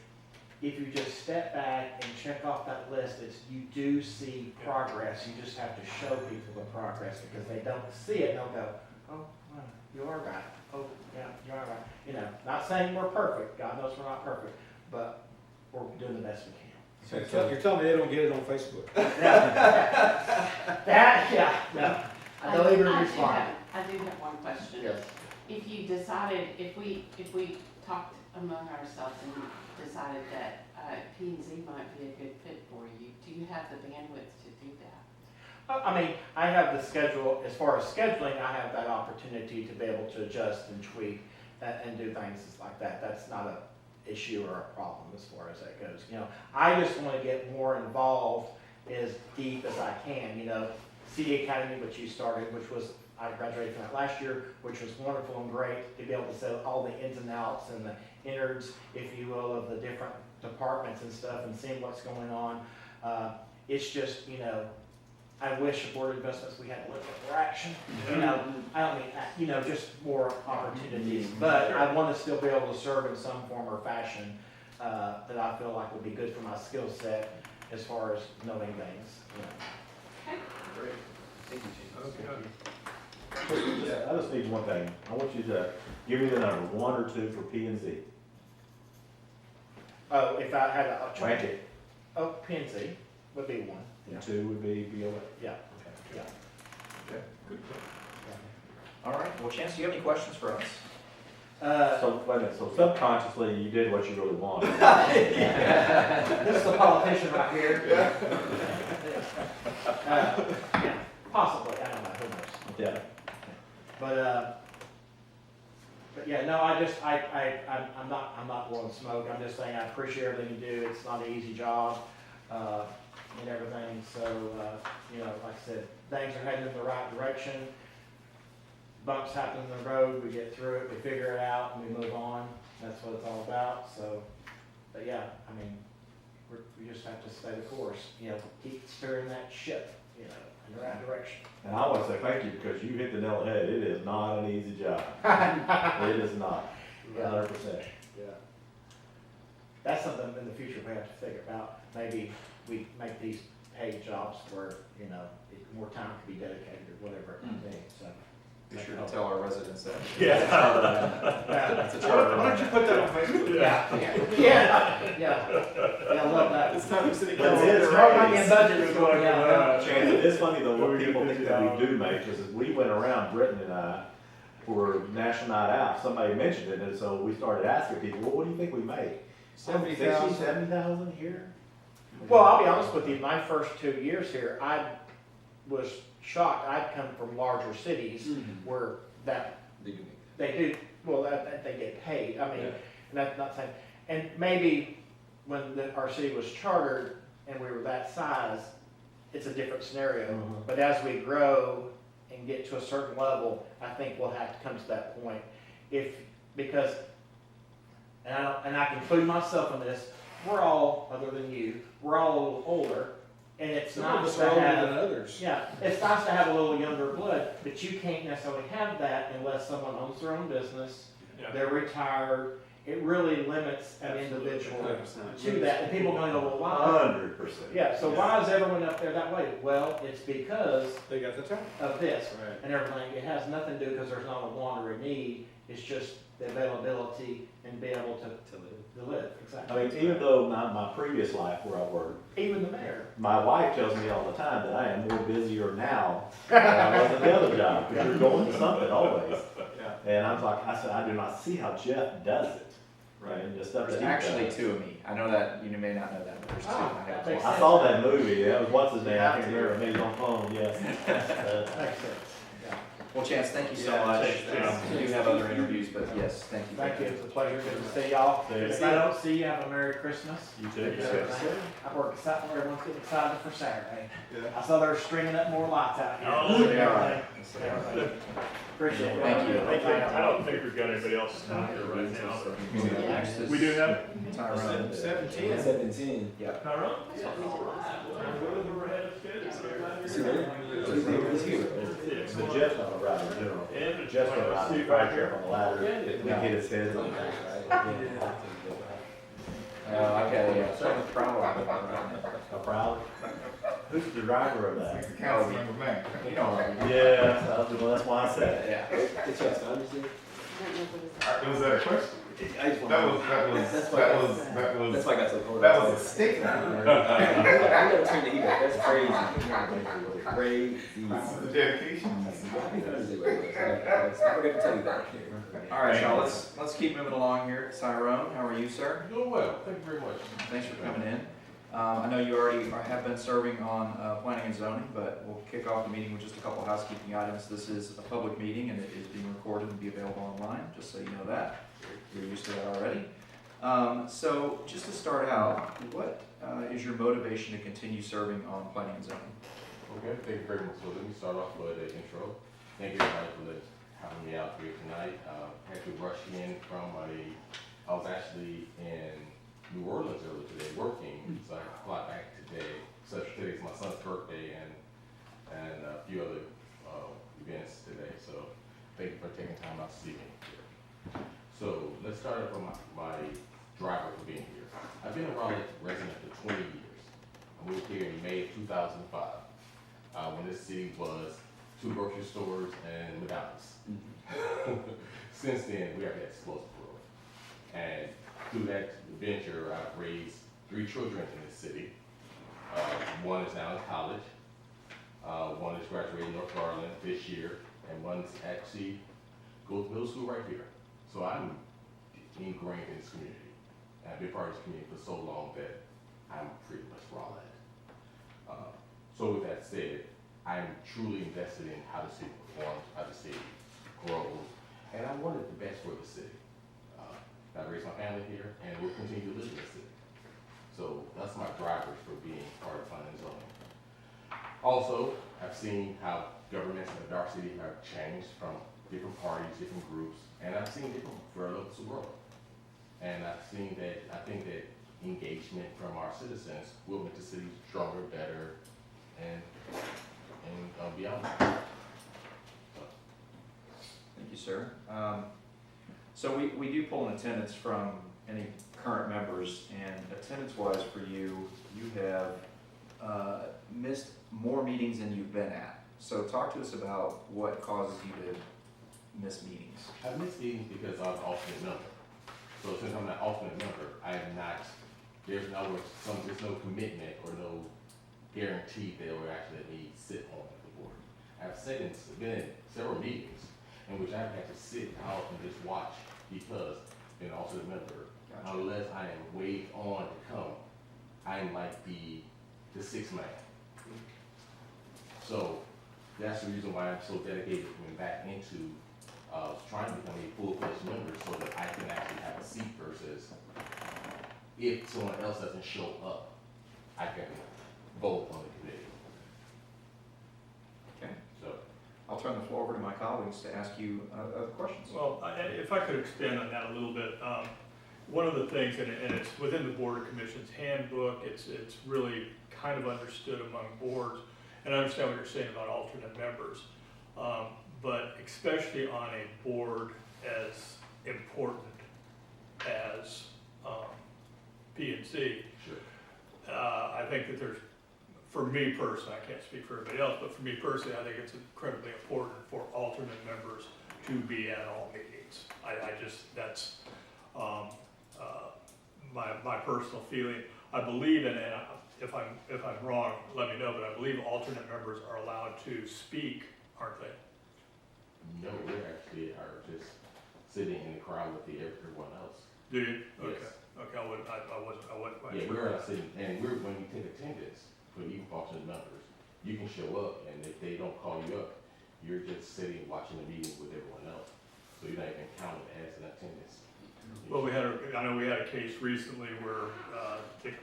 if you just step back and check off that list, you do see progress. You just have to show people the progress, because they don't see it, they'll go, oh, well, you are right. Oh, yeah, you are right. You know, not saying we're perfect. God knows we're not perfect, but we're doing the best we can. So you're telling me they don't get it on Facebook? No. I don't even respond. I do have one question. Yes. If you decided, if we talked among ourselves and decided that P&Z might be a good fit for you, do you have the bandwidth to do that? I mean, I have the schedule, as far as scheduling, I have that opportunity to be able to adjust and tweak and do things like that. That's not an issue or a problem as far as that goes. You know, I just want to get more involved as deep as I can. You know, CD Academy, which you started, which was, I graduated from that last year, which was wonderful and great to be able to say all the ins and outs and the innards, if you will, of the different departments and stuff, and seeing what's going on. It's just, you know, I wish at Board of Investments we had a little bit more action. You know, I don't mean, you know, just more opportunities. But I want to still be able to serve in some form or fashion that I feel like would be good for my skill set as far as knowing things. You know. Great. Thank you, Chief. I just need one thing. I want you to give me the number, 1 or 2 for P and Z. Oh, if I had a choice. Rank it. Oh, PNC would be 1. And 2 would be BOA. Yeah. Okay. Yeah. Okay. All right. Well, Chance, do you have any questions for us? So, wait a minute, so subconsciously, you did what you really wanted. This is a politician right here. Yeah, possibly, I don't know, who knows. Yeah. But yeah, no, I'm not blowing smoke. I'm just saying I appreciate everything you do. It's not an easy job. and everything, so, you know, like I said, things are heading in the right direction. Bumps happen in the road, we get through it, we figure it out, and we move on, that's what it's all about, so, but yeah, I mean, we just have to stay the course, you know, keep steering that ship, you know, in the right direction. And I want to say thank you because you hit the nail on the head. It is not an easy job. It is not. 100%. Yeah. That's something in the future we have to figure out. Maybe we make these paid jobs where, you know, more time can be dedicated or whatever it might be, so. Be sure to tell our residents that. Yeah. That's a charter. Why don't you put that on Facebook? Yeah. Yeah, I love that. It's time for city But council. it is It's more money right. in budget, yeah. Chance, it is funny though, what people think that we do make, because we went around, Britton and I, for National Night Out, somebody mentioned it, and so we started asking people, well, what do you think we make? 70,000. 70,000 here? Well, I'll be honest with you, my first 2 years here, I was shocked. I'd come from larger cities where that, they do, well, that they get paid. I mean, and that's not saying, and maybe when our city was chartered and we were that size, it's a different scenario. But as we grow and get to a certain level, I think we'll have to come to that point. Because, and I can include myself in this, we're all, other than you, we're all a little older, and it's nice to have, others. yeah, it's nice to have a little younger blood, but you can't necessarily have that unless someone owns their own business, they're retired. It really limits an individual to that, and people are gonna go, well, why? 100%. Yeah, so why is everyone up there that way? Well, it's because They got the time. of this and everything. It has nothing to do because there's not a want or a need, it's just the availability and be able to live, exactly. I mean, even though my previous life where I worked, Even the mayor. my wife tells me all the time that I am more busier now than I was at the other job, because you're going to something always. And I was like, I said, I do not see how Jeff does it. Right. And the stuff There's that he actually does. 2 of me. I know that you may not know that, but there's 2. Oh, I have that makes I saw that movie, that was what's his name, I can't remember, maybe on phone, yes. Makes sense. Yeah. Well, Chance, thank you so Yeah, much. thanks. We do have other interviews, but yes, thank you. Thank you, it's a pleasure, good to see y'all. If I don't see you, have a Merry Christmas. You too. I work excited, everyone's getting excited for Saturday. I saw they're stringing up more lights out here. Oh, they are. Everything. Appreciate it. Thank you. I don't think we've got anybody else down here right now. Next is We do have Tyrone. 17. Yeah. Tyrone? But Jeff's not a rider in general. Jeff's gonna ride the fire truck on the ladder, we hit his head. Okay, yeah. Something proud of. A proud? Who's the driver of that? Councilmember Mack. You know. Yeah, that's why I said it. Yeah. It's just, I understand. Was that a question? I just want That's why I got so cold. that was a stick. I gotta turn the heat up. That's crazy. Crazy. This is the dedication. I forgot to tell you that. All right, y'all, let's keep moving along here. Tyrone, how are you, sir? Doing well, thank you very much. Thanks for coming in. I know you already have been serving on planning and zoning, but we'll kick off the meeting with just a couple housekeeping items. This is a public meeting and it is being recorded and be available online, just so you know that. You're used to that already. So just to start out, what is your motivation to continue serving on planning and zoning? Okay, thank you very much. So let me start off with an intro. Thank you everybody for having me out here tonight. Had to rush in from I was actually in New Orleans earlier today working, so I fly back today. So today's my son's birthday and a few other events today. So thank you for taking time out to see me here. So let's start off with my driver for being here. I've been a Rowlett resident for 20 years. I moved here in May of 2005 when this city was 2 grocery stores and McDonald's. Since then, we have had explosive growth. And through that venture, I've raised 3 children in this city. One is now in college. One is graduating North Garland this year, and one's actually goes to middle school right here. So I'm ingrained in this community. And I've been part of this community for so long that I'm pretty much Rowlett. So with that said, I'm truly invested in how the city performs, how the city grows, and I wanted the best for the city. I raised my family here, and we'll continue to live in the city. So So that's my drivers for being part of planning and zoning. Also, I've seen how governments in the Dark City have changed from different parties, different groups, and I've seen different versions of the world. And I've seen that, I think that engagement from our citizens will make the city stronger, better, and beyond. Thank you, sir. So we do pull an attendance from any current members, and attendance-wise for you, you have missed more meetings than you've been at. So talk to us about what causes you to miss meetings. I miss meetings because I'm an alternate member. So since I'm an alternate member, I am not, there's no commitment or no guarantee they will actually let me sit on the board. I've been in several meetings in which I've had to sit out and just watch because being an alternate member, unless I am waved on to come, I'm like the sixth man. So that's the reason why I'm so dedicated to coming back into trying to become a full-fledged member so that I can actually have a seat versus if someone else doesn't show up, I can vote on the committee. Okay. So I'll turn the floor over to my colleagues to ask you other questions. Well, if I could expand on that a little bit, one of the things, and it's within the Board of Commissions handbook, it's really kind of understood among boards, and I understand what you're saying about alternate members, but especially on a board as important as P&Z, sure. I think that there's, for me personally, I can't speak for everybody else, but for me personally, I think it's incredibly important for alternate members to be at all meetings. I just, that's my personal feeling. I believe in it, if I'm wrong, let me know, but I believe alternate members are allowed to speak, aren't they? No, we actually are just sitting in the crowd with everyone else. Do you? Yes. Okay. Okay, I wasn't quite Yeah, sure. we're not sitting, and when we take attendance for even alternate members, you can show up, and if they don't call you up, you're just sitting watching the meeting with everyone else. So you're not even counted as an attendance. Well, I know we had a case recently where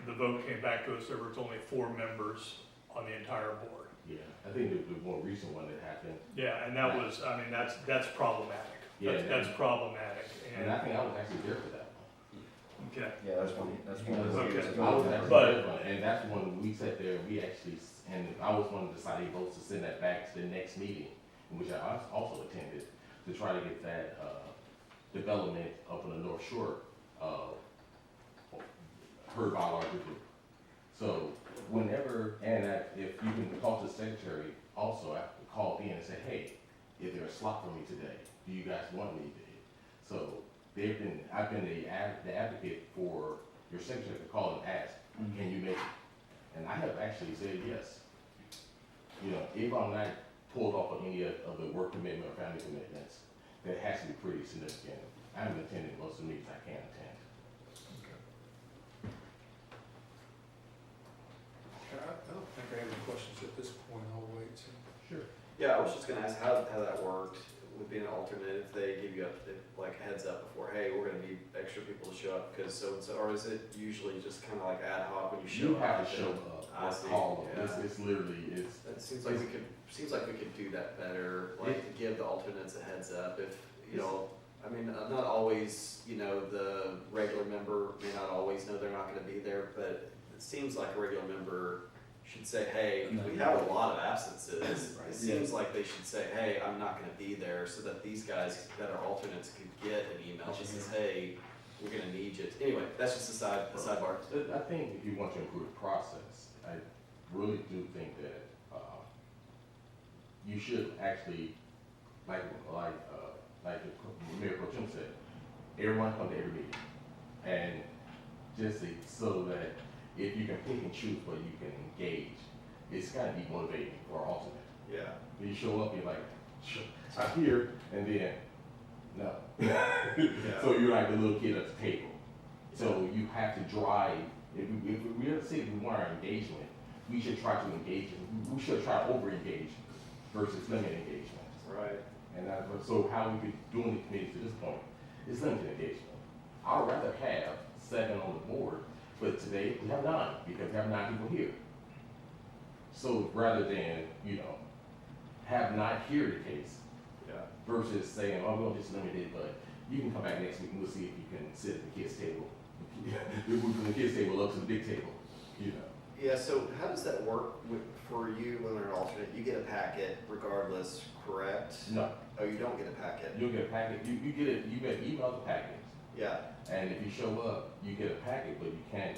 the vote came back to us, there was only 4 members on the entire board. Yeah, I think the more recent one that happened. Yeah, and that was, I mean, that's problematic. Yeah, That's problematic. And I think I was actually there for that one. Okay. Yeah, that's one of the Okay. years I ago. was actually But- there for it, and that's when we sat there, we actually, and I was one of the deciding votes to send that back to the next meeting, in which I also attended, to try to get that, development up on the North Shore, heard by a larger group. So whenever, if you can talk to the secretary, also I called in and said, hey, is there a slot for me today? Do you guys want me to? So I've been the advocate for your secretary to call and ask, can you make it? And I have actually said yes. You know, if I'm not pulled off of any of the work commitment or family commitments, that has to be pretty significant. I haven't attended most of the meetings I can attend. I don't think I have any questions at this point, I'll wait. Sure. Yeah, I was just gonna ask how that worked with being an alternate, if they give you like heads up before, hey, we're gonna need extra people to show up because so-and-so, or is it usually just kind of like ad hoc when you show You up? have to show up, I or see, call them. yeah. It's literally, It seems like we could do that better, like to give the alternates a heads up if, you know, I mean, not always, you know, the regular member may not always know they're not gonna be there, but it seems like a regular member should say, hey, we have a lot of absences. It seems like they should say, hey, I'm not gonna be there, so that these guys that are alternates could get an email that says, hey, we're gonna need you. Anyway, that's just a sidebar. I think if you want to improve the process, I really do think that you should actually, like the Mayor Pro Tem said, everyone come to every meeting, and just so that if you can pick and choose where you can engage, it's gotta be motivating or alternate. Yeah. You show up, you're like, sure, I'm here, and then, no. So you're like the little kid at the table. So you have to drive, if we ever say we want our engagement, we should try to engage, we should try to over-engage versus limit engagement. Right. And so how we could doing the committees to this point is limited engagement. I'd rather have 7 on the board But today, we have 9, because we have 9 people here. So rather than, have not hear the case, versus saying, oh, we'll just limit it, but you can come back next week and we'll see if you can sit at the kids' table. We move from the kids' table up to the big table, Yeah, so how does that work for you when you're an alternate? You get a packet regardless, correct? No. Oh, you don't get a packet? You'll get a packet, you get email the packets. Yeah. And if you show up, you get a packet, but you can't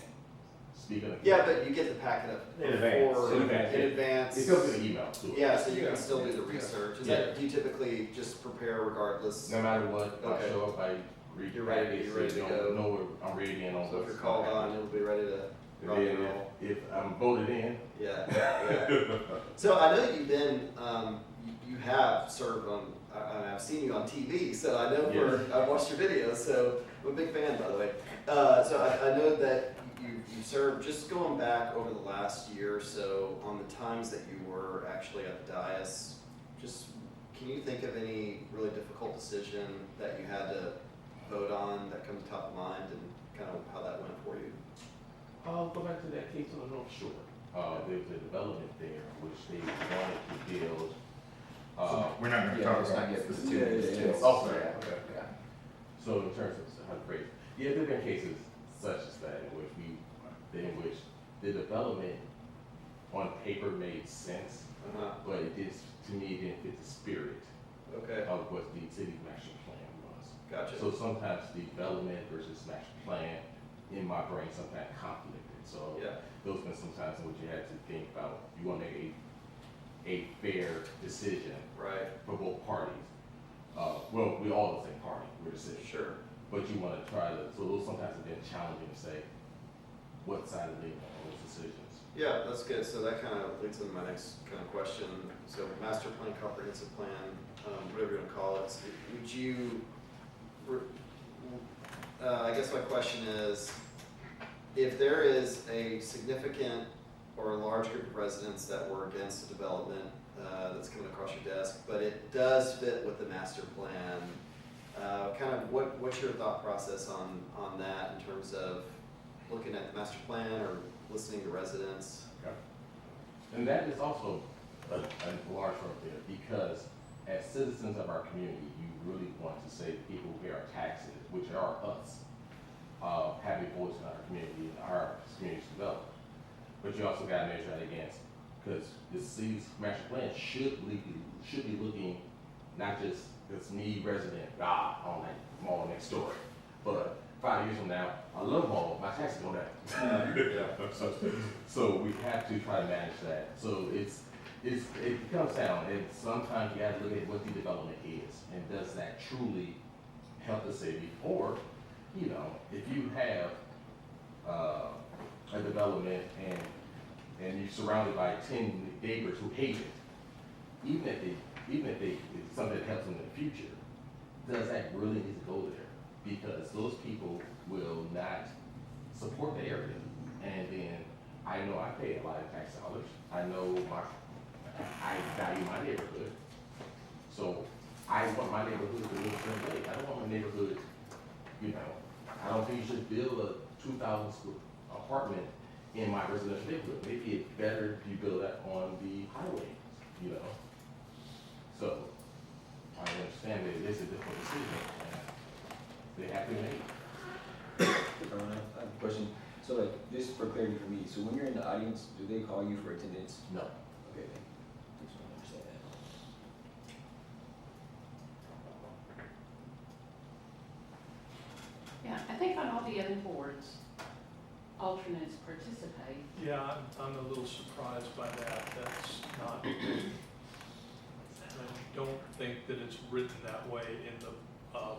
speak of it. Yeah, but you get the packet of In advance. before- in advance. It goes in the email too. Yeah, so you can still do the research. Do you typically just prepare regardless? No matter what, I show up, I read You're the ready- packets, you're ready to so go. know I'm ready in on So if what's you're called gonna happen. on, you'll be ready to And rock then and roll. if I'm voted in. Yeah. So I know you've been, you have served on, I've seen you on TV, so I know I've watched your videos, so I'm a big fan, by the way. So I know that you served, just going back over the last year or so, on the times that you were actually at the dais, just, can you think of any really difficult decision that you had to vote on that comes top of mind, and kind of how that went for you? I'll go back to that case on the North Shore. There was a development there which they wanted to build. We're not gonna talk about it. Oh, sorry. Okay. So in terms of how to phrase it, yeah, there have been cases such as that in which the development on paper made sense, but it did, to me, it didn't fit the spirit of what the city master plan was. Gotcha. So sometimes development versus master plan in my brain sometimes conflicted. So those been sometimes in which you had to think about, you want to make a fair decision for both parties. Well, we all the same party, we're the city. Sure. But you want to try to, so those sometimes have been challenging to say, what side of the on those decisions. Yeah, that's good. So that kind of leads into my next kind of question. So master plan, comprehensive plan, whatever you want to call it. So would you, I guess my question is, if there is a significant or a large group of residents that were against the development that's coming across your desk, but it does fit with the master plan, kind of what's your thought process on that in terms of looking at the master plan or listening to residents? And that is also a large part there, because as citizens of our community, you really want to say the people who pay our taxes, which are us, have a voice in our community and our community's development. But you also got to measure that against, because the city's master plan should be looking not just this me resident on that mall next door, but 5 years from now, I love mall, my taxes go down. So we have to try to manage that. So it comes down, and sometimes you have to look at what the development is, and does that truly help the city? Or, if you have a development and you're surrounded by 10 neighbors who hate it, even if it's something that helps them in the future, does that really need to go there? Because those people will not support the area. And then I know I pay a lot of tax dollars. I know I value my neighborhood. So I want my neighborhood to look a certain way. I don't want my neighborhood, I don't think you should build a 2,000 square apartment in my residential neighborhood. Maybe it's better if you build that on the highway, So I understand that it is a difficult decision, and they have to be made. I have a question. So like, just for clarity for me, so when you're in the audience, do they call you for attendance? No. Okay, just want to understand that. Yeah, I think on all the other boards, alternates participate. Yeah, I'm a little surprised by that. That's not, I don't think that it's written that way in the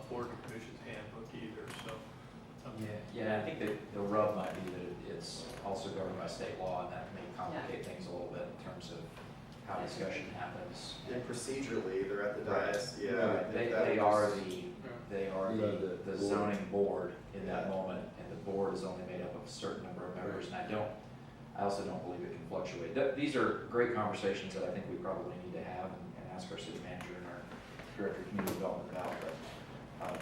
Board of Commissions handbook either, so. Yeah, I think that the rub might be that it's also governed by state law, and that may complicate things a little bit in terms of how discussion happens. And procedurally, they're at the dais, They are the zoning board in that moment, and the board is only made up of a certain number of members, and I also don't believe it can fluctuate. These are great conversations that I think we probably need to have and ask our city manager and our director of community development about, but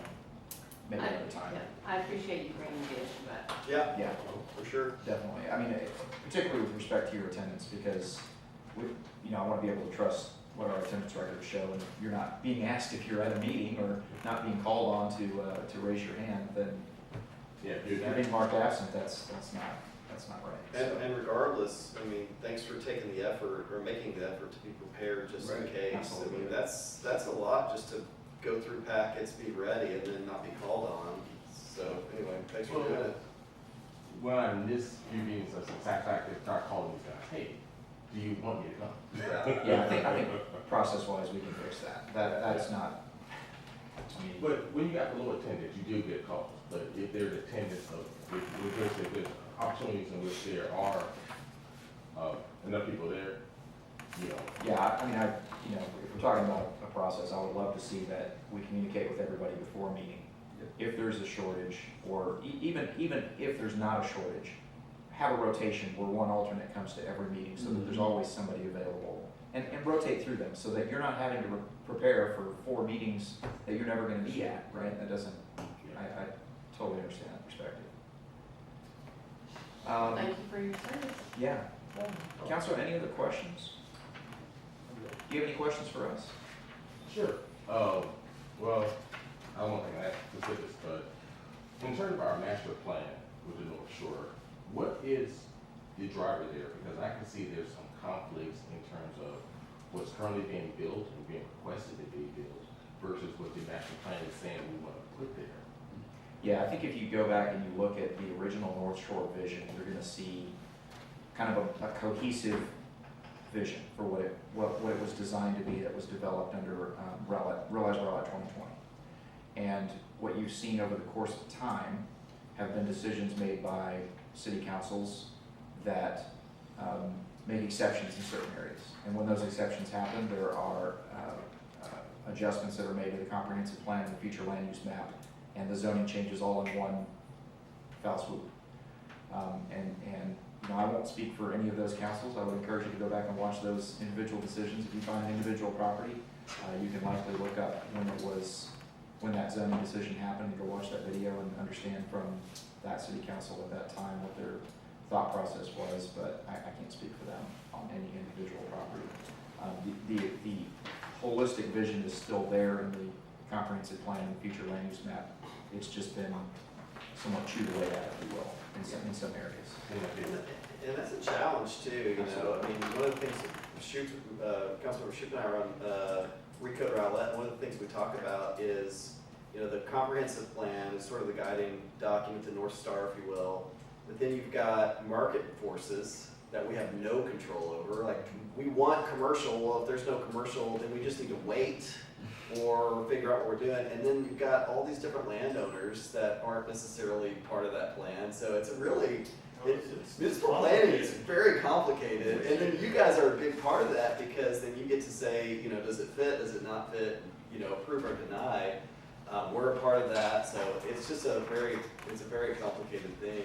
maybe another time. I appreciate you bringing this, but Yeah, Yeah, for sure. definitely. I mean, particularly with respect to your attendance, because we, I want to be able to trust what our attendance records show, and if you're not being asked if you're at a meeting or not being called on to raise your hand, then Yeah, if you're being marked absent, that's not right. And regardless, I mean, thanks for taking the effort or making the effort to be prepared just in Right. case. Absolutely. I mean, that's a lot just to go through packets, be ready, and then not be called on. So anyway, thanks for doing it. When I miss few meetings, that's the exact fact they start calling these guys, hey, do you want me to come? Yeah, I think process-wise, we can fix that. That's not, I mean, But when you got the low attendance, you do get calls, but if there's attendance of, if there's opportunities in which there are, enough people there, yeah, I mean, if we're talking about a process, I would love to see that we communicate with everybody before a meeting. If there's a shortage, or even if there's not a shortage, have a rotation where one alternate comes to every meeting so that there's always somebody available. And rotate through them so that you're not having to prepare for 4 meetings that you're never gonna be at, right? That doesn't, I totally understand that perspective. Thank you for your service. Yeah. Counselor, any other questions? Do you have any questions for us? Sure. Well, I don't think I ask specifics, but in terms of our master plan with the North Shore, what is the driver there? Because I can see there's some conflicts in terms of what's currently being built and being requested to be built versus what the master plan is saying we want to put there. Yeah, I think if you go back and you look at the original North Shore vision, you're gonna see kind of a cohesive vision for what it was designed to be, that was developed under Rowlett 2020. And what you've seen over the course of time have been decisions made by city councils that make exceptions in certain areas. And when those exceptions happen, there are adjustments that are made to the comprehensive plan and the future land use map, and the zoning changes all in one foul swoop. I won't speak for any of those councils. I would encourage you to go back and watch those individual decisions. If you find an individual property, you can likely look up when that zoning decision happened, and go watch that video and understand from that city council at that time what their thought process was, but I can't speak for them on any individual property. The holistic vision is still there in the comprehensive plan and future land use map. It's just been somewhat chewed away at, if you will, in some areas. And that's a challenge too, I mean, one of the things that Councilmember Shoup and I run Recode Rowlett, one of the things we talk about is, the comprehensive plan is sort of the guiding document, the North Star, if you will. But then you've got market forces that we have no control over. Like, we want commercial, well, if there's no commercial, then we just need to wait or figure out what we're doing. And then you've got all these different landowners that aren't necessarily part of that plan. So it's a really, municipal planning is very complicated. And then you guys are a big part of that, because then you get to say, does it fit, does it not fit, approve or deny. We're a part of that, so it's just a very complicated thing.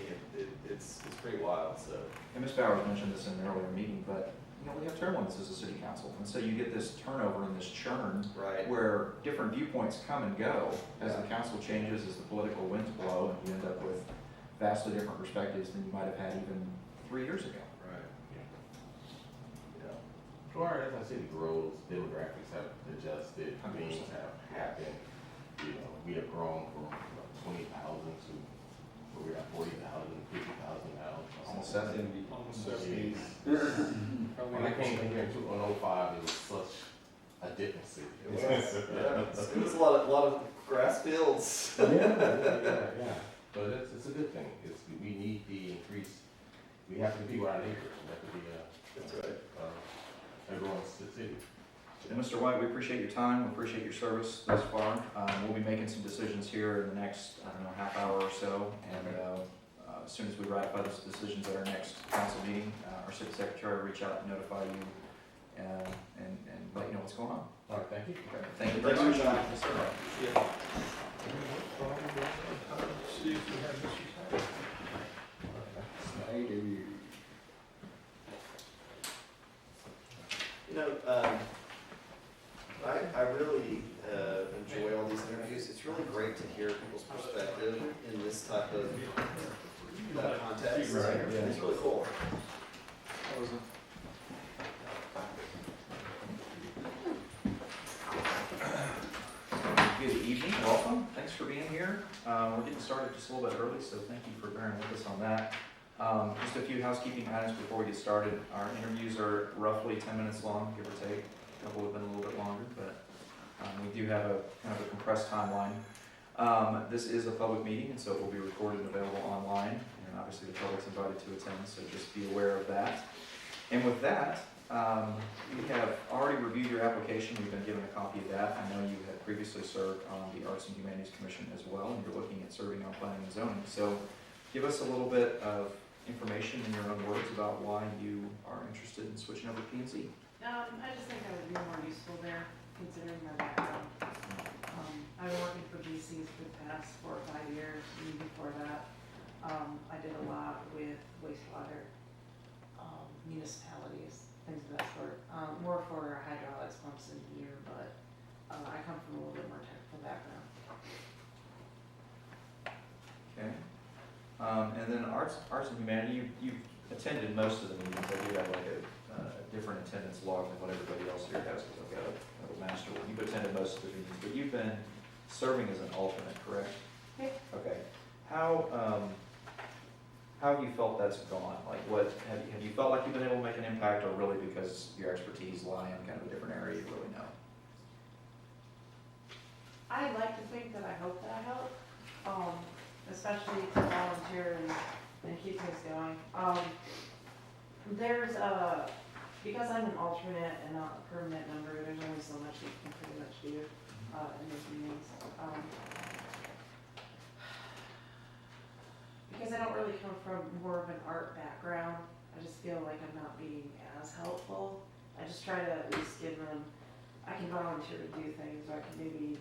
It's pretty wild, so. And Ms. Bowers mentioned this in an earlier meeting, but we have term limits as a city council, and so you get this turnover and this churn, right, where different viewpoints come and go as the council changes, as the political winds blow, and you end up with vastly different perspectives than you might have had even 3 years ago. Right. Yeah. Or as I said, grows, demographics have adjusted, 100%. things have happened. We have grown from 20,000 to where we're at 40,000, 50,000 now. Almost 70. Almost 70. When I came in here in 2005, it was such a different city. It was, it was a lot of grass fields. Yeah. But it's a good thing. We need the increase. We have to be with our neighbors. We have to be That's right. A growing city. And Mr. White, we appreciate your time, we appreciate your service thus far. We'll be making some decisions here in the next, half hour or so, and as soon as we ratify those decisions at our next council meeting, our city secretary will reach out and notify you and let you know what's going on. All right, thank you. Okay, thank you very much. Yes, sir. See if we have Mr. I really enjoy all these interviews. It's really great to hear people's perspective in this type of Right, yeah. It's really cool. That was Good evening, welcome, thanks for being here. We're getting started just a little bit early, so thank you for bearing with us on that. Just a few housekeeping items before we get started. Our interviews are roughly 10 minutes long, give or take. A couple have been a little bit longer, but we do have a kind of a compressed timeline. This is a public meeting, and so it will be recorded and available online, and obviously the public's invited to attend, so just be aware of that. And with that, we have already reviewed your application. We've been given a copy of that. I know you had previously served on the Arts and Humanities Commission as well, and you're looking at serving on planning and zoning. So give us a little bit of information in your own words about why you are interested in switching over to P&Z. I just think I would be more useful there, considering my background. I've been working for GCs for the past 4 or 5 years, and before that, I did a lot with wastewater, municipalities, things of that sort. More for hydraulics, pumps, and heater, but I come from a little bit more technical background. Okay. And then arts and humanity, you've attended most of the meetings. I do have like a different attendance log than what everybody else here has, because I've got a master one. You've attended most of the meetings, but you've been serving as an alternate, correct? Yeah. Okay. How have you felt that's gone? Like, what have you felt like you've been able to make an impact, or really because your expertise lie in kind of a different area you really know? I like to think that I hope that I help, especially to volunteer and keep things going. Because I'm an alternate and not a permanent member, there's only so much you can pretty much do in those meetings. Because I don't really come from more of an art background, I just feel like I'm not being as helpful. I just try to at least give them, I can volunteer to do things, or I can maybe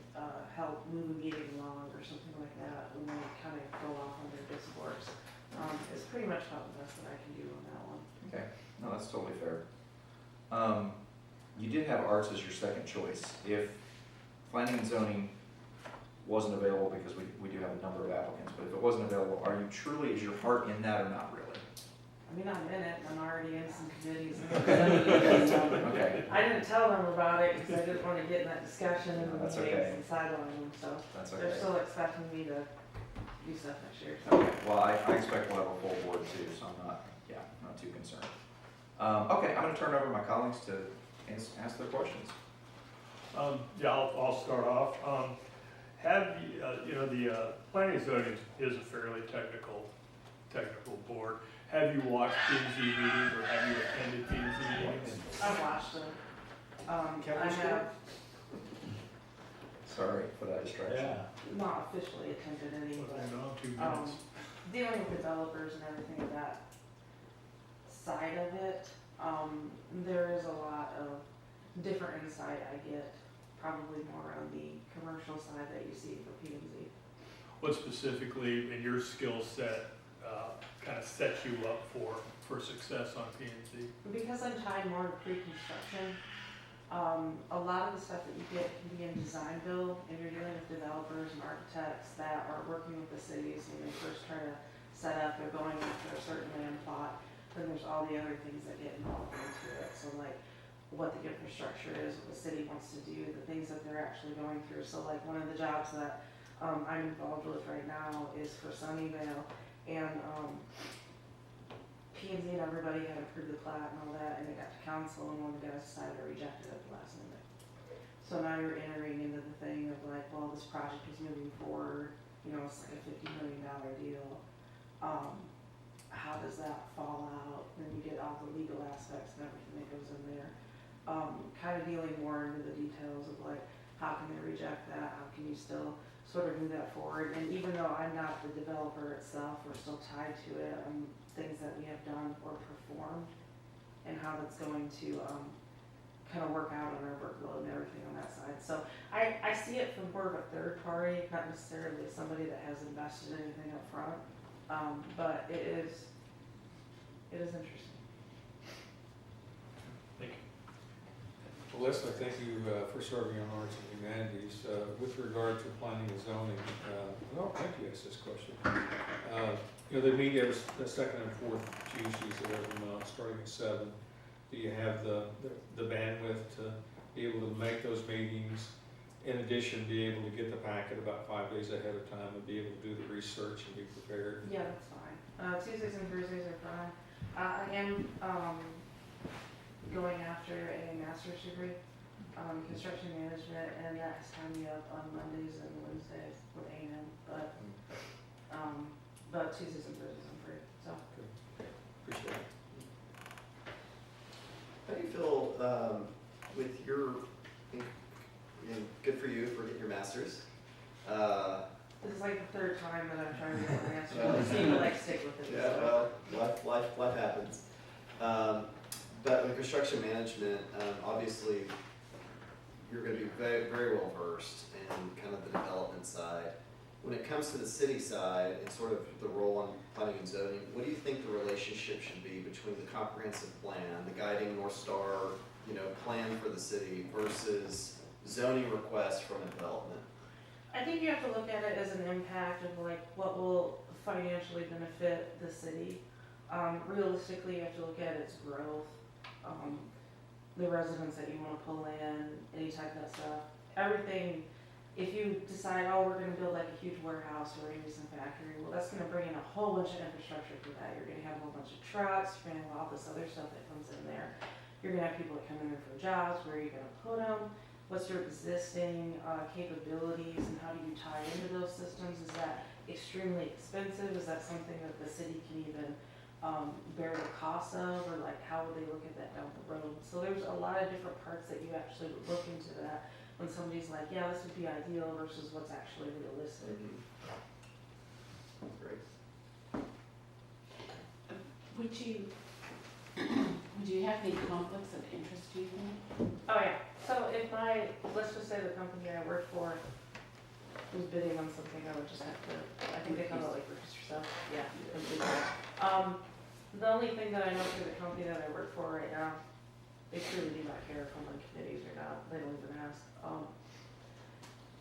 help move a meeting along or something like that when they kind of go off on their discourse. It's pretty much about the best that I can do on that one. Okay, no, that's totally fair. You did have arts as your second choice. If planning and zoning wasn't available, because we do have a number of applicants, but if it wasn't available, are you truly, is your heart in that or not really? I mean, I'm in it, and I'm already in some committees. And Okay. I didn't tell them about it because I didn't want to get in that discussion and That's the okay. meetings and sideline them, so That's they're okay. still expecting me to do stuff next year. So. Okay, well, I expect we'll have a full board too, so I'm not too concerned. Okay, I'm gonna turn it over to my colleagues to ask their questions. Yeah, I'll start off. Have you, the planning and zoning is a fairly technical board. Have you watched P&Z meetings, or have you attended P&Z meetings? I've watched them. I have Sorry for that distraction. not officially attended any, Well, but hang on, 2 minutes. dealing with developers and everything of that side of it, there is a lot of different insight I get, probably more on the commercial side that you see for P&Z. What specifically in your skill set kind of sets you up for success on P&Z? Because I'm tied more to pre-construction, a lot of the stuff that you get can be in design build, and you're dealing with developers and architects that are working with the cities when they first try to set up, they're going after a certain land plot, then there's all the other things that get involved into it. So like what the infrastructure is, what the city wants to do, the things that they're actually going through. So like one of the jobs that I'm involved with right now is for Sunnyvale, and P&Z and everybody had approved the plat and all that, and it got to council, and one of the guys decided to reject it at the last minute. So now you're entering into the thing of like, well, this project is moving forward, it's like a $50 million deal. How does that fall out? Then you get all the legal aspects and everything that goes in there. Kind of dealing more into the details of like, how can they reject that? How can you still sort of move that forward? And even though I'm not the developer itself, we're still tied to it on things that we have done or performed, and how that's going to kind of work out on our workload and everything on that side. So I see it from more of a third party, not necessarily somebody that has invested anything up front, but it is interesting. Thank you. Well, Leslie, thank you for serving on Arts and Humanities. With regard to planning and zoning, well, thank you, asked this question. You know, they meet every, the second and fourth Tuesdays of every month, starting at 7. Do you have the bandwidth to be able to make those meetings? In addition, be able to get the packet about 5 days ahead of time and be able to do the research and be prepared? Yeah, that's fine. Tuesdays and Thursdays are fine. I am going after a master's degree, construction management, and that has timed me up on Mondays and Wednesdays with A&M, but Tuesdays and Thursdays I'm free, so. Appreciate it. How do you feel with your, and good for you for getting your master's. This is like the third time that I'm trying to get my master's. I just need to like stick with it. Yeah, well, life happens. But with construction management, obviously, you're going to be very, very well versed in kind of the development side. When it comes to the city side and sort of the role on planning and zoning, what do you think the relationship should be between the comprehensive plan, the guiding North Star, plan for the city versus zoning requests from a development? I think you have to look at it as an impact of like what will financially benefit the city. Realistically, you have to look at its growth, the residents that you want to pull in, any type of that stuff. Everything, if you decide, oh, we're going to build like a huge warehouse or maybe some factory, well, that's going to bring in a whole bunch of infrastructure for that. You're going to have a whole bunch of trucks, you're going to have all this other stuff that comes in there. You're going to have people that come in there for jobs, where are you going to put them? What's your existing capabilities and how do you tie into those systems? Is that extremely expensive? Is that something that the city can even bear the cost of, or like how would they look at that down the road? So there's a lot of different parts that you actually would look into that when somebody's like, yeah, this would be ideal versus what's actually realistic. Great. Would you have any conflicts of interest, do you think? Oh yeah, so if let's just say the company I work for was bidding on something, I would just have to, I think they call it like register stuff, yeah. The only thing that I know through the company that I work for right now, they truly do not care if I'm on committees or not, they don't even ask,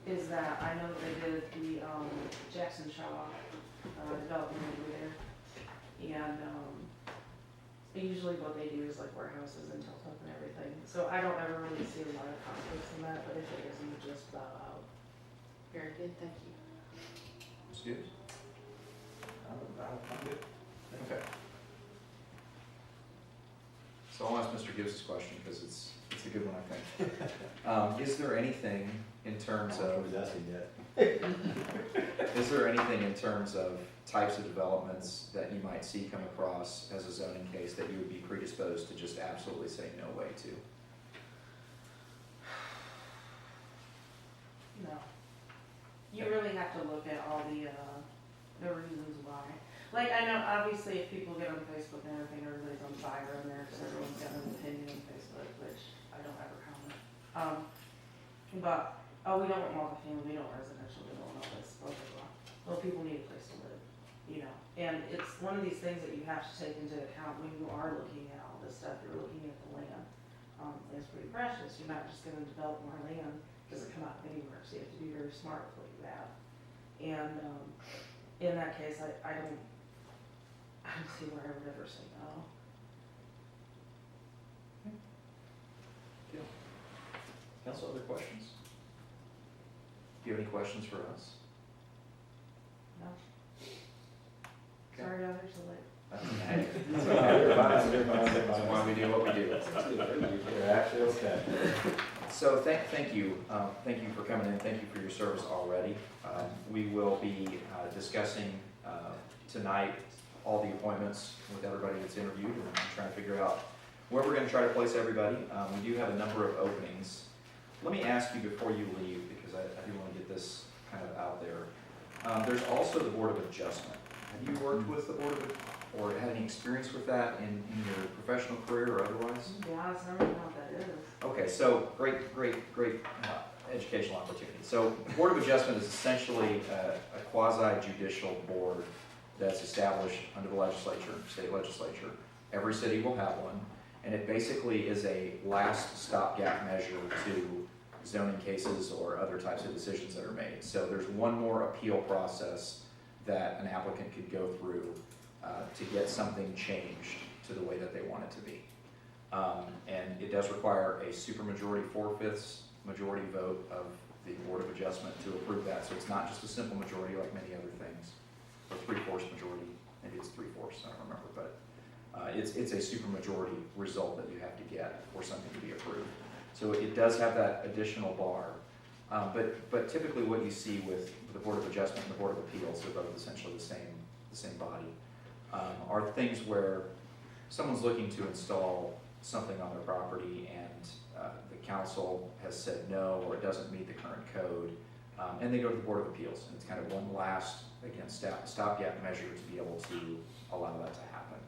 is that I know they did the Jackson Shaw development over there, and usually what they do is like warehouses and tilt up and everything. So I don't ever really see a lot of conflicts in that, but if it is, you just bow out. Very good, thank you. Ms. Gibbs? I'm good. Okay. So I'll ask Mr. Gibbs this question because it's a good one, I think. Is there anything in terms of... Is there anything in terms of types of developments that you might see come across as a zoning case that you would be predisposed to just absolutely say no way to? No. You really have to look at all the reasons why. Like, I know, obviously, if people get on Facebook and everything, everybody's on fire on there, because everyone's got an opinion on Facebook, which I don't ever comment. But, oh, we don't want multifamily, we don't want residential, we don't want all this, blah, blah, blah. Well, people need a place to live, and it's one of these things that you have to take into account when you are looking at all this stuff. You're looking at the land. It's pretty precious. You're not just gonna develop more land, doesn't come out of anywhere, so you have to be very smart with what you have. And, in that case, I don't see where I would ever say no. Council, other questions? Do you have any questions for us? No. Okay. Sorry, others are late. That's why we do what we do. You're actually okay. So thank you for coming in, thank you for your service already. We will be discussing tonight all the appointments with everybody that's interviewed and trying to figure out where we're going to try to place everybody. We do have a number of openings. Let me ask you before you leave, because I do want to get this kind of out there. There's also the Board of Adjustment. Have you worked with the Board of, or had any experience with that in your professional career or otherwise? Yeah, I don't know what that is. Okay, so great educational opportunity. So Board of Adjustment is essentially a quasi-judicial board that's established under the legislature, state legislature. Every city will have one, and it basically is a last stopgap measure to zoning cases or other types of decisions that are made. So there's one more appeal process that an applicant could go through to get something changed to the way that they want it to be. And it does require a supermajority, 4/5 majority vote of the Board of Adjustment to approve that. So it's not just a simple majority like many other things, or 3/4 majority, maybe it's 3/4, I don't remember, but it's a supermajority result that you have to get for something to be approved. So it does have that additional bar. But typically what you see with the Board of Adjustment and the Board of Appeals, they're both essentially the same body, are things where someone's looking to install something on their property and the council has said no, or it doesn't meet the current code, and they go to the Board of Appeals, and it's kind of one last, again, stopgap measure to be able to allow that to happen.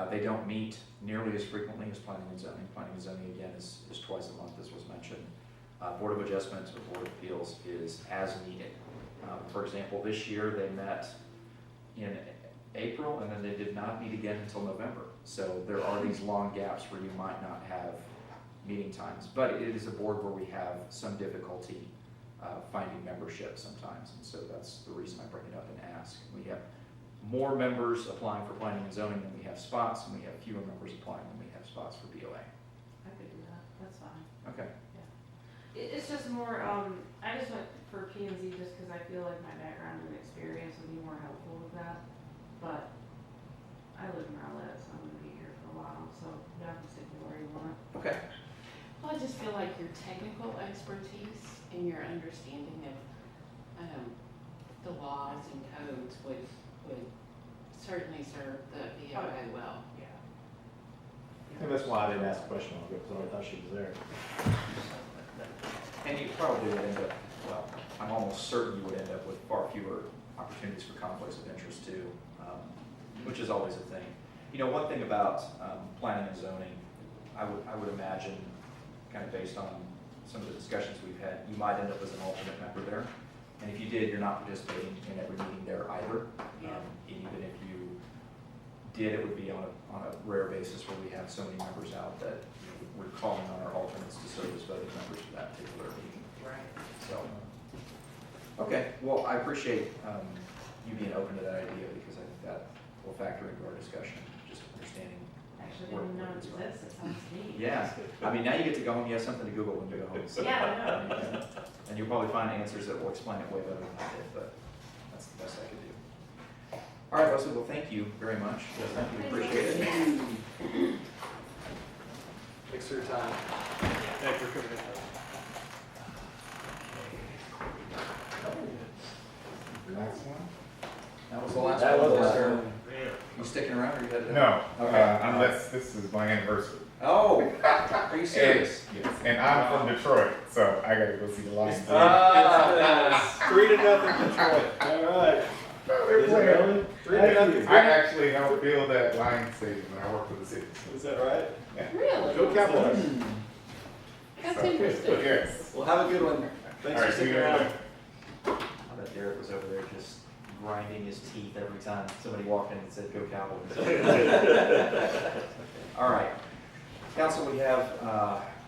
They don't meet nearly as frequently as planning and zoning. Planning and zoning, again, is twice a month, as was mentioned. Board of Adjustments or Board of Appeals is as needed. For example, this year they met in April, and then they did not meet again until November. So there are these long gaps where you might not have meeting times, but it is a board where we have some difficulty finding membership sometimes, and so that's the reason I bring it up and ask. We have more members applying for planning and zoning than we have spots, and we have fewer members applying than we have spots for BOA. I could do that, that's fine. Okay. It's just more, I just went for P and Z just because I feel like my background and experience would be more helpful with that. But I live in Rowlett, so I'm gonna be here for a while, so you have to stick with where you want. Okay. Well, I just feel like your technical expertise and your understanding of the laws and codes would certainly serve the BOA well. Yeah. I think that's why I didn't ask the question, because I thought she was there. And you probably would end up, well, I'm almost certain you would end up with far fewer opportunities for conflicts of interest too, which is always a thing. You know, one thing about planning and zoning, I would imagine, kind of based on some of the discussions we've had, you might end up as an alternate member there. And if you did, you're not participating in every meeting there either. And even if you did, it would be on a rare basis where we have so many members out that we're calling on our alternates to serve as voting members for that particular meeting. Right. So, okay, well, I appreciate you being open to that idea, because I think that will factor into our discussion, just understanding. Actually, didn't know it exists, it sounds neat. Yeah, I mean, now you get to go home, you have something to Google when you go home. Yeah, I know. And you'll probably find answers that will explain it way better than I did, but that's the best I could do. All right, Leslie, well, thank you very much. Yes, thank you. Appreciate it. Thanks for your time. Thanks for coming in. Last one? That was the last That one. was the last Lester. one. You sticking around, or you headed No, out? Okay. unless this is my anniversary. Oh, are you serious? Yes, and I'm from Detroit, so I gotta go see the Lions. 3-0 Detroit. All right. Is it really? 3-0. I actually don't feel that Lions Stadium when I work for the city. Is that right? Yeah. Really? Go Cowboys. That's So, interesting. yes. Well, have a good one. All Thanks right, for see sticking you around. later. I bet Derek was over there just grinding his teeth every time somebody walked in and said, "Go Cowboys." All right. Council, we have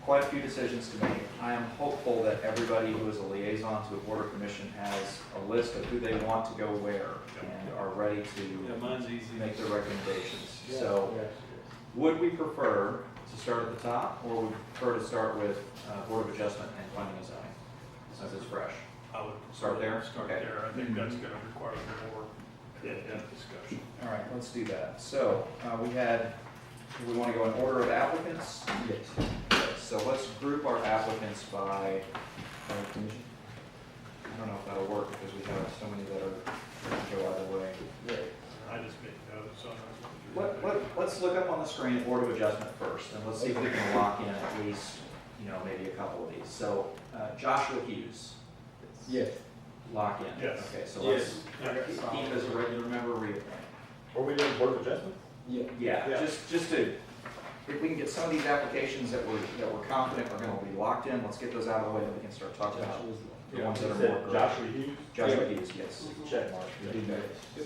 quite a few decisions to make. I am hopeful that everybody who is a liaison to a board or commission has a list of who they want to go where and are ready to Mine's easy. make their recommendations. So would we prefer to start at the top, or would we prefer to start with Board of Adjustment and Planning and Zoning, since it's fresh? I would Start there? Start Okay. there. I think that's gonna require a more in-depth discussion. All right, let's do that. So we want to go in order of applicants? Yes. Okay, so let's group our applicants by commission. I don't know if that'll work because we have so many that are going to go either way. I just made notes on it. Let's look up on the screen Board of Adjustment first, and let's see if we can lock in at least, maybe a couple of these. So Joshua Hughes. Yes. Lock in. Yes. Okay, so Yes. let's keep as a regular member, reappoint. Are we doing Board of Adjustment? Yeah. Yeah, just to, if we can get some of these applications that we're confident are gonna be locked in, let's get those out of the way, and we can start talking about the ones that are more. Joshua Hughes? Joshua Hughes, yes. Check mark.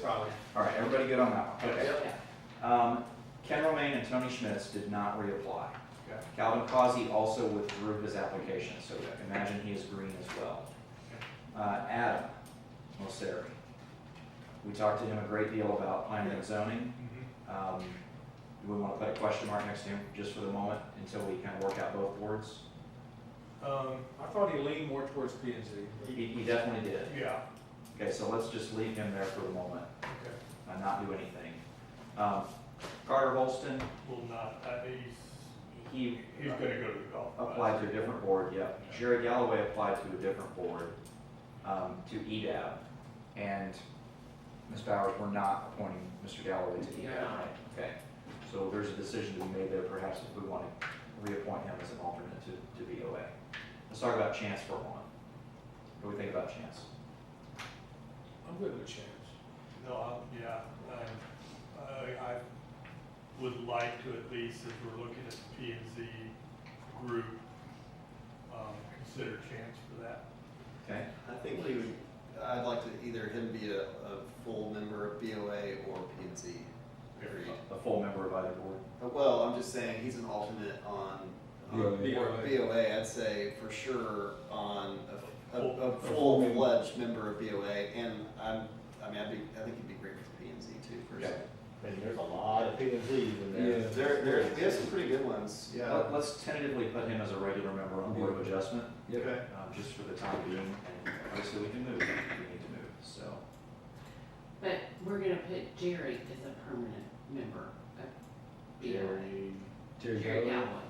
Probably. All right, everybody good on that one? Okay. Ken Romaine and Tony Schmitz did not reapply. Okay. Calvin Causey also withdrew his application, so imagine he is green as well. Adam Mosseri. We talked to him a great deal about planning and zoning. Do we want to put a question mark next to him just for the moment until we kind of work out both boards? I thought he leaned more towards P and Z. He definitely did. Yeah. Okay, so let's just leave him there for the moment Okay. and not do anything. Carter Holston, Will not, he he's gonna go to the golf. applied to a different board, yep. Jerry Galloway applied to a different board, to EDAB. And Ms. Bowers, we're not appointing Mr. Galloway to EDAB, right? Okay. So there's a decision to be made there, perhaps if we want to reappoint him as an alternate to BOA. Let's talk about Chance for a moment. What do we think about Chance? I'm good with Chance. No, I would like to, at least as we're looking at the P and Z group, consider Chance for that. Okay. I think he would, I'd like to either him be a full member of BOA or P and Z. Agreed. A full member of either board? Well, I'm just saying he's an alternate on BOA. I'd say for sure on a full-fledged member of BOA, and I think he'd be great with P and Z too, personally. I mean, there's a lot of P and Z's in there. Yeah, we have some pretty good ones, yeah. Let's tentatively put him as a regular member on Board of Adjustment. Okay. Just for the time being, and obviously we can move if we need to move, so. But we're gonna put Jerry as a permanent member of BOA. Jerry Jerry Galloway? Galloway.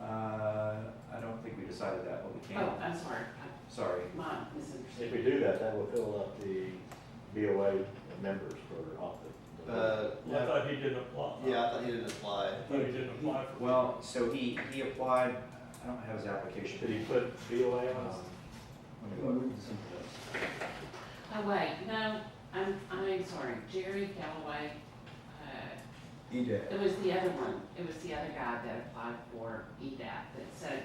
I don't think we decided that, but we can. Oh, I'm sorry. Sorry. My If misunderstanding. we do that, that will fill up the BOA members for off the. I thought he didn't apply. Yeah, I thought he didn't apply. I thought he didn't apply for. Well, so he applied, I don't have his application. Did he put BOA on? Let me look. Oh, wait, no, I'm sorry, Jerry Galloway, EDAB. it was the other one, it was the other guy that applied for EDAP that said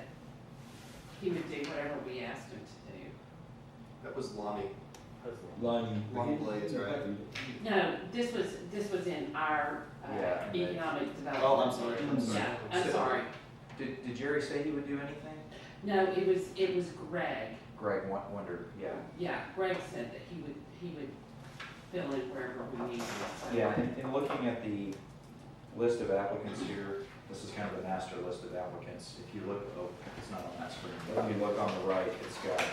he would do whatever we asked him to do. That was Lonnie. Lonnie Blades, right? No, this was in our, Yeah, and they- economic development. Oh, I'm sorry. Yeah, I'm sorry. Did Jerry say he would do anything? No, it was Greg. Greg wondered, yeah. Yeah, Greg said that he would fill in wherever we needed. So. Yeah, in looking at the list of applicants here, this is kind of the master list of applicants. If you look, oh, it's not on that screen, but if you look on the right, it's got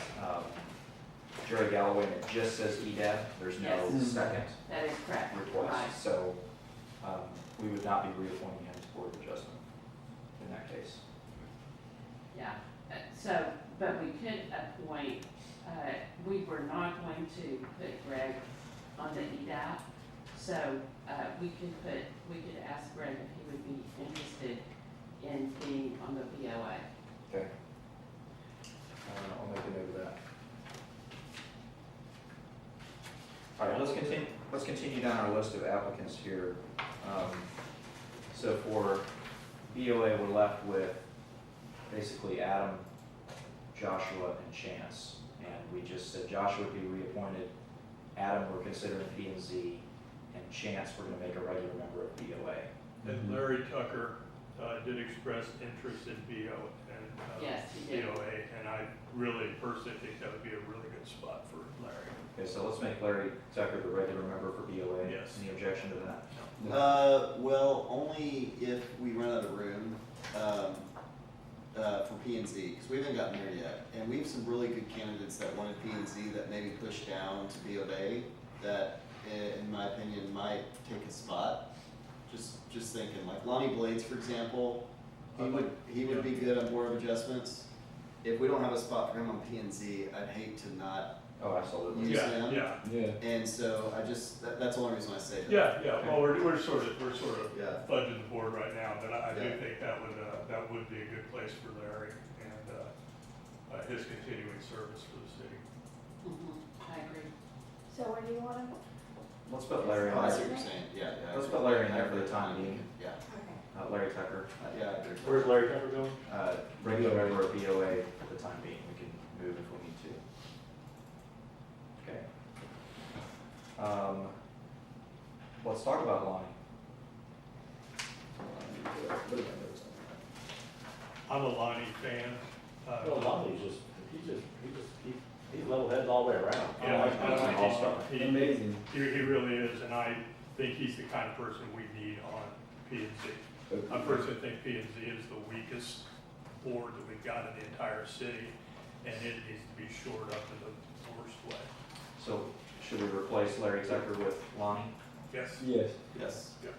Jerry Galloway, and it just says EDAB. There's no Yes. second That is correct. request. Right. So we would not be reappointing him to Board of Adjustment in that case. Yeah, so, but we could appoint, we were not going to put Greg on the EDAP, so, we could ask Greg if he would be interested in being on the BOA. Okay. I'll make a note of that. All right, let's continue down our list of applicants here. So for BOA, we're left with basically Adam, Joshua, and Chance. And we just said Joshua would be reappointed, Adam we're considering P and Z, and Chance we're gonna make a regular member of BOA. And Larry Tucker did express interest in Yes, he did. BOA, and I really personally think that would be a really good spot for Larry. Okay, so let's make Larry Tucker the regular member for BOA. Yes. Any objection to that? Well, only if we run out of room, for P and Z, because we haven't gotten there yet. And we have some really good candidates that wanted P and Z that maybe pushed down to BOA that, in my opinion, might take a spot. Just thinking, like Lonnie Blades, for example, he would be good on Board of Adjustments. If we don't have a spot for him on P and Z, I'd hate to not Oh, absolutely. use him. Yeah. And so that's the only reason I say that. Yeah, well, we're sort of Yeah. fudging the board right now, but I do Yeah. think that would be a good place for Larry and his continuing service for the city. I agree. So where do you want him? Let's put Larry in Oh, I see there. what you're saying, yeah. Let's put Larry in there for the time being. Yeah. Okay. Larry Tucker, Yeah, I agree. Where's Larry Tucker going? regular member of BOA for the time being. We can move if we need to. Okay. Let's talk about Lonnie. I'm a Lonnie fan. Well, Lonnie's he He's level-headed all the way around. Yeah, He's an all-star. Amazing. He really is, and I think he's the kind of person we need on P and Z. I personally think P and Z is the weakest board that we've got in the entire city, and it needs to be shored up in the worst way. So should we replace Larry Zucker with Lonnie? Yes? Yes. Yes. Yeah.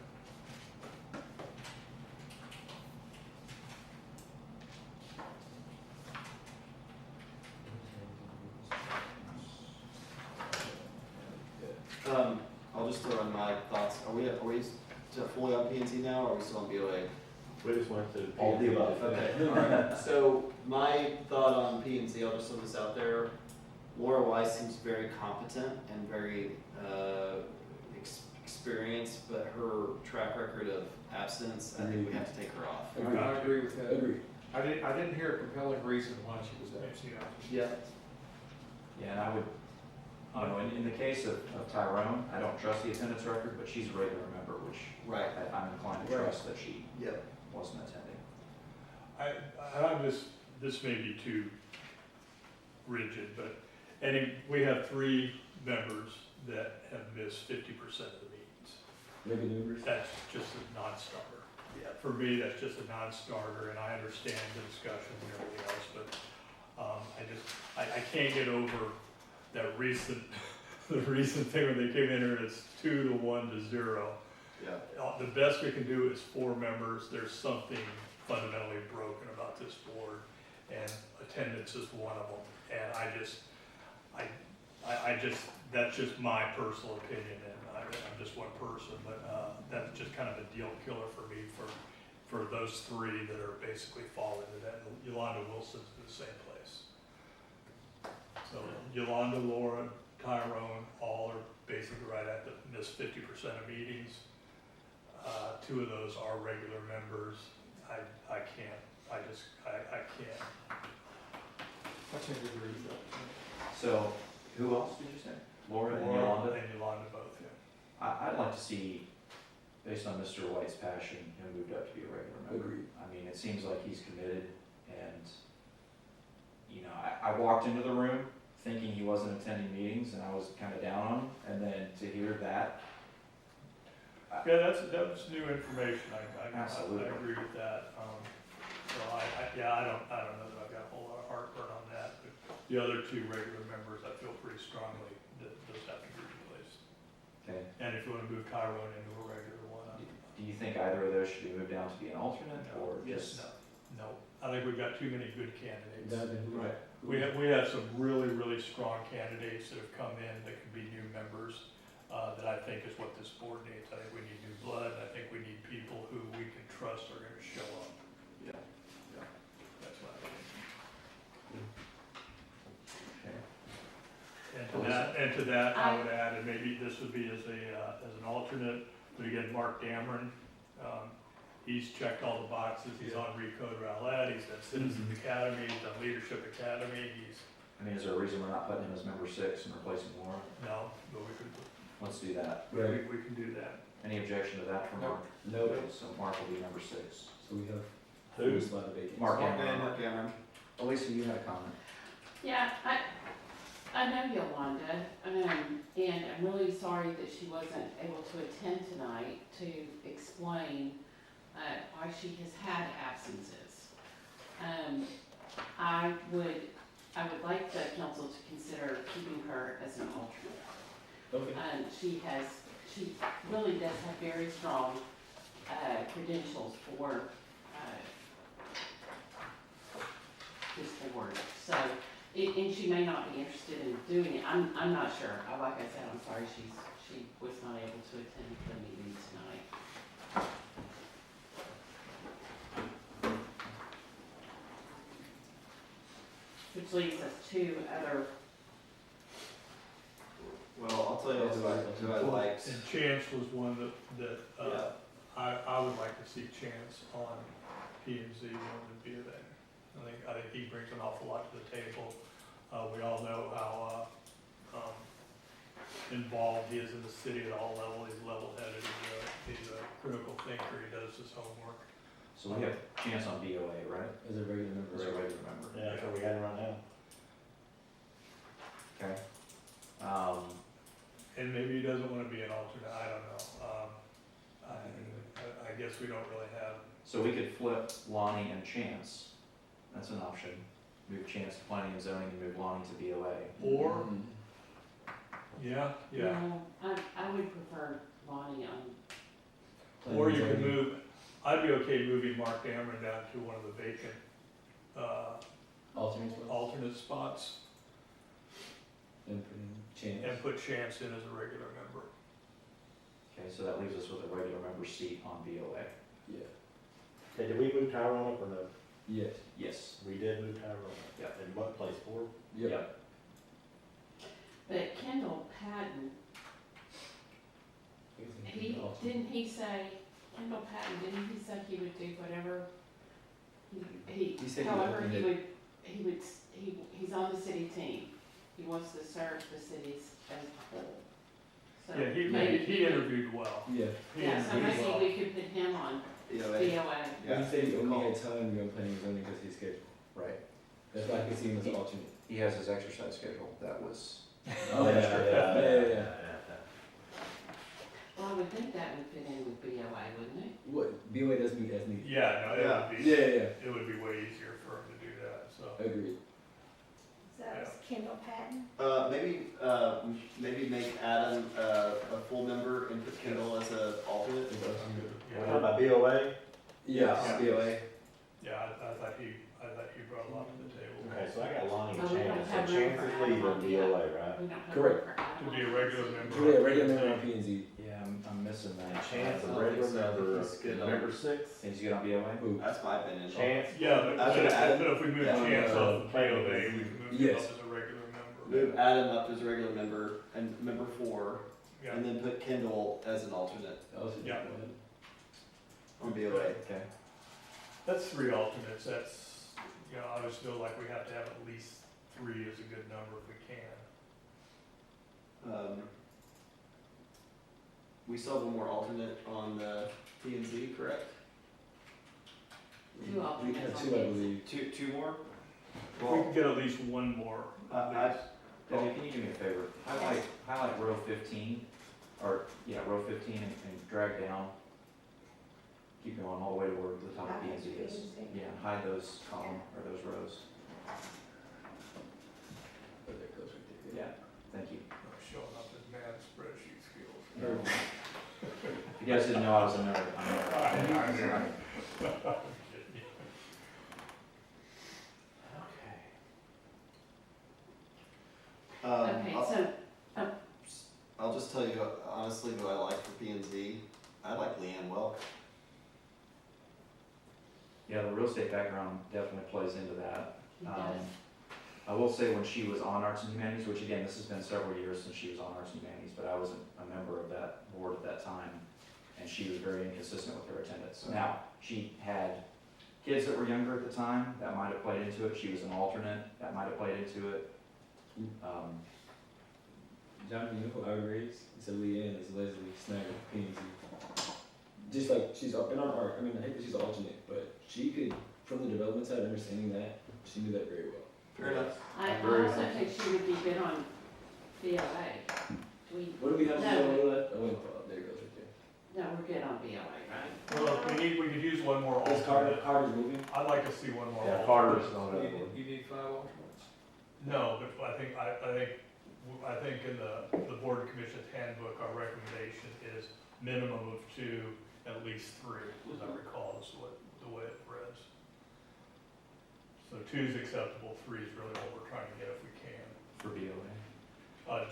I'll just throw in my thoughts. Are we fully on P and Z now, or are we still on BOA? We just went to. All the above. Okay, all right. So my thought on P and Z, I'll just throw this out there. Laura Weiss seems very competent and very experienced, but her track record of absence, I think we have to take her off. I agree with that. Agree. I didn't hear a compelling reason why she was absent. Yeah. Yeah, and I would, you know, in the case of Tyrone, I don't trust the attendance record, but she's a regular member, which Right. I'm inclined to trust that she Yep. wasn't attending. I'm just, this may be too rigid, but we have 3 members that have missed 50% of the meetings. Regular members. That's just a non-starter. Yeah, for me, that's just a non-starter, and I understand the discussion and everything else, but I can't get over that the recent thing when they came in here, it's 2 to 1 to 0. Yeah. The best we can do is 4 members. There's something fundamentally broken about this board, and attendance is one of them. And that's just my personal opinion, and I'm just one person, but that's just kind of a deal killer for me for those 3 that are basically fall into that. And Yolanda Wilson's in the same place. So Yolanda, Laura, Tyrone, all are basically right at the miss 50% of meetings. 2 of those are regular members. I can't. I can't. I tend to agree with that. So who else did you say? Laura and Yolanda? And Yolanda both, yeah. I'd like to see, based on Mr. White's passion, him moved up to be a regular member. Agreed. I mean, it seems like he's committed, and, you know, I walked into the room thinking he wasn't attending meetings, and I was kind of down on him, and then to hear that. Yeah, that's new information. I Absolutely. agree with that. So I don't know that I've got a whole lot of heartburn on that, but the other 2 regular members, I feel pretty strongly that those have to be replaced. Okay. And if you want to move Tyrone into a regular one, Do you think either of those should be moved down to be an alternate, or just? no. I think we've got too many good candidates. Right. We have some really, really strong candidates that have come in that can be new members, that I think is what this board needs. I think we need new blood, and I think we need people who we can trust are gonna show up. Yeah. That's what I think. Okay. And to that, I would add, and maybe this would be as an alternate, but again, Mark Dameron, he's checked all the boxes. He's on Recode Rowlett, he's at Citizens Academy, he's done Leadership Academy, I mean, is there a reason we're not putting him as member 6 and replacing Laura? no, but we could, Let's do that. we can do that. Any objection to that from Mark? No. Okay, so Mark will be member 6. So we have Who? a slot of vacancies. Mark Mark Cameron. Cameron. Elisa, you had a comment. Yeah, I know Yolanda, and I'm really sorry that she wasn't able to attend tonight to explain why she has had absences. I would like the council to consider keeping her as an alternate. Okay. She really does have very strong credentials for this board. So, and she may not be interested in doing it. I'm not sure. Like I said, I'm sorry she was not able to attend the meeting tonight. Which leaves us 2 other. Well, I'll tell you who I liked. And Chance was one that Yeah. I would like to see Chance on P and Z more than B of A. I think he brings an awful lot to the table. We all know how involved he is in the city at all levels. He's level-headed. He's a critical thinker. He does his homework. So we have Chance on BOA, right? As a regular member. As a regular member. Yeah, that's what we had right now. Okay. And maybe he doesn't wanna be an alternate, I don't know. I guess we don't really have, So we could flip Lonnie and Chance. That's an option. Move Chance to planning and zoning and move Lonnie to BOA. or, yeah, No, I would prefer Lonnie on, or you could move, I'd be okay moving Mark Dameron down to one of the vacant, alternate spots And put in Chance. and put Chance in as a regular member. Okay, so that leaves us with a regular member seat on BOA. Yeah. Okay, did we move Tyrone up or no? Yes. Yes. We did move Tyrone up. Yep. In what place, 4? Yep. but Kendall Patton, didn't he say, Kendall Patton, didn't he say he would do whatever? He said he However, would- he's on the city team. He wants to serve the cities as a whole. So Yeah, he maybe interviewed well. Yeah. He Yeah, so interviewed maybe well. we could put him on BOA. BOA. He said he only had time to go planning and zoning because of his schedule. Right. That's why I could see him as an alternate. He has his exercise schedule. That was. Oh, yeah. Well, I would think that would fit in with BOA, wouldn't it? What, BOA does meet as needed. Yeah, no, Yeah. it would be, Yeah. it would be way easier for him to do that, so. Agreed. So that was Kendall Patton. Maybe make Adam a full member and put Kendall as an alternate. What Yeah, about BOA? Yeah, BOA. yeah, I thought he brought a lot to the table. Okay, so I got Lonnie and Oh, we don't Chance, so have room Chance for is Adam leaving on BOA, right? We don't have Correct. room for Adam To be a on regular the member. So yeah, regular member on P and Z. Yeah, I'm missing that. Chance, a I don't regular think so. I think member, he's good on- member 6. Is he good on BOA? Who? That's my opinion. Chance, Yeah, but I was gonna add- if we move yeah. Chance off of Planning BOA, we and can move him Yes. up as a regular member. Move Adam up as a regular member and member 4, Yeah, and then put Kendall as an alternate Yeah. on BOA. Okay. that's 3 alternates, that's, you know, I always feel like we have to have at least 3 is a good number if we can. We still have one more alternate on the P and Z, correct? 2 We alternates had on two, I P&Z. believe. Two more? If we can get at least one more, I- Debbie, can you do me a favor? Highlight row 15, or, yeah, row 15 and drag down. Keep going all the way to where the top of P and Z is. Yeah, hide those column, or those rows. But that goes right there. Yeah, thank you. showing up as mad spreadsheet skills. If you guys didn't know I was a member, I'm a Okay, so, I'll just tell you honestly who I like for P and Z. I like Leanne Welk. Yeah, the real estate background definitely plays into that. he does. I will say when she was on Arts and Humanities, which again, this has been several years since she was on Arts and Humanities, but I was a member of that board at that time, and she was very inconsistent with her attendance. Now, she had kids that were younger at the time, that might have played into it. She was an alternate, that might have played into it. John, you know who I would raise? Instead of Leanne, is Leslie Snagger, P and Z. Just like, she's up in our art, I mean, I hate that she's alternate, but she could, from the development side, understanding that, she knew that very well. Fair enough. I also think she would be good on BOA. What do we have to No, do left? Oh, wait, there it goes right there. no, we're good on BOA, right? Well, we could use one more Is alternate. Carter's moving? I'd like to see one more Yeah, alternate. Carter's on that one. You need 5 alternates? No, but I think in the board and commission's handbook, our recommendation is minimum of 2, at least 3, as I recall, is the way it reads. So 2 is acceptable, 3 is really what we're trying to get if we can. For BOA.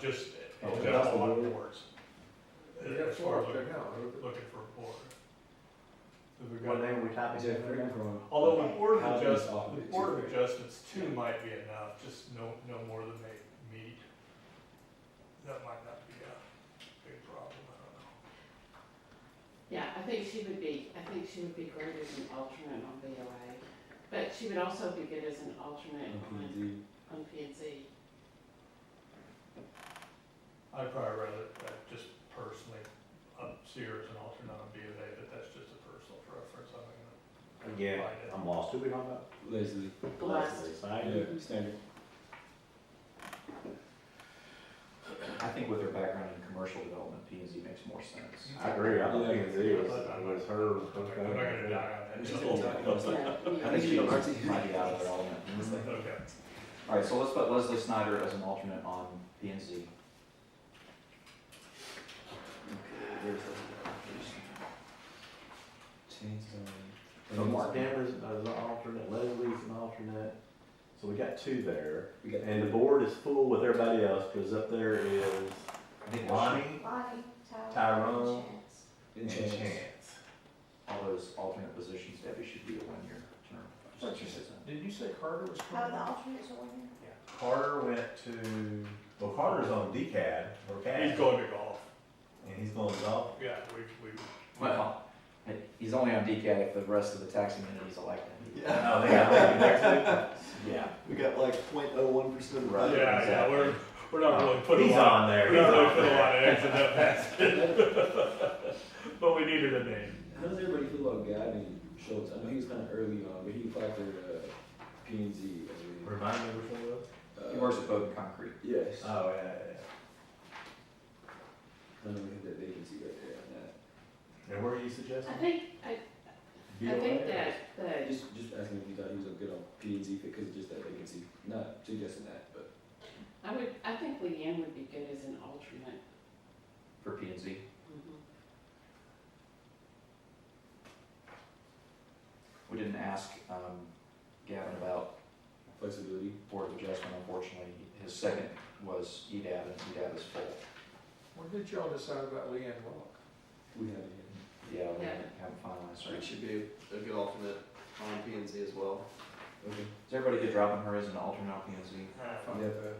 Just Oh, in that's general the on board? boards. You have As far 4 as up there looking, now. looking for a board. So we've What got- name are we typing Jeff in Frick right now? from. Although with Board of Housing is off of Adjustments, it, Board too, of right? Adjustments, 2 might be enough, just no more than they meet. That might not be a big problem, I don't know. Yeah, I think she would be great as an alternate on BOA, but she would also be good as an alternate on P and Z. I'd probably rather, just personally, see her as an alternate on BOA, but that's just a personal preference, I'm gonna. Yeah, find it. I'm lost. Who we talking about? Leslie. Blessed. Leslie Snyder. Yeah, Snagger. think with her background in commercial development, P and Z makes more sense. I agree, I think Yeah. P&Z was her. I'm not gonna die on that. She's still talking about stuff. Yeah, I think she on our team. might be out of their element. Okay. All right, so let's put Leslie Snyder as an alternate on P and Z. Okay, where's that? Change So Mark Danvers is an alternate, Leslie's an alternate, so we got two there. We got And the board is full with everybody else, because up there is I think Lonnie, Lonnie, Tyrone, and Chance. and in chance. Chance. all those alternate positions, Debbie, should be a one-year term. What you said? Did you say Carter was How coming? the alternates are winning? Carter went to, well, Carter's on DCAD, or CAD. He's going to golf. And he's going to golf. Yeah, we, Well, he's only on DCAT if the rest of the taxing entities elect him. Yeah. Oh, they got maybe next week. Yeah. We got like 0.01% of the budget. yeah, we're not really putting He's a lot, on there, we're he's not really on putting a lot there. of eggs in that basket. But we needed a name. How does everybody feel about Gavin Schultz? I know he was kind of early on, but he applied for P&Z. Remind me which one it was? He works at Bowden Concrete. Yes. Oh, yeah. I know we had that vacancy right there on that. And where are you suggesting? I think that the, Just asking if you thought he was a good on P&Z fit because of just that vacancy. Not suggesting that, but. I think Leanne would be good as an alternate. For P and Z. Mhm. We didn't ask Gavin about Flexibility. Board of Adjustment, unfortunately. His second was EDAB, and EDAB is full. When did y'all decide about Leanne Rock? We have it. Yeah, we Yeah. haven't finalized. So it should be a good alternate on P&Z as well. Okay. Is everybody good dropping her as an alternate on P and Z? Yeah.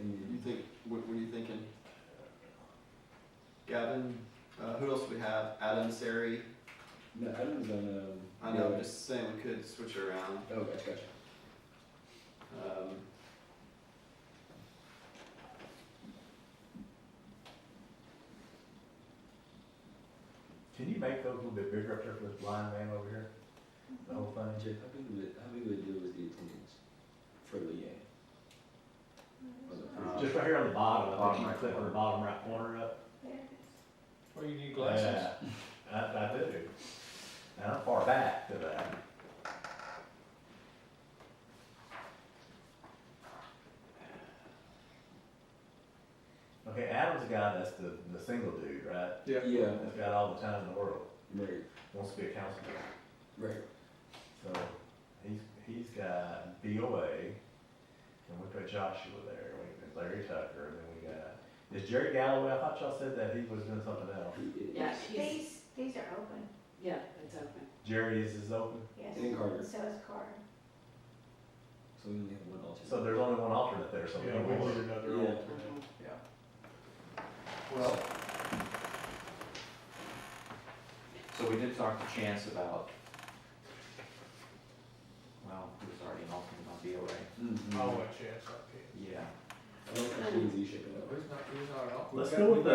And You think, what are you thinking? Gavin, who else do we have? Adam, Sari. no, Adam's on. I know, I'm just saying we could switch it around. Oh, gotcha. Can you make those a little bit bigger up there for this blind man over here? The whole thing? Jeff, how big of a deal was the attendance for Leanne? On the Just right here on the bottom, I Bottom think you right click on the corner. bottom right corner up. There it is. Well, you need glasses. Yeah, I do. And I'm far back to that. Okay, Adam's the guy that's the single dude, right? Yeah. That's got all the time in the world, Right. wants to be a councilman. Right. So, he's got BOA, and we put Joshua there, we put Larry Tucker, and then we got, is Jerry Galloway, I thought y'all said that he was doing something else. Yeah, she's, These are open, yeah, it's open. Jerry is open, yes. And Carter. So is Carter. So we only have one alternate. so there's only one alternate there, so. Yeah, we need another Yeah. alternate. Well, So we did talk to Chance about, well, he was already an alternate on BOA. Mm-hmm. I want Chance on P. Yeah. I don't think P&Z shaping up. He's not at all. let's go with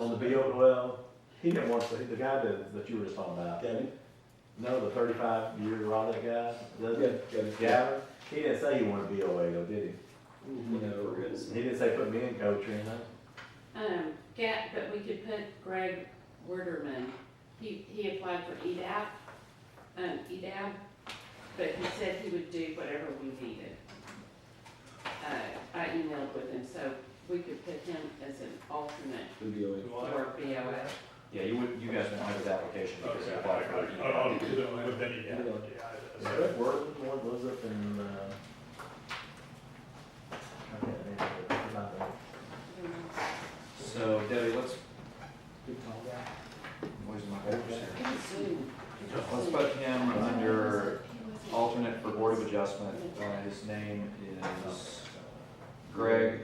on the BO, well, he didn't want to, the guy that you were just talking about. Gavin? No, the 35-year Rowlett guy, Gavin. Gavin, he didn't say he wanted BOA though, did he? No. He didn't say put me in coach or anything. But we could put Greg Werderman, he applied for EDAP, but he said he would do whatever we needed. I emailed with him, so we could put him as an alternate The BOA. for BOA. Yeah, you guys won't have his application because he Okay, applied for I'll EDAB. do that with any, yeah. Greg Worthing lives up in, So Debbie, let's, Big tall guy. where's my papers here? Zoom. Let's put him under alternate for Board of Adjustment. His name is Greg,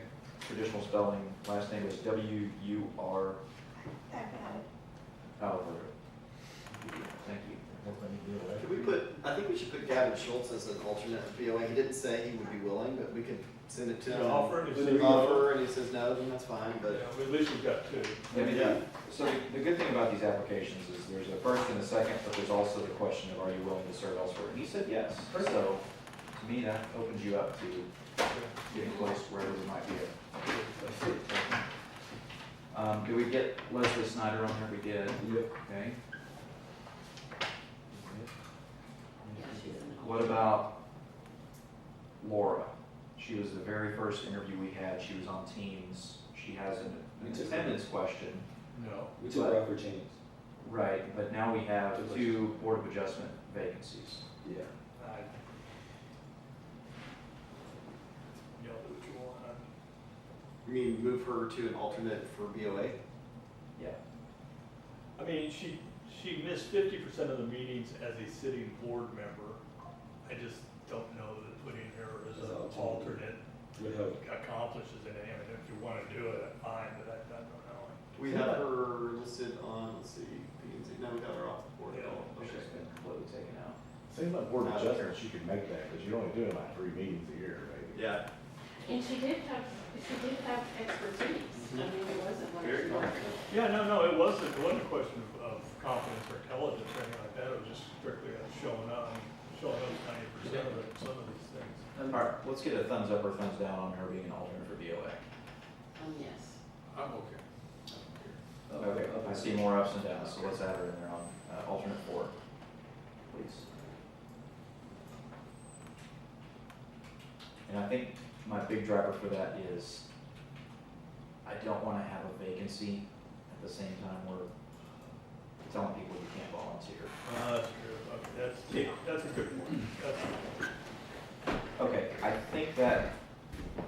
traditional spelling, last name is W-U-R. I got it. Oh, thank you. Could we put, I think we should put Gavin Schultz as an alternate at BOA. He didn't say he would be willing, but we could send it to him. Offer, and if With an he offer, and he says no, then that's fine, but. Yeah, at least we've got two. I mean, Yeah. so the good thing about these applications is there's a first and a second, but there's also the question of are you willing to serve elsewhere? And he said yes. So to me, that opens you up to getting close to where there might be a fit. Do we get Leslie Snyder on there? We did. Yep. Okay. Yeah, she's an What about Laura? She was the very first interview we had. She was on Teams. She has an attendance question. No. We took her off for change. Right, but now we have 2 Board of Adjustment vacancies. Yeah. Y'all do what you want. You mean move her to an alternate for BOA? Yeah. I mean, she missed 50% of the meetings as a sitting board member. I just don't know that putting her as an alternate Would help. accomplishes anything. I mean, if you want to do it, fine, but I don't know. We have her listed on, let's see, P&Z. No, we got her off the board at all. She's been completely taken out. Seems like board of adjustments, you could make that, because you're only doing like 3 meetings a year, maybe. Yeah. And she did have expertise. I mean, it wasn't like Very she wasn't. Yeah, no, it wasn't a question of competence or intelligence or anything like that. It was just strictly showing up 90% of it, some of these things. All right, let's get a thumbs up or thumbs down on her being an alternate for BOA. Yes. I'm okay. Okay, I see more ups and downs, so let's add her in there on alternate 4, please. And I think my big driver for that is I don't want to have a vacancy at the same time we're telling people you can't volunteer. That's true. Okay, that's a good point. Okay, I think that,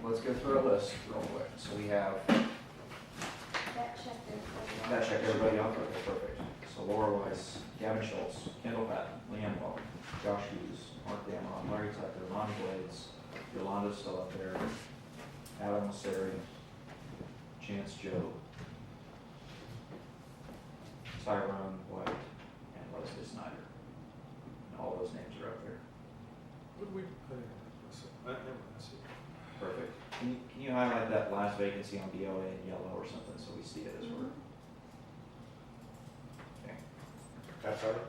let's go through a list real quick. So we have, that checked everybody off, okay, perfect. So Laura Weiss, Gavin Schultz, Kendall Patton, Leanne Lowe, Josh Hughes, Mark Dameron, Larry Tucker, Lonnie Blades, Yolanda's still up there, Adam Mosseri, Chance Joe, Tyrone White, and Leslie Snyder. And all those names are up there. What do we, never mind, I see. Perfect. Can you highlight that last vacancy on BOA in yellow or something so we see it as we're. Okay. That's all right.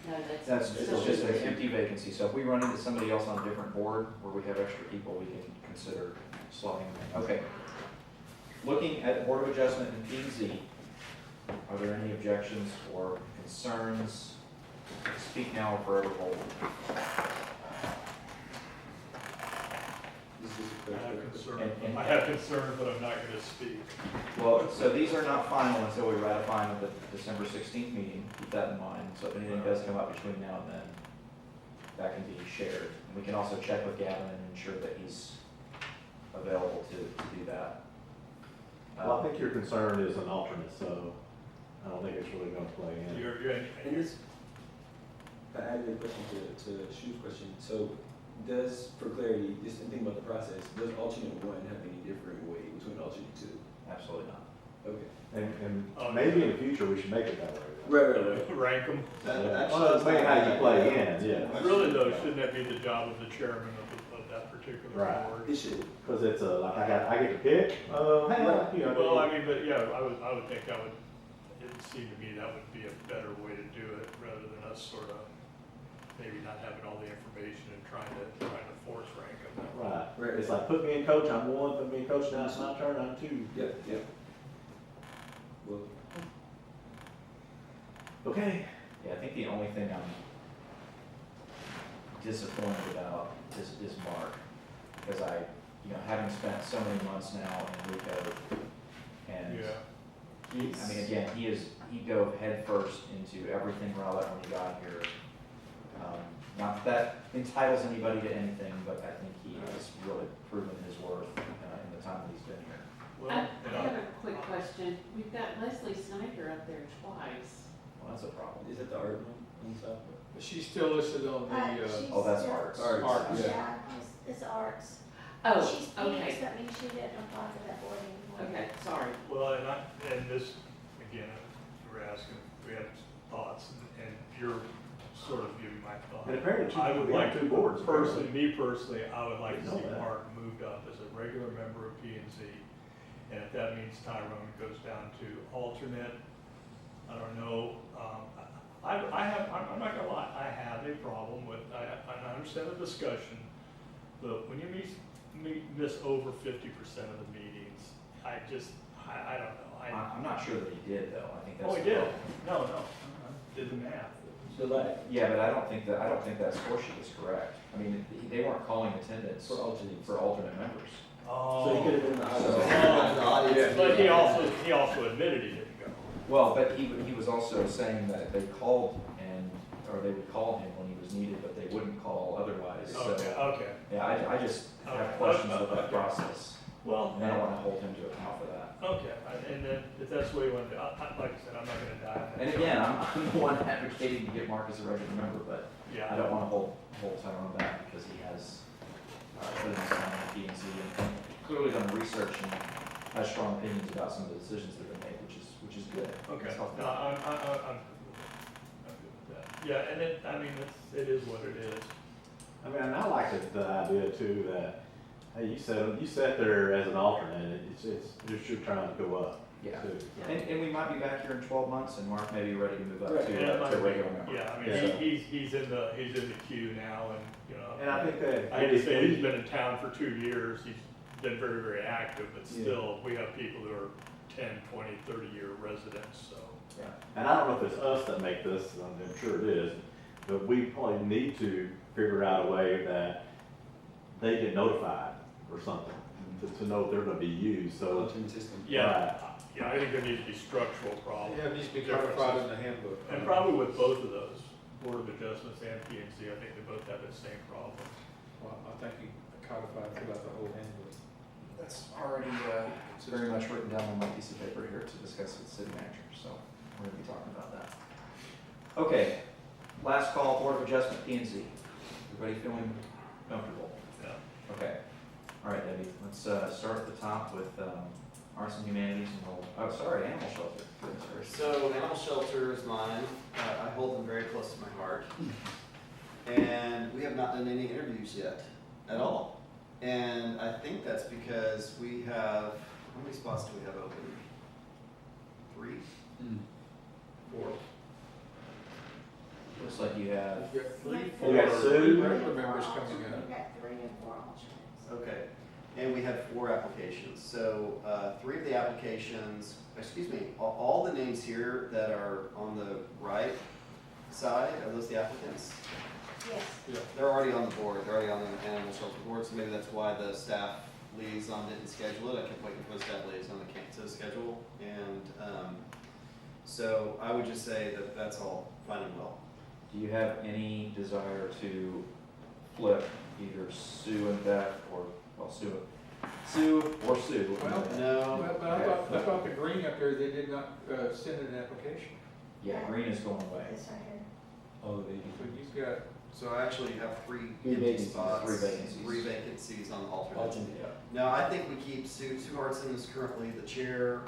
No, That's, it's just an empty vacancy, so if we run into somebody else on a different board where we have extra people, we can consider slotting them in. Okay. Looking at Board of Adjustment and P&Z, are there any objections or concerns? Speak now or forever hold. I have concerns, but I'm not going to speak. Well, so these are not final until we ratify them at the December 16th meeting. Keep that in mind. So if anything does come up between now and then, that can be shared. And we can also check with Gavin and ensure that he's available to do that. Well, I think your concern is an alternate, so I don't think it's really gonna play in. And this, I added a question to Shu's question. So does, for clarity, just think about the process, does alternate 1 have any different weight between alternate 2? Absolutely not. Okay. And maybe in the future, we should make it that way. Right. Rank them. Well, that's maybe how you play in, yeah. Really though, shouldn't that be the job of the chairman of that particular Right. board? It should. Because it's like I get to pick, hey, you know. Well, I mean, but yeah, I would think that would, it would seem to me that would be a better way to do it rather than us sort of maybe not having all the information and trying to force rank them. Right. It's like, put me in coach, I'm 1, put me in coach, now it's my turn, I'm 2. Yep. Well, Okay. Yeah, I think the only thing I'm disappointed about is Mark, because having spent so many months now in Rico, and I mean, again, he dove headfirst into everything Rowlett when he got here. Not that entitles anybody to anything, but I think he has really proven his worth in the time that he's been here. Well, I have a quick question. We've got Leslie Snyder up there twice. Well, that's a problem. is that the art one on the top? She's still listed on the, Oh, that's arts. Arts. Yeah, it's arts. Oh, She's okay. Phoenix, that means she didn't apply for that board anymore. Okay, sorry. Well, and this, again, you were asking, we had thoughts, and you're sort of giving my thoughts. And apparently I would like to, 2 boards. me personally, I would like to Didn't see know that. Mark moved up as a regular member of P&Z. And if that means Tyrone goes down to alternate, I don't know. I'm not gonna lie, I have a problem with, and I understand the discussion, but when you miss over 50% of the meetings, I don't know. I'm not sure that he did though, I think that's. Oh, he the did? problem. No, did the math. So like, Yeah, but I don't think that score sheet is correct. I mean, they weren't calling attendance for alternates. for alternate members. So he could have been the So- audience. But he also admitted he didn't go. Well, but he was also saying that they called or they would call him when he was needed, but they wouldn't call otherwise, so. Okay. Yeah, I just have Okay. questions with Okay. that process, Well, and I don't wanna hold him to account for that. okay, and then if that's what you want to do, like I said, I'm not gonna die. on that. And again, I'm the one advocating to get Mark as a regular member, but I Yeah, don't wanna hold Tyrone back because he has, put in his time on P and Z and clearly done research and has strong opinions about some of the decisions that have been made, which is good. okay, It's helpful. no, I'm good with that. Yeah, and it is what it is. I mean, and I like the idea too that, hey, you sat there as an alternate, it's your trying to go up. Yeah. too. And we might be back here in 12 months, and Mark may be ready to move up Right. to a regular member. Yeah, I mean, Yeah. he's in the queue now, and, you know. And I think that. I hate to say he's been in town for 2 years, he's been very, very active, but Yeah. still, we have people who are 10, 20, 30-year residents, so. Yeah. And I don't know if it's us that make this, I'm sure it is, but we probably need to figure out a way that they get notified or something, to know if they're gonna be used, so. Alternate system. Yeah, I think there needs to be structural problems. Yeah, it needs to be codified in the handbook. And probably with both of those, Board of Adjustments and P and Z, I think they both have the same problem. Well, I think you codified throughout the whole handbook. That's already very much written down on my piece of paper here to discuss with the city manager, so we're gonna be talking about that. Okay, last call, Board of Adjustment, P and Z. Everybody feeling comfortable? Yeah. Okay. All right, Debbie, let's start at the top with Arts and Humanities and Animal Shelter. Goodness gracious. So animal shelter is mine. I hold them very close to my heart. And we have not done any interviews yet, at all. And I think that's because we have, how many spots do we have open? 3? 4? Looks like you have, You got three, You four, got Sue. regular members coming in. We've got 3 and 4 alternates. Okay, and we had 4 applications. So 3 of the applications, all the names here that are on the right side, are those the applicants? Yes. They're already on the board, they're already on the animal shelter board, so maybe that's why the staff liaison didn't schedule it. I kept waiting for the staff liaison to schedule. And so I would just say that that's all fine and well. do you have any desire to flip either Sue and Beth, or, well, Sue or Sue? Well, No, But I thought the green up there, they did not send an application. Yeah, Green is going away. This right here. Oh, they So you've got, so I actually have 3 Three empty vacancies. spots. 3 vacancies. 3 vacancies on alternate. alternate. No, I think we keep Sue Hartson is currently the chair.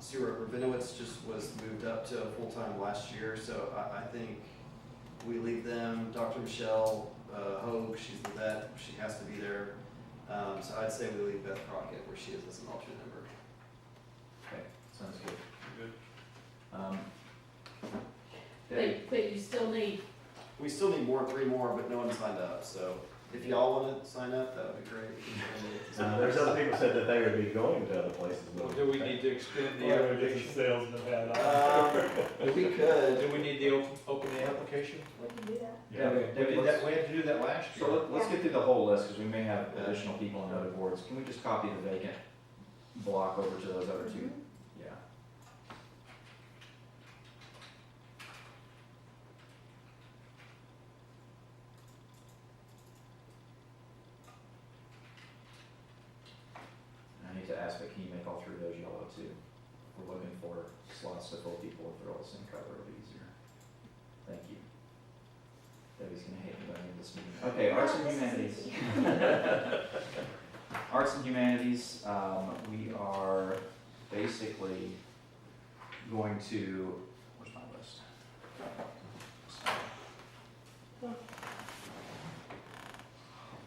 Sue Rabinowitz just was moved up to full-time last year, so I think we leave them. Dr. Michelle Hogue, she's the vet, she has to be there. So I'd say we leave Beth Crockett where she is as an alternate member. Okay, sounds good. Good. Debbie, But you still need, We still need 3 more, but no one signed up, so if y'all wanna sign up, that would be great. There's other people said that they would be going to other places. well, do we need to extend the Or get application? the salesman hat on. We could. Do we need to open the application? We can do that. Yeah. Debbie, let's- We had to do that last year. So let's get through the whole list, because we may have additional people on other boards. Can we just copy the vacant block over to those other 2? Yeah. I need to ask, but can you make all 3 of those yellow too? We're looking for slots to fill people if they're all the same color, it'll be easier. Thank you. Debbie's gonna hate me by the end of this meeting. Okay, Arts and Humanities. Arts and Humanities, we are basically going to, where's my list?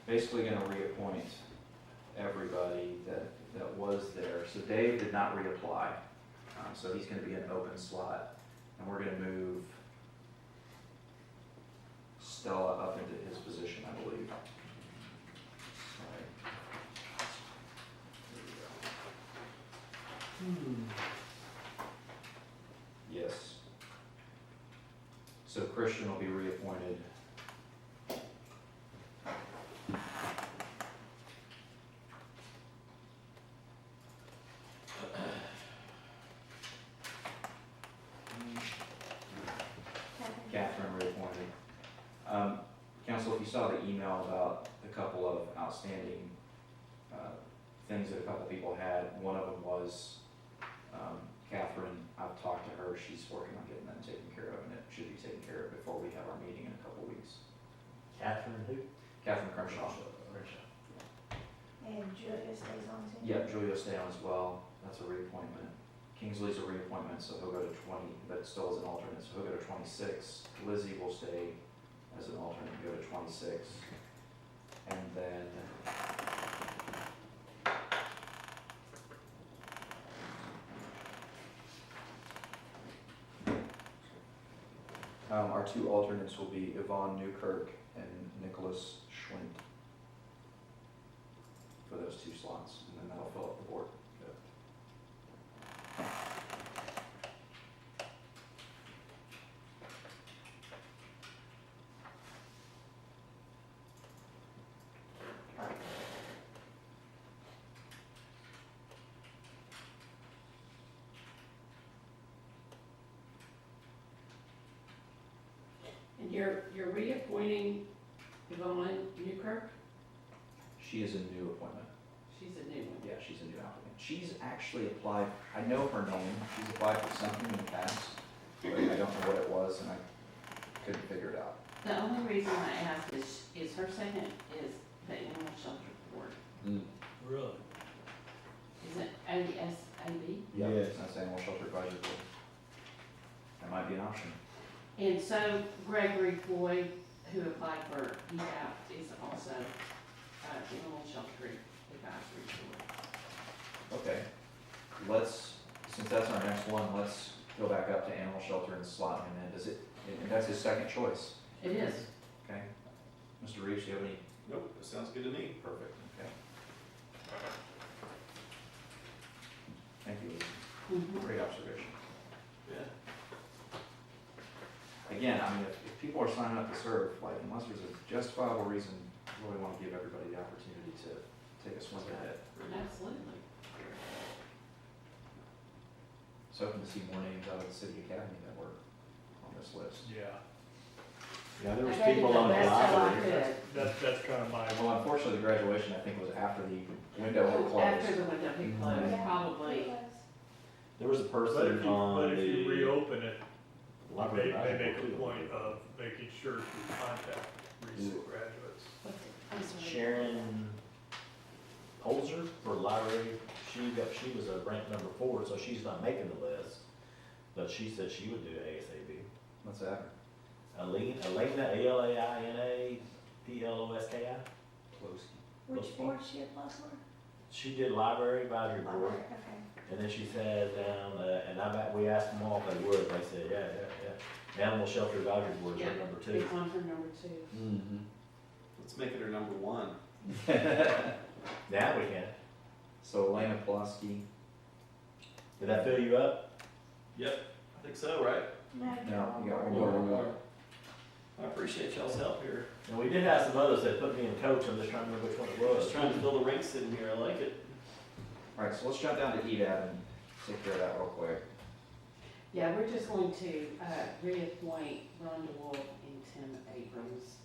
Basically gonna reappoint everybody that was there. So Dave did not reapply, so he's gonna be an open slot. And we're gonna move Stella up into his position, I believe. Yes. So Christian will be reappointed. Catherine reappointed. Council, if you saw the email about a couple of outstanding things that a couple people had, one of them was Catherine. I've talked to her, she's working on getting that taken care of, and it should be taken care of before we have our meeting in a couple weeks. Catherine who? Catherine Crenshaw. And Julia stays on too? Yep, Julia will stay on as well, that's a reappointment. Kingsley's a reappointment, so he'll go to 20, but still as an alternate, so he'll go to 26. Lizzie will stay as an alternate and go to 26. And then our two alternates will be Yvonne Newkirk and Nicholas Schwint for those two slots, and then that'll fill up the board. And you're reappointing Yvonne Newkirk? She is a new appointment. She's a new one. Yeah, she's a new applicant. She's actually applied, I know her name, she's applied for something in the past, but I don't know what it was, and I couldn't figure it out. The only reason I ask is her second is the Animal Shelter Board. Really? Is it ASAB? Yeah, Yes. that's Animal Shelter Advisory Board. That might be an option. And so Gregory Floyd, who applied for EAP, is also Animal Shelter Advisory Board. Okay, since that's our next one, let's go back up to Animal Shelter and slot him in. And that's his second choice. It is. Okay. Mr. Reeves, do you have any? Nope, that sounds good to me. Perfect, okay. Thank you, Lizzie. Great observation. Yeah. Again, I mean, if people are signing up to serve, like, unless there's a justifiable reason, we really want to give everybody the opportunity to take a swing at it. Absolutely. So hoping to see more names out of the city academy that were on this list. Yeah, Yeah, there was I gave it people the on the best job I library. could. that's kind of my, Well, unfortunately, the graduation, I think, was after the window had Oh, closed. after the window had closed, Yeah, probably. it was. There was a but person on if you the reopen it, library they advisory make a board point of making sure to contact recent graduates. I'm sorry. Sharon Holzer for library, she was a rank number 4, so she's not making the list. But she said she would do ASAB. What's that? Elena, Alaina, Ploski. Which board she applied for? She did library advisory board, Library, okay. and then she said down, we asked them all if they would, they said, yeah. Animal Shelter Advisory Board is Yeah, her number 2. it's on for number 2. Mm-hmm. Let's make it our number one. Now we can. So Elena Pulaski. Did that fill you up? Yep, I think so, right? No, you got one more. I appreciate y'all's help here. And we did have some others that put me in coach, I'm just trying to remember which one it was. Just trying to fill the ranks in here, I like it. All right, so let's jump down to EDAB and take care of that real quick. Yeah, we're just going to reappoint Rhonda Wolf and Tim Abrams.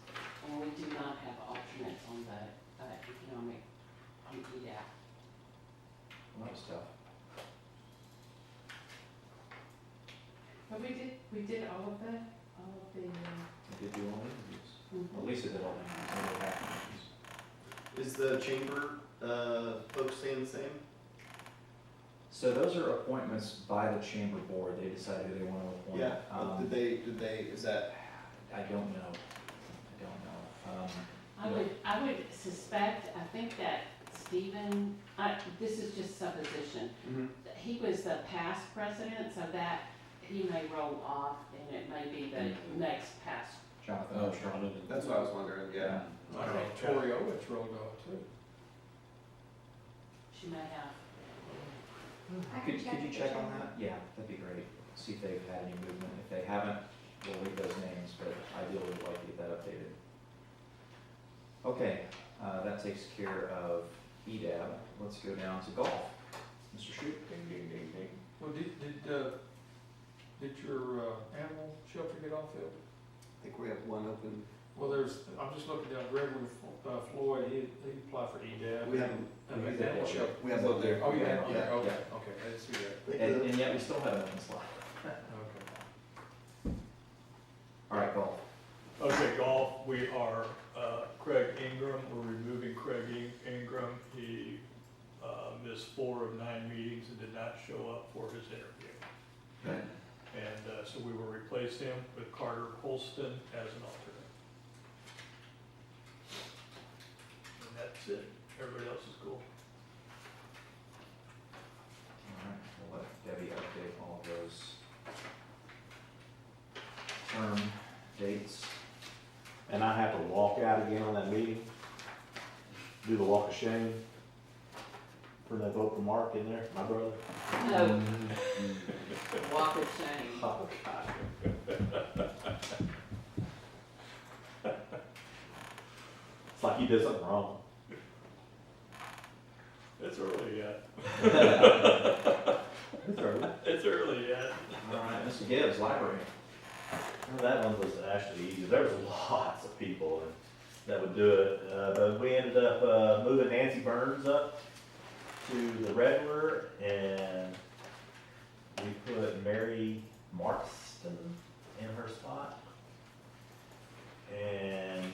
And we do not have alternates on the economic, on EDAP. Well, that was tough. But we did all of the, We did do all interviews. Mhm. At least it did all interviews, only half interviews. Is the chamber, folks staying the same? So those are appointments by the chamber board. They decide who they want to appoint. Yeah, did they, is that? I don't know. I would suspect, I think that Stephen, this is just supposition. He was the past president, so that he may roll off and it may be the next past Jonathan Oh, Armstrong. Jonathan. That's what I was wondering, yeah. I don't know, Tori Owens rolled out too. She may have. I can Could you the check on chamber. that? Yeah, that'd be great. See if they've had any movement. If they haven't, we'll leave those names, but ideally we'd like to get that updated. Okay, that takes care of EDAB. Let's go down to golf. Mr. Shute? Ding, ding, ding, ding. Well, did your animal shelter get off field? I think we have one open. Well, I'm just looking down, Gregory Floyd, he applied for EDAB. We haven't. And the animal shelter. We have one there. Oh, you have, Yeah. okay, okay, I didn't see that. And yet we still have an open slot. Okay. All right, golf. Okay, golf, we are, Craig Ingram, we're removing Craig Ingram. He missed 4 of 9 meetings and did not show up for his interview. Okay. And so we will replace him with Carter Holston as an alternate. And that's it. Everybody else is cool. All right, we'll let Debbie update all of those term dates. And I have to walk out again on that meeting, do the walk of shame for that vote for Mark in there, my brother. No. Walk of shame. Oh, God. It's like you did something wrong. It's early yet. It's early. It's early yet. All right, Mr. Gibbs, library. Well, that one was actually easy. There was lots of people that would do it, but we ended up moving Nancy Burns up to the regular, and we put Mary Marston in her spot, and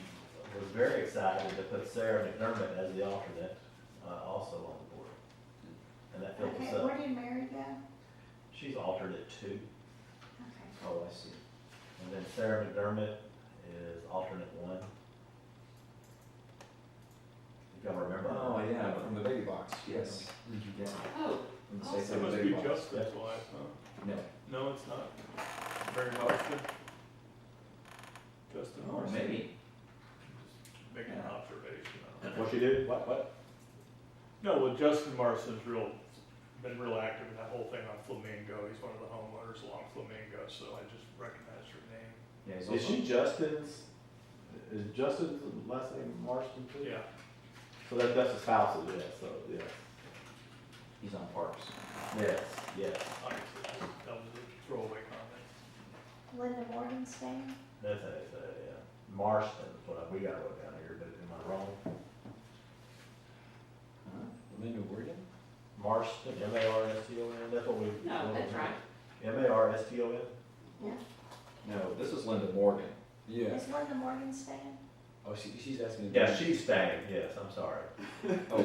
was very excited to put Sarah McDermott as the alternate, also on the board, and that filled us Okay, up. where did Mary go? She's alternate 2. Okay. Oh, I see. And then Sarah McDermott is alternate 1. If y'all remember. her. Oh, yeah, from the baby box, yes. Yeah. Oh, From the awesome. Safe That must Baby be Box. Justin's wife, huh? No. No, it's not. Mary Marston. Justin Oh, Marston. maybe. Just making an observation. What she did? What? No, well, Justin Marston's been real active in that whole thing on Flamingo. He's one of the homeowners along Flamingo, so I just recognized her name. Yeah, he's Is also, she Justin's, is Justin's last name Marston too? Yeah. So that's his spouse, yes, so, yes. he's on Parks. Yes, yes. Obviously, that was a throwaway comment. Linda Morgenstein? That's how they say it, yeah. Marston is what we got wrote down here, but am I wrong? Linda Morgan? Marston, M-A-R-S-T-O-N, that's what we. No, that's right. M-A-R-S-T-O-N? Yeah. No, this is Linda Morgan. Yeah. Is Linda Morgenstein? Oh, she's asking. Yeah, she's staying, yes, I'm sorry. Oh, I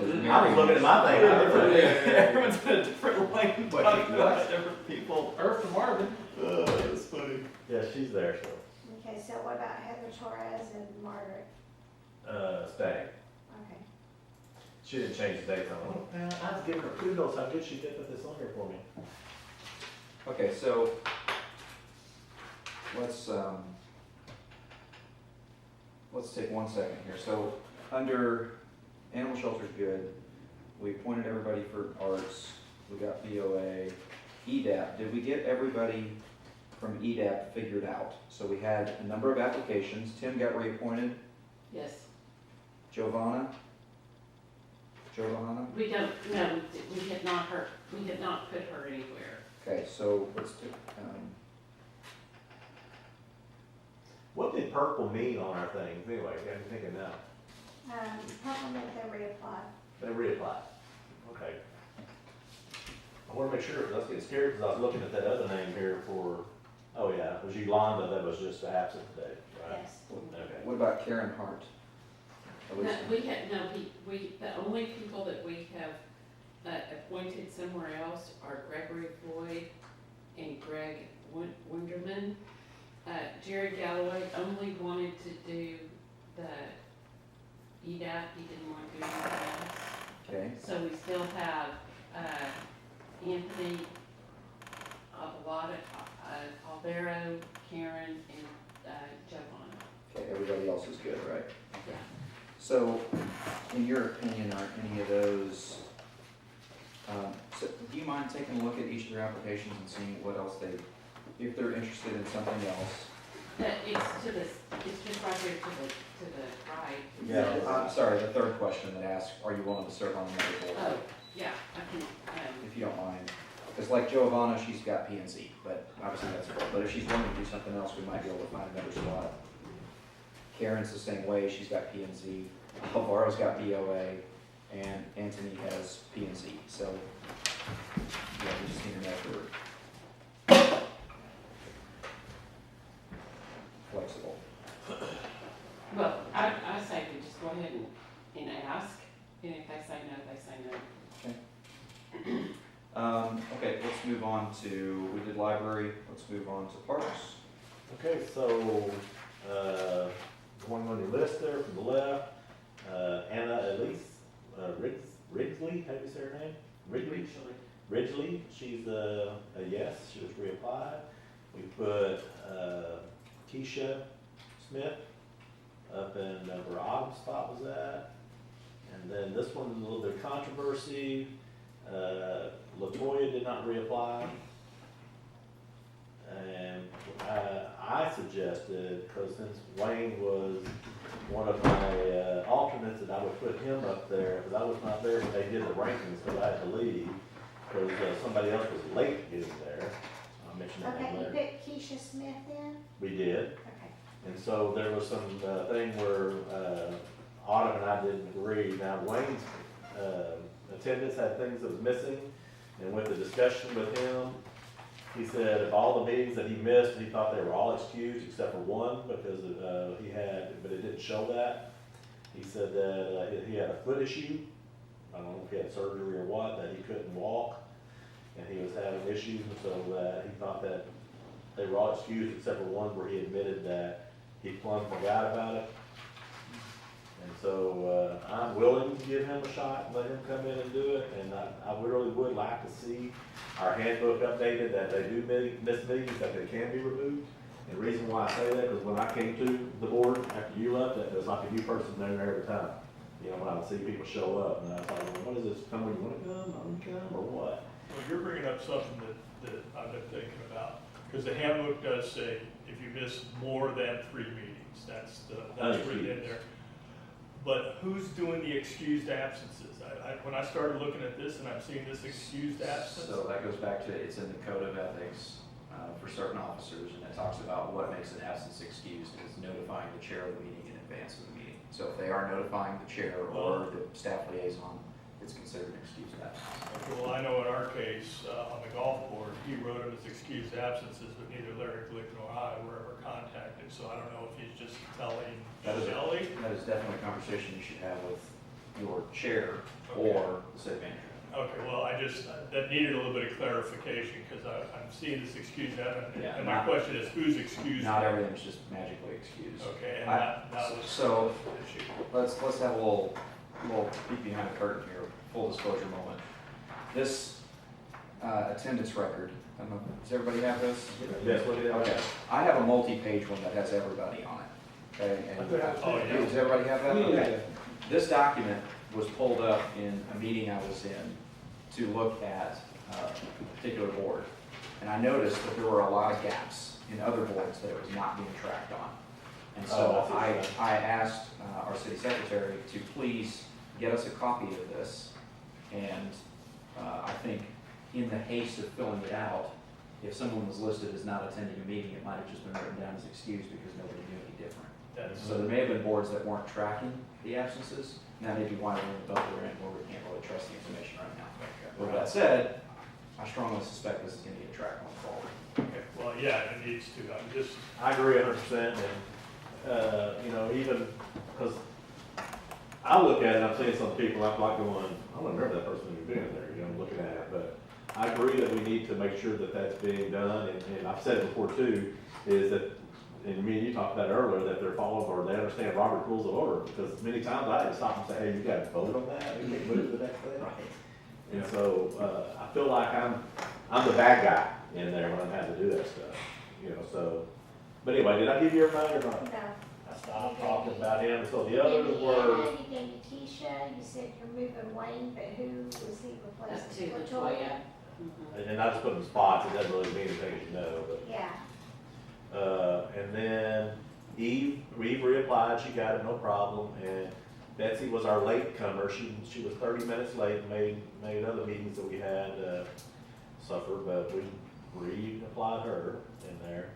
was looking at my thing. Everyone's in a different lane, talking about different people. Earth to Marvin. That's funny. Yeah, she's there, so, Okay, so what about Heather Torres and Margaret? staying. Okay. She didn't change the date, I'm like, man, I was giving her kudos, how good she did put this on here for me. Okay, so let's take 1 second here. So under animal shelter's good. We appointed everybody for arts. We got BOA, EDAP. Did we get everybody from EDAP figured out? So we had a number of applications. Tim got reappointed. Yes. Giovanna? We don't, no, we had not put her anywhere. Okay, so let's do, What did purple mean on our things anyway? I'm thinking now. Purple meant they reapplied. They reapplied. Okay. I want to make sure, let's get scared, because I was looking at that other name here for, oh yeah, it was Yolanda that was just absent today, right? Yes. Okay. what about Karen Hart? No, the only people that we have appointed somewhere else are Gregory Floyd and Greg Winderman. Jerry Galloway only wanted to do the EDAP, he didn't want to do anything else. Okay. So we still have Anthony Alvaro, Karen, and Giovanna. everybody else is good, right? Yeah. So, in your opinion, are any of those, so do you mind taking a look at each of their applications and seeing what else if they're interested in something else? It's just right here to the right. It Yeah, says- I'm sorry, the third question that asks, are you willing to serve on another board? Oh, yeah, I can, If you don't mind. Because like Giovanna, she's got P and Z, but obviously that's cool. But if she's willing to do something else, we might be able to find another slot. Karen's the same way, she's got P and Z. Alvaro's got BOA, and Anthony has P and Z. So, yeah, we just need to know if we're flexible. well, I say we just go ahead and ask, and if they say no, they say no. Okay, let's move on to, we did library, let's move on to parks. Okay, so, going on your list there from the left, Anna Elise, Ridgely, how do you say her name? Ridgely, she's a yes, she was reapplied. We put, Keisha Smith up in where Autumn's spot was at. And then this one's a little bit of controversy. Latoya did not reapply. And I suggested, because since Wayne was one of my alternates, that I would put him up there, because I was not there when they did the rankings, because I had to leave, because somebody else was late getting there. I'll mention that Okay, you later. put Keisha Smith in? We did. Okay. And so there was some thing where Autumn and I didn't agree. Now Wayne's attendance had things that was missing, and with the discussion with him, he said of all the meetings that he missed, he thought they were all excused except for one because he had, but it didn't show that. He said that he had a foot issue. I don't know if he had surgery or what, that he couldn't walk, and he was having issues, and so he thought that they were all excused except for one where he admitted that he plumb forgot about it. And so I'm willing to give him a shot and let him come in and do it. And I really would like to see our handbook updated that they do miss meetings, that they can be removed. And the reason why I say that is when I came to the board after you left, that there was like a new person there every time. You know, when I would see people show up, and I was like, well, what is this? Come when you want to come, not when you come, or what? Well, you're bringing up something that I've been thinking about, because the handbook does say if you miss more than 3 meetings, that's written in there. But who's doing the excused absences? When I started looking at this and I'm seeing this excused absence. So that goes back to, it's in the code of ethics for certain officers, and it talks about what makes an absence excused, and it's notifying the chair of the meeting in advance of the meeting. So if they are notifying the chair or the staff liaison, it's considered an excused absence. Okay, well, I know in our case, on the golf board, he wrote them as excused absences, but neither Larry Glick nor I were ever contacted, so I don't know if he's just telling Shelley. That is definitely a conversation you should have with your chair or the city manager. Okay, well, that needed a little bit of clarification, because I'm seeing this excused absence, Yeah, and my question is, who's excused? Not everything's just magically excused. Okay, and that was So, the issue. let's have a little peek behind the curtain here, full disclosure moment. This attendance record, I don't know, does everybody have this? Yes, look at it. Okay, I have a multi-page one that has everybody on it, okay? And Oh, yeah. does everybody have that? Yeah. Okay. This document was pulled up in a meeting I was in to look at a particular board. And I noticed that there were a lot of gaps in other boards that it was not being tracked on. And so I asked our city secretary to please get us a copy of this. And I think in the haste of filling it out, if someone was listed as not attending a meeting, it might have just been written down as excused because nobody knew any different. So there may have been boards that weren't tracking the absences. And that may be why we're in the boat we're in, where we can't really trust the information right now. With that said, I strongly suspect this is going to get tracked going forward. Okay, well, yeah, it needs to, I agree 100%, and, you know, even, because I look at it, I'm seeing some people, I'm like going, I don't remember that person even being there, you know, looking at it, but I agree that we need to make sure that that's being done, and I've said it before too, is that, and me and you talked about earlier, that they're following, or they understand Robert rules of order, because many times I had to stop and say, hey, you gotta vote on that, you can't move to the next thing. And so, I feel like I'm the bad guy in there when I'm having to do that stuff, you know, so. But anyway, did I give you everybody or not? No. I stopped talking about him, so the others were, You gave me Keisha, you said you're moving Wayne, but who was he replacing? That's two, Latoya? and I just put them spots, it doesn't really mean anything, as you know, but. Yeah. And then Eve reapplied, she got it, no problem, and Betsy was our late comer, she was 30 minutes late, and made other meetings that we had, suffer, but we reapplied her in there.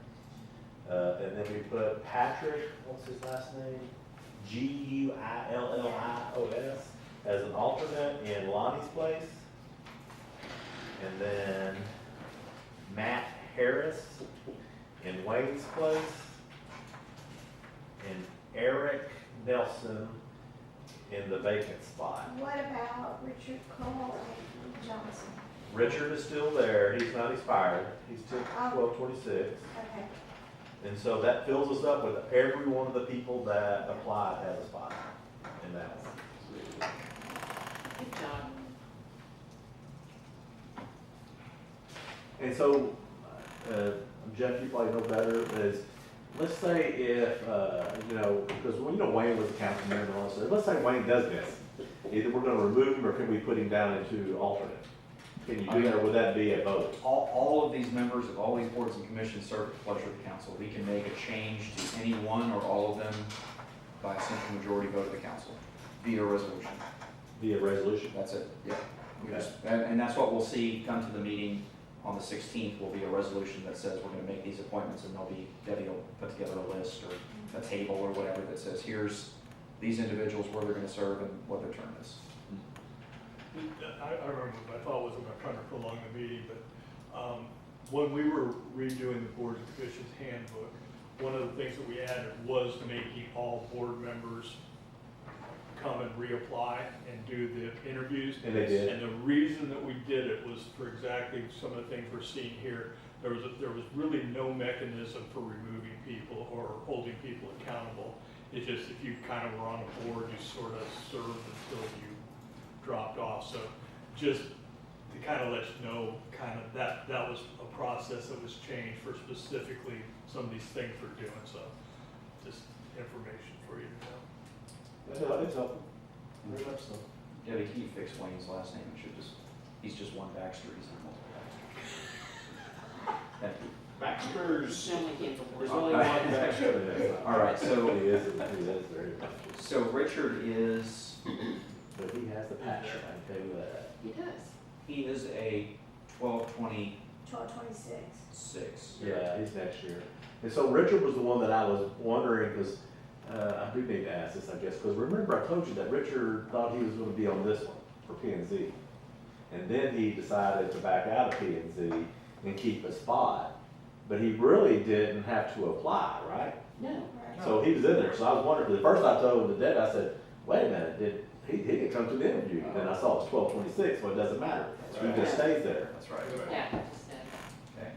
And then we put Patrick, what's his last name? Guillios, as an alternate in Lonnie's place. And then Matt Harris in Wayne's place. And Eric Nelson in the vacant spot. What about Richard Cole and Johnson? Richard is still there, he's not expired, he's still Oh. 12/26. Okay. And so that fills us up with every one of the people that applied has a spot in that one. Good job. And so, Jeff, you probably know better, is, let's say if, because Wayne was a council member and all that, let's say Wayne does this. Either we're gonna remove him or can we put him down into alternate? Can you do that, or would that be a vote? All of these members of all these boards and commissions serve at the pleasure of the council. We can make a change to any one or all of them by a simple majority vote of the council via resolution. Via resolution? That's it, yeah. We Okay. just- And that's what we'll see come to the meeting on the 16th, will be a resolution that says we're gonna make these appointments, and Debbie will put together a list or a table or whatever that says, here's these individuals, where they're gonna serve and what their term is. I remember, my thought wasn't about trying to prolong the meeting, but when we were redoing the boards and commissions handbook, one of the things that we added was making all board members come and reapply and do the interviews. And they did. And the reason that we did it was for exactly some of the things we're seeing here. There was really no mechanism for removing people or holding people accountable. It's just if you kind of were on a board, you sort of served until you dropped off. So just to kind of let you know, kind of that was a process that was changed for specifically some of these things we're doing. So just information for you to know. No, it's helpful, very much so. Debbie, can you fix Wayne's last name? He's just one Baxter, he's not multiple Baxters. Thank you. Baxter's. No one gets a There's word. only one Baxter. All right, so- He is very much. So Richard is, But he has the passion, I can tell you that. He does. he is a 12/26. 12/26. Yeah, he's next year. And so Richard was the one that I was wondering, because I do need to ask this, I guess, because remember I told you that Richard thought he was going to be on this one for P and Z. And then he decided to back out of P and Z and keep a spot. But he really didn't have to apply, right? No. So he was in there. So I was wondering, the first I told him the day, I said, wait a minute, he didn't come to the interview. Then I saw it was 12/26, well, it doesn't matter. He just stays there. That's right. Yeah. Okay.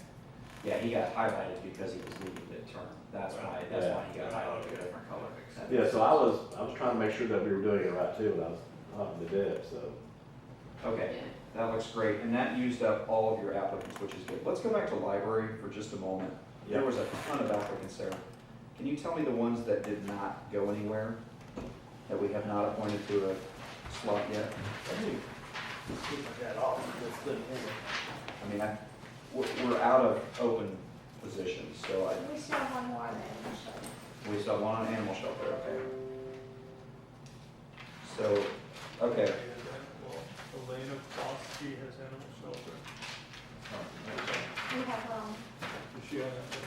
Yeah, he got highlighted because he was leaving midterm. That's why he got highlighted a different color. Yeah, so I was trying to make sure that we were doing it right too, and I was talking to Deb, so. Okay, that looks great. And that used up all of your applicants, which is good. Let's go back to library for just a moment. There was a ton of applicants there. Can you tell me the ones that did not go anywhere, that we have not appointed to a slot yet? I mean, we're out of open positions, so We still have one more then. we still have one on animal shelter, okay. So, okay, Elena Foskey has animal shelter. We have, Is she on that list?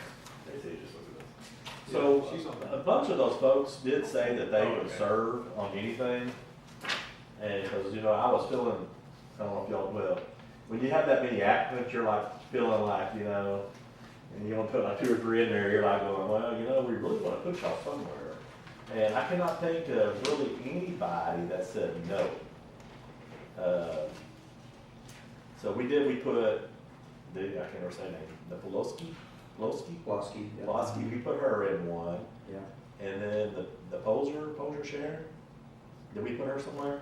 So, She's on a bunch of those folks did say that they Oh, would okay. serve on anything. And, because, I was feeling, I don't know if y'all will, when you have that many applicants, you're like, feeling like, and you want to put like 2 or 3 in there, you're like going, well, we really want to put y'all somewhere. And I cannot think of really anybody that said no. So we put, I can't remember her name, the Pulosky, we put her in one. yeah. And then the Poser Sharon, did we put her somewhere?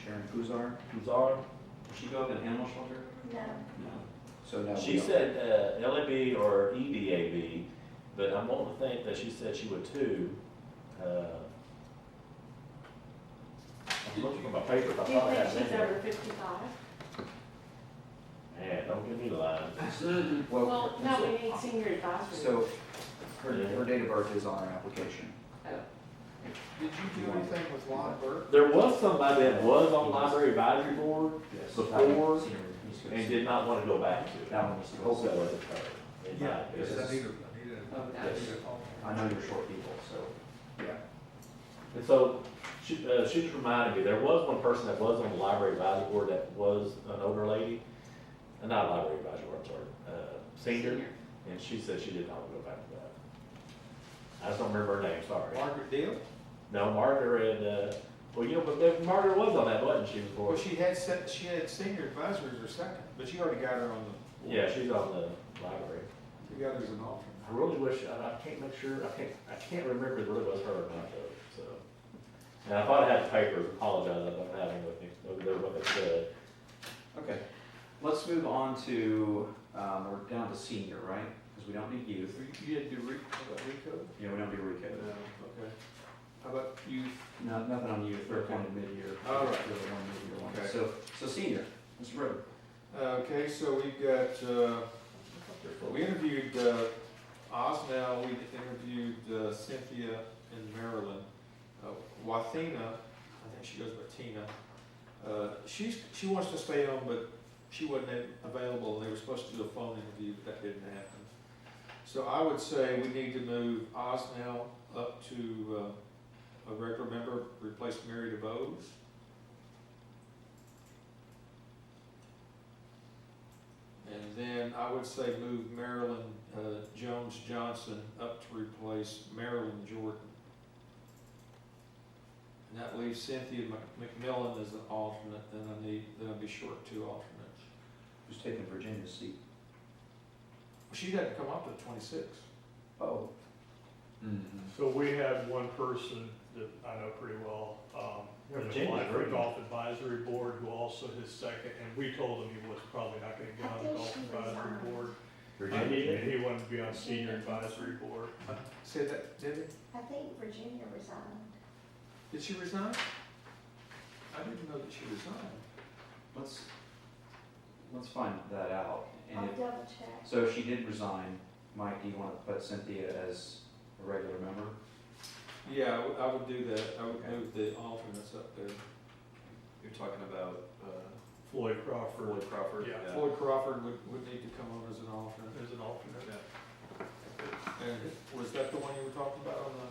Sharon Kuzar, Kuzar? did she go up in animal shelter? no. No. So no. She said LAB or EDAB, but I'm wanting to think that she said she would too. I'm looking for my papers, I Do you thought I think had it in she's there. over 55? Man, don't give me the line. Well, no, we need senior advisory. So her date of birth is on her application. Did you do anything with Lon Burke? There was somebody that was on library advisory board Yes. before Senior, he's good. and did not want to go back to it. That one needs to go. Hopefully it wasn't her. It might be. Yes, I need a, Yes. I know you're short people, so, yeah. And so, she just reminded me, there was one person that was on the library advisory board that was an older lady, not library advisory board, I'm sorry, senior, and she said she did not want to go back to that. I just don't remember her name, sorry. Margaret Deal? No, Margaret, well, you know, but Margaret was on that, wasn't she, before? Well, she had senior advisor as her second, but you already got her on the. Yeah, she's on the library. You got her as an alternate. I really wish, I can't make sure, I can't remember if it really was her or not though, so. And I thought I had the papers, apologize, I don't have them with me, they're what they said. Okay, let's move on to, we're down to senior, right? Because we don't need youth. You had to do Rico? Yeah, we don't do recode. No, okay. How about youth? No, nothing on youth, they're appointed mid-year. All right. They're the one mid-year one. Okay. So senior, Mr. Roden. Okay, so we've got, we interviewed Osnell, we interviewed Cynthia and Marilyn. Wathena, I think she goes by Tina, she wants to stay on, but she wasn't available, and they were supposed to do a phone interview, but that didn't happen. So I would say we need to move Osnell up to a regular member, replace Mary DeVos. And then I would say move Marilyn Jones Johnson up to replace Marilyn Jordan. And that leaves Cynthia McMillan as an alternate, then I'll be short 2 alternates. Who's taking Virginia's seat? She hadn't come up to 26. Oh. So we had one person that I know pretty well, that Virginia, applied for really? the golf advisory board, who also his second, and we told him he was probably not gonna get on the golf advisory board. Virginia? And he wanted to be on senior advisory board. Say that, did it? I think Virginia resigned. Did she resign? I didn't know that she resigned. Let's find that out. And I'll if, double check. so if she did resign, Mike, do you want to put Cynthia as a regular member? Yeah, I would do that. I would Okay. move the alternates up there. You're talking about, Floyd Crawford. Floyd Crawford? Yeah. Floyd Crawford would need to come on as an alternate. As an alternate. And was that the one you were talking about on the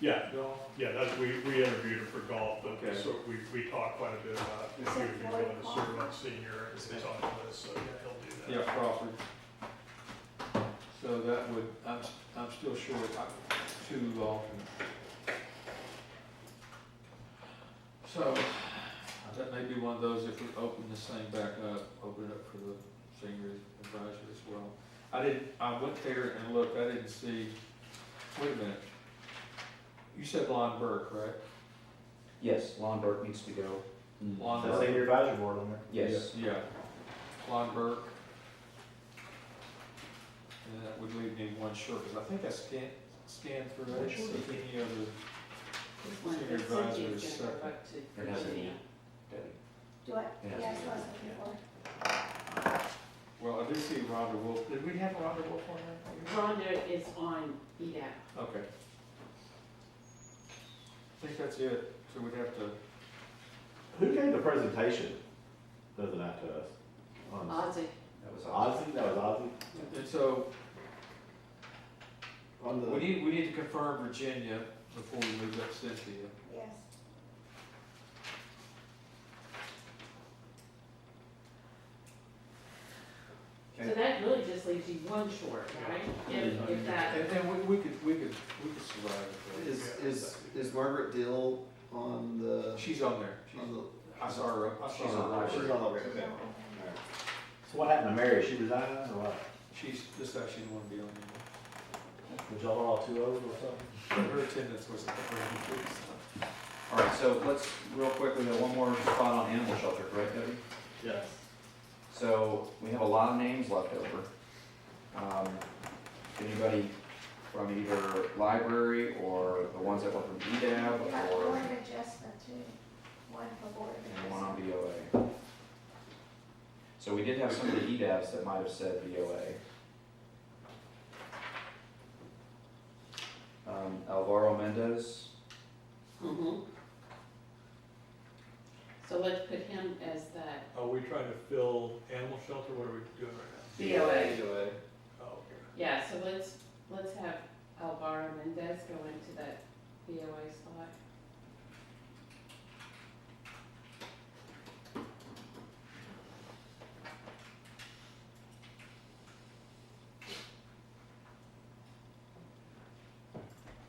Yeah, golf? yeah, that's, we interviewed him for golf, but Okay. so we talked quite a bit about if he would be willing to serve on senior, and it's on the list, so yeah, he'll do that. Yeah, Crawford. So that would, I'm still short 2 alternates. So, that may be one of those, if we open this thing back up, open it up for the senior advisor as well. I went there and looked, I didn't see, wait a minute. You said Lon Burke, right? Yes, Lon Burke needs to go. Lon The Burke. senior advisory board on there. Yes. Yeah, Lon Burke. And that would leave me one short, because I think I scanned through it, see any other senior advisors. Cynthia's gonna go up to It has a Virginia. Debbie. Do I? Yes. Yeah, that's what I was looking for. Well, I do see Rhonda Wolf. Did we have Rhonda Wolf on there? Rhonda is on EDAP. Okay. I think that's it, so we'd have to, Who gave the presentation, doesn't that to us? On Ozzy. That was awesome. Ozzy, that was Ozzy? and so, On the. we need to confirm Virginia before we move up Cynthia. Yes. So that really just leaves you one short, right? If that, And we could survive with Is Margaret Dill on the, that. She's on there. on the, I saw her, She's on the she's on the, okay. So what happened to Mary, she resigned or what? She's, this time she didn't want to be on anymore. Was y'all all too old or something? Her attendance was very All right, so let's, real quickly, we got one more spot on animal shelter, correct, Debbie? Yes. So we have a lot of names left over. Anybody from either library or the ones that were from We got EDAB or, board of adjustment too, one for board of and one adjustment. on BOA. So we did have some of the EDABs that might have said BOA. Alvaro Mendez, Mm-hmm. So let's put him as that. Are we trying to fill animal shelter? What are we doing right BOA. now? Oh, okay. Yeah, so let's have Alvaro Mendez go into that BOA spot.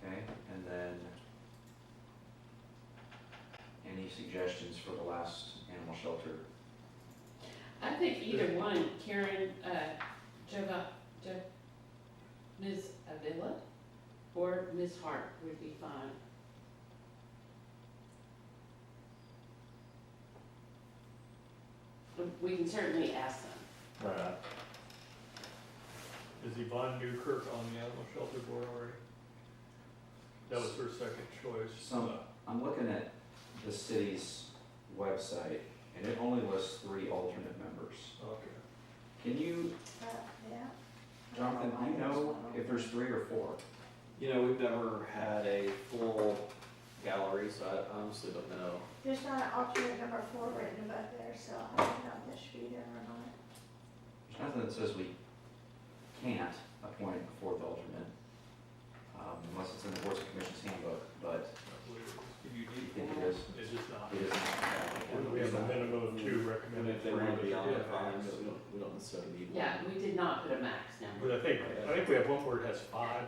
okay, and then any suggestions for the last animal shelter? I think either one, Karen, Ms. Avila or Ms. Hart would be fine. We can certainly ask them. Right. Is Yvonne Newkirk on the animal shelter board already? That was her second choice. Some, I'm looking at the city's website, and it only lists 3 alternate members. Okay. Can you, Yeah. Jonathan, do you know if there's 3 or 4? You know, we've never had a full gallery, so I honestly don't know. There's not an alternate number 4 written above there, so I don't know if that should be there or not. There's nothing that says we can't appoint a 4th alternate, unless it's in the Boards and Commissions handbook, but You I think it is. It's just not. It is not. We have a minimum of 2 recommended. If they want to be on Yeah. it, fine, but we don't necessarily need one. Yeah, we did not put a max number. But I think we have one where it has 5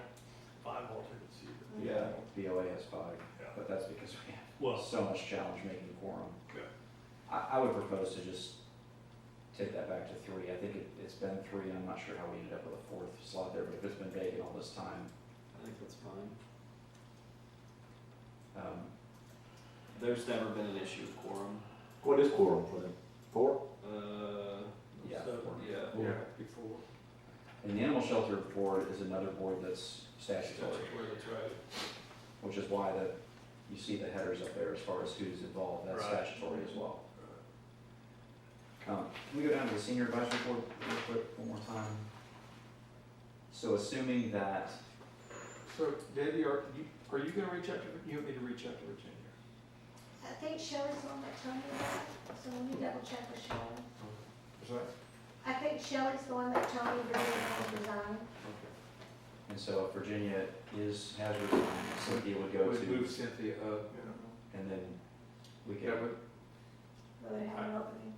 alternates even. Yeah, BOA has 5, Yeah. but that's because we Well, have so much challenge making the quorum. okay. I would propose to just take that back to 3. I think it's been 3, and I'm not sure how we ended up with a 4th slot there, but if it's been vacant all this time. I think that's fine. um, There's never been an issue with quorum. What is quorum for them? 4? Yeah. Yeah. Yeah, before. And the animal shelter board is another board that's statutory, That's right. which is why you see the headers up there as far as who's involved, that's Right. statutory as well. Can we go down to the senior advisory board real quick, one more time? So assuming that, So Debbie, are you gonna reach out to, you want me to reach out to Virginia? I think Shelley's the one that told me that, so let me double check with Shelley. Is that? I think Shelley's the one that told me that he was resign. and so if Virginia has resigned, Cynthia would go Would move to, Cynthia up, and then we That could, Will they have an opening?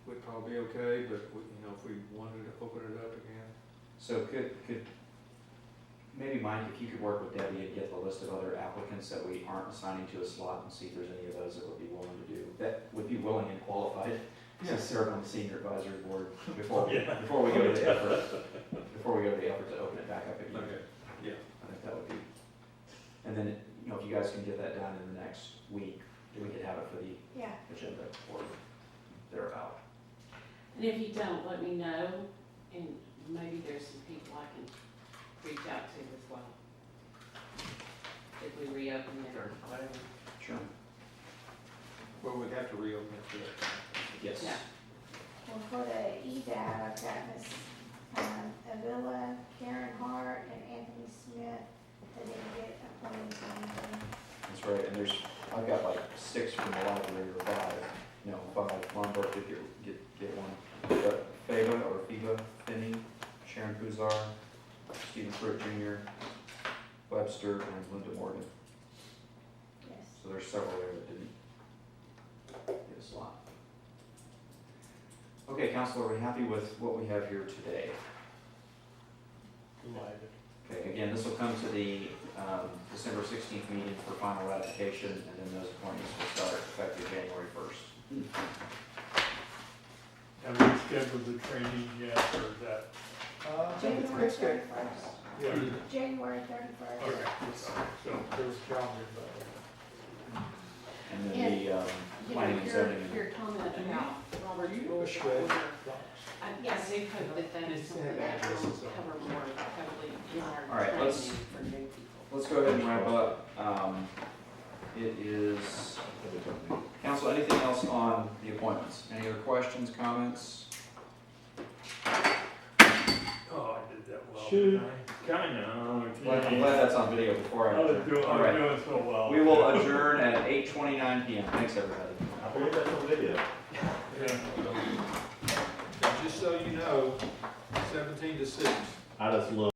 would probably be okay, but if we wanted to open it up again. so could, maybe Mike, if you could work with Debbie and get the list of other applicants that we aren't assigning to a slot and see if there's any of those that would be willing to do, that would be willing and qualified to serve on the senior advisory board before we go to the effort, to open it back up again. Okay, yeah. I think that would be, and then, if you guys can get that done in the next week, we could have it for the Yeah. agenda or thereabout. And if you don't, let me know, and maybe there's some people I can reach out to as well. If we reopen it or whatever. Sure. Well, we'd have to reopen it for that time. Yes. Yeah. Well, for the EDAB, I've got Miss Avila, Karen Hart, and Anthony Smith that didn't get appointed to anything. That's right, and I've got like 6 from the library or 5, 5, Lombard did get one. But Fiva Finney, Sharon Puzar, Stephen Pruitt Jr., Webster, and Linda Morgan. Yes. So there's several there that didn't get a slot. Okay, council, are we happy with what we have here today? Delighted. Okay, again, this will come to the December 16th meeting for final ratification, and then those appointments will start effective January 1st. Have we scheduled the training yet, or is that? January 31st. Yeah. January 31st. Okay, so There was challenges, but. And then the planning and zoning. Your comment about Robert's You rules shred of order. I do hope that that is something that will cover more heavily in let's- training for new people. Let's go ahead and wrap up. It is, council, anything else on the appointments? Any other questions, comments? Oh, I did that well. Shoot. Kinda. Well, I'm glad that's on video before I adjourn. All right. doing so well. We will adjourn at 8:29 PM. Thanks, everybody. I believe that's on video. Just so you know, 17 to 6. I just love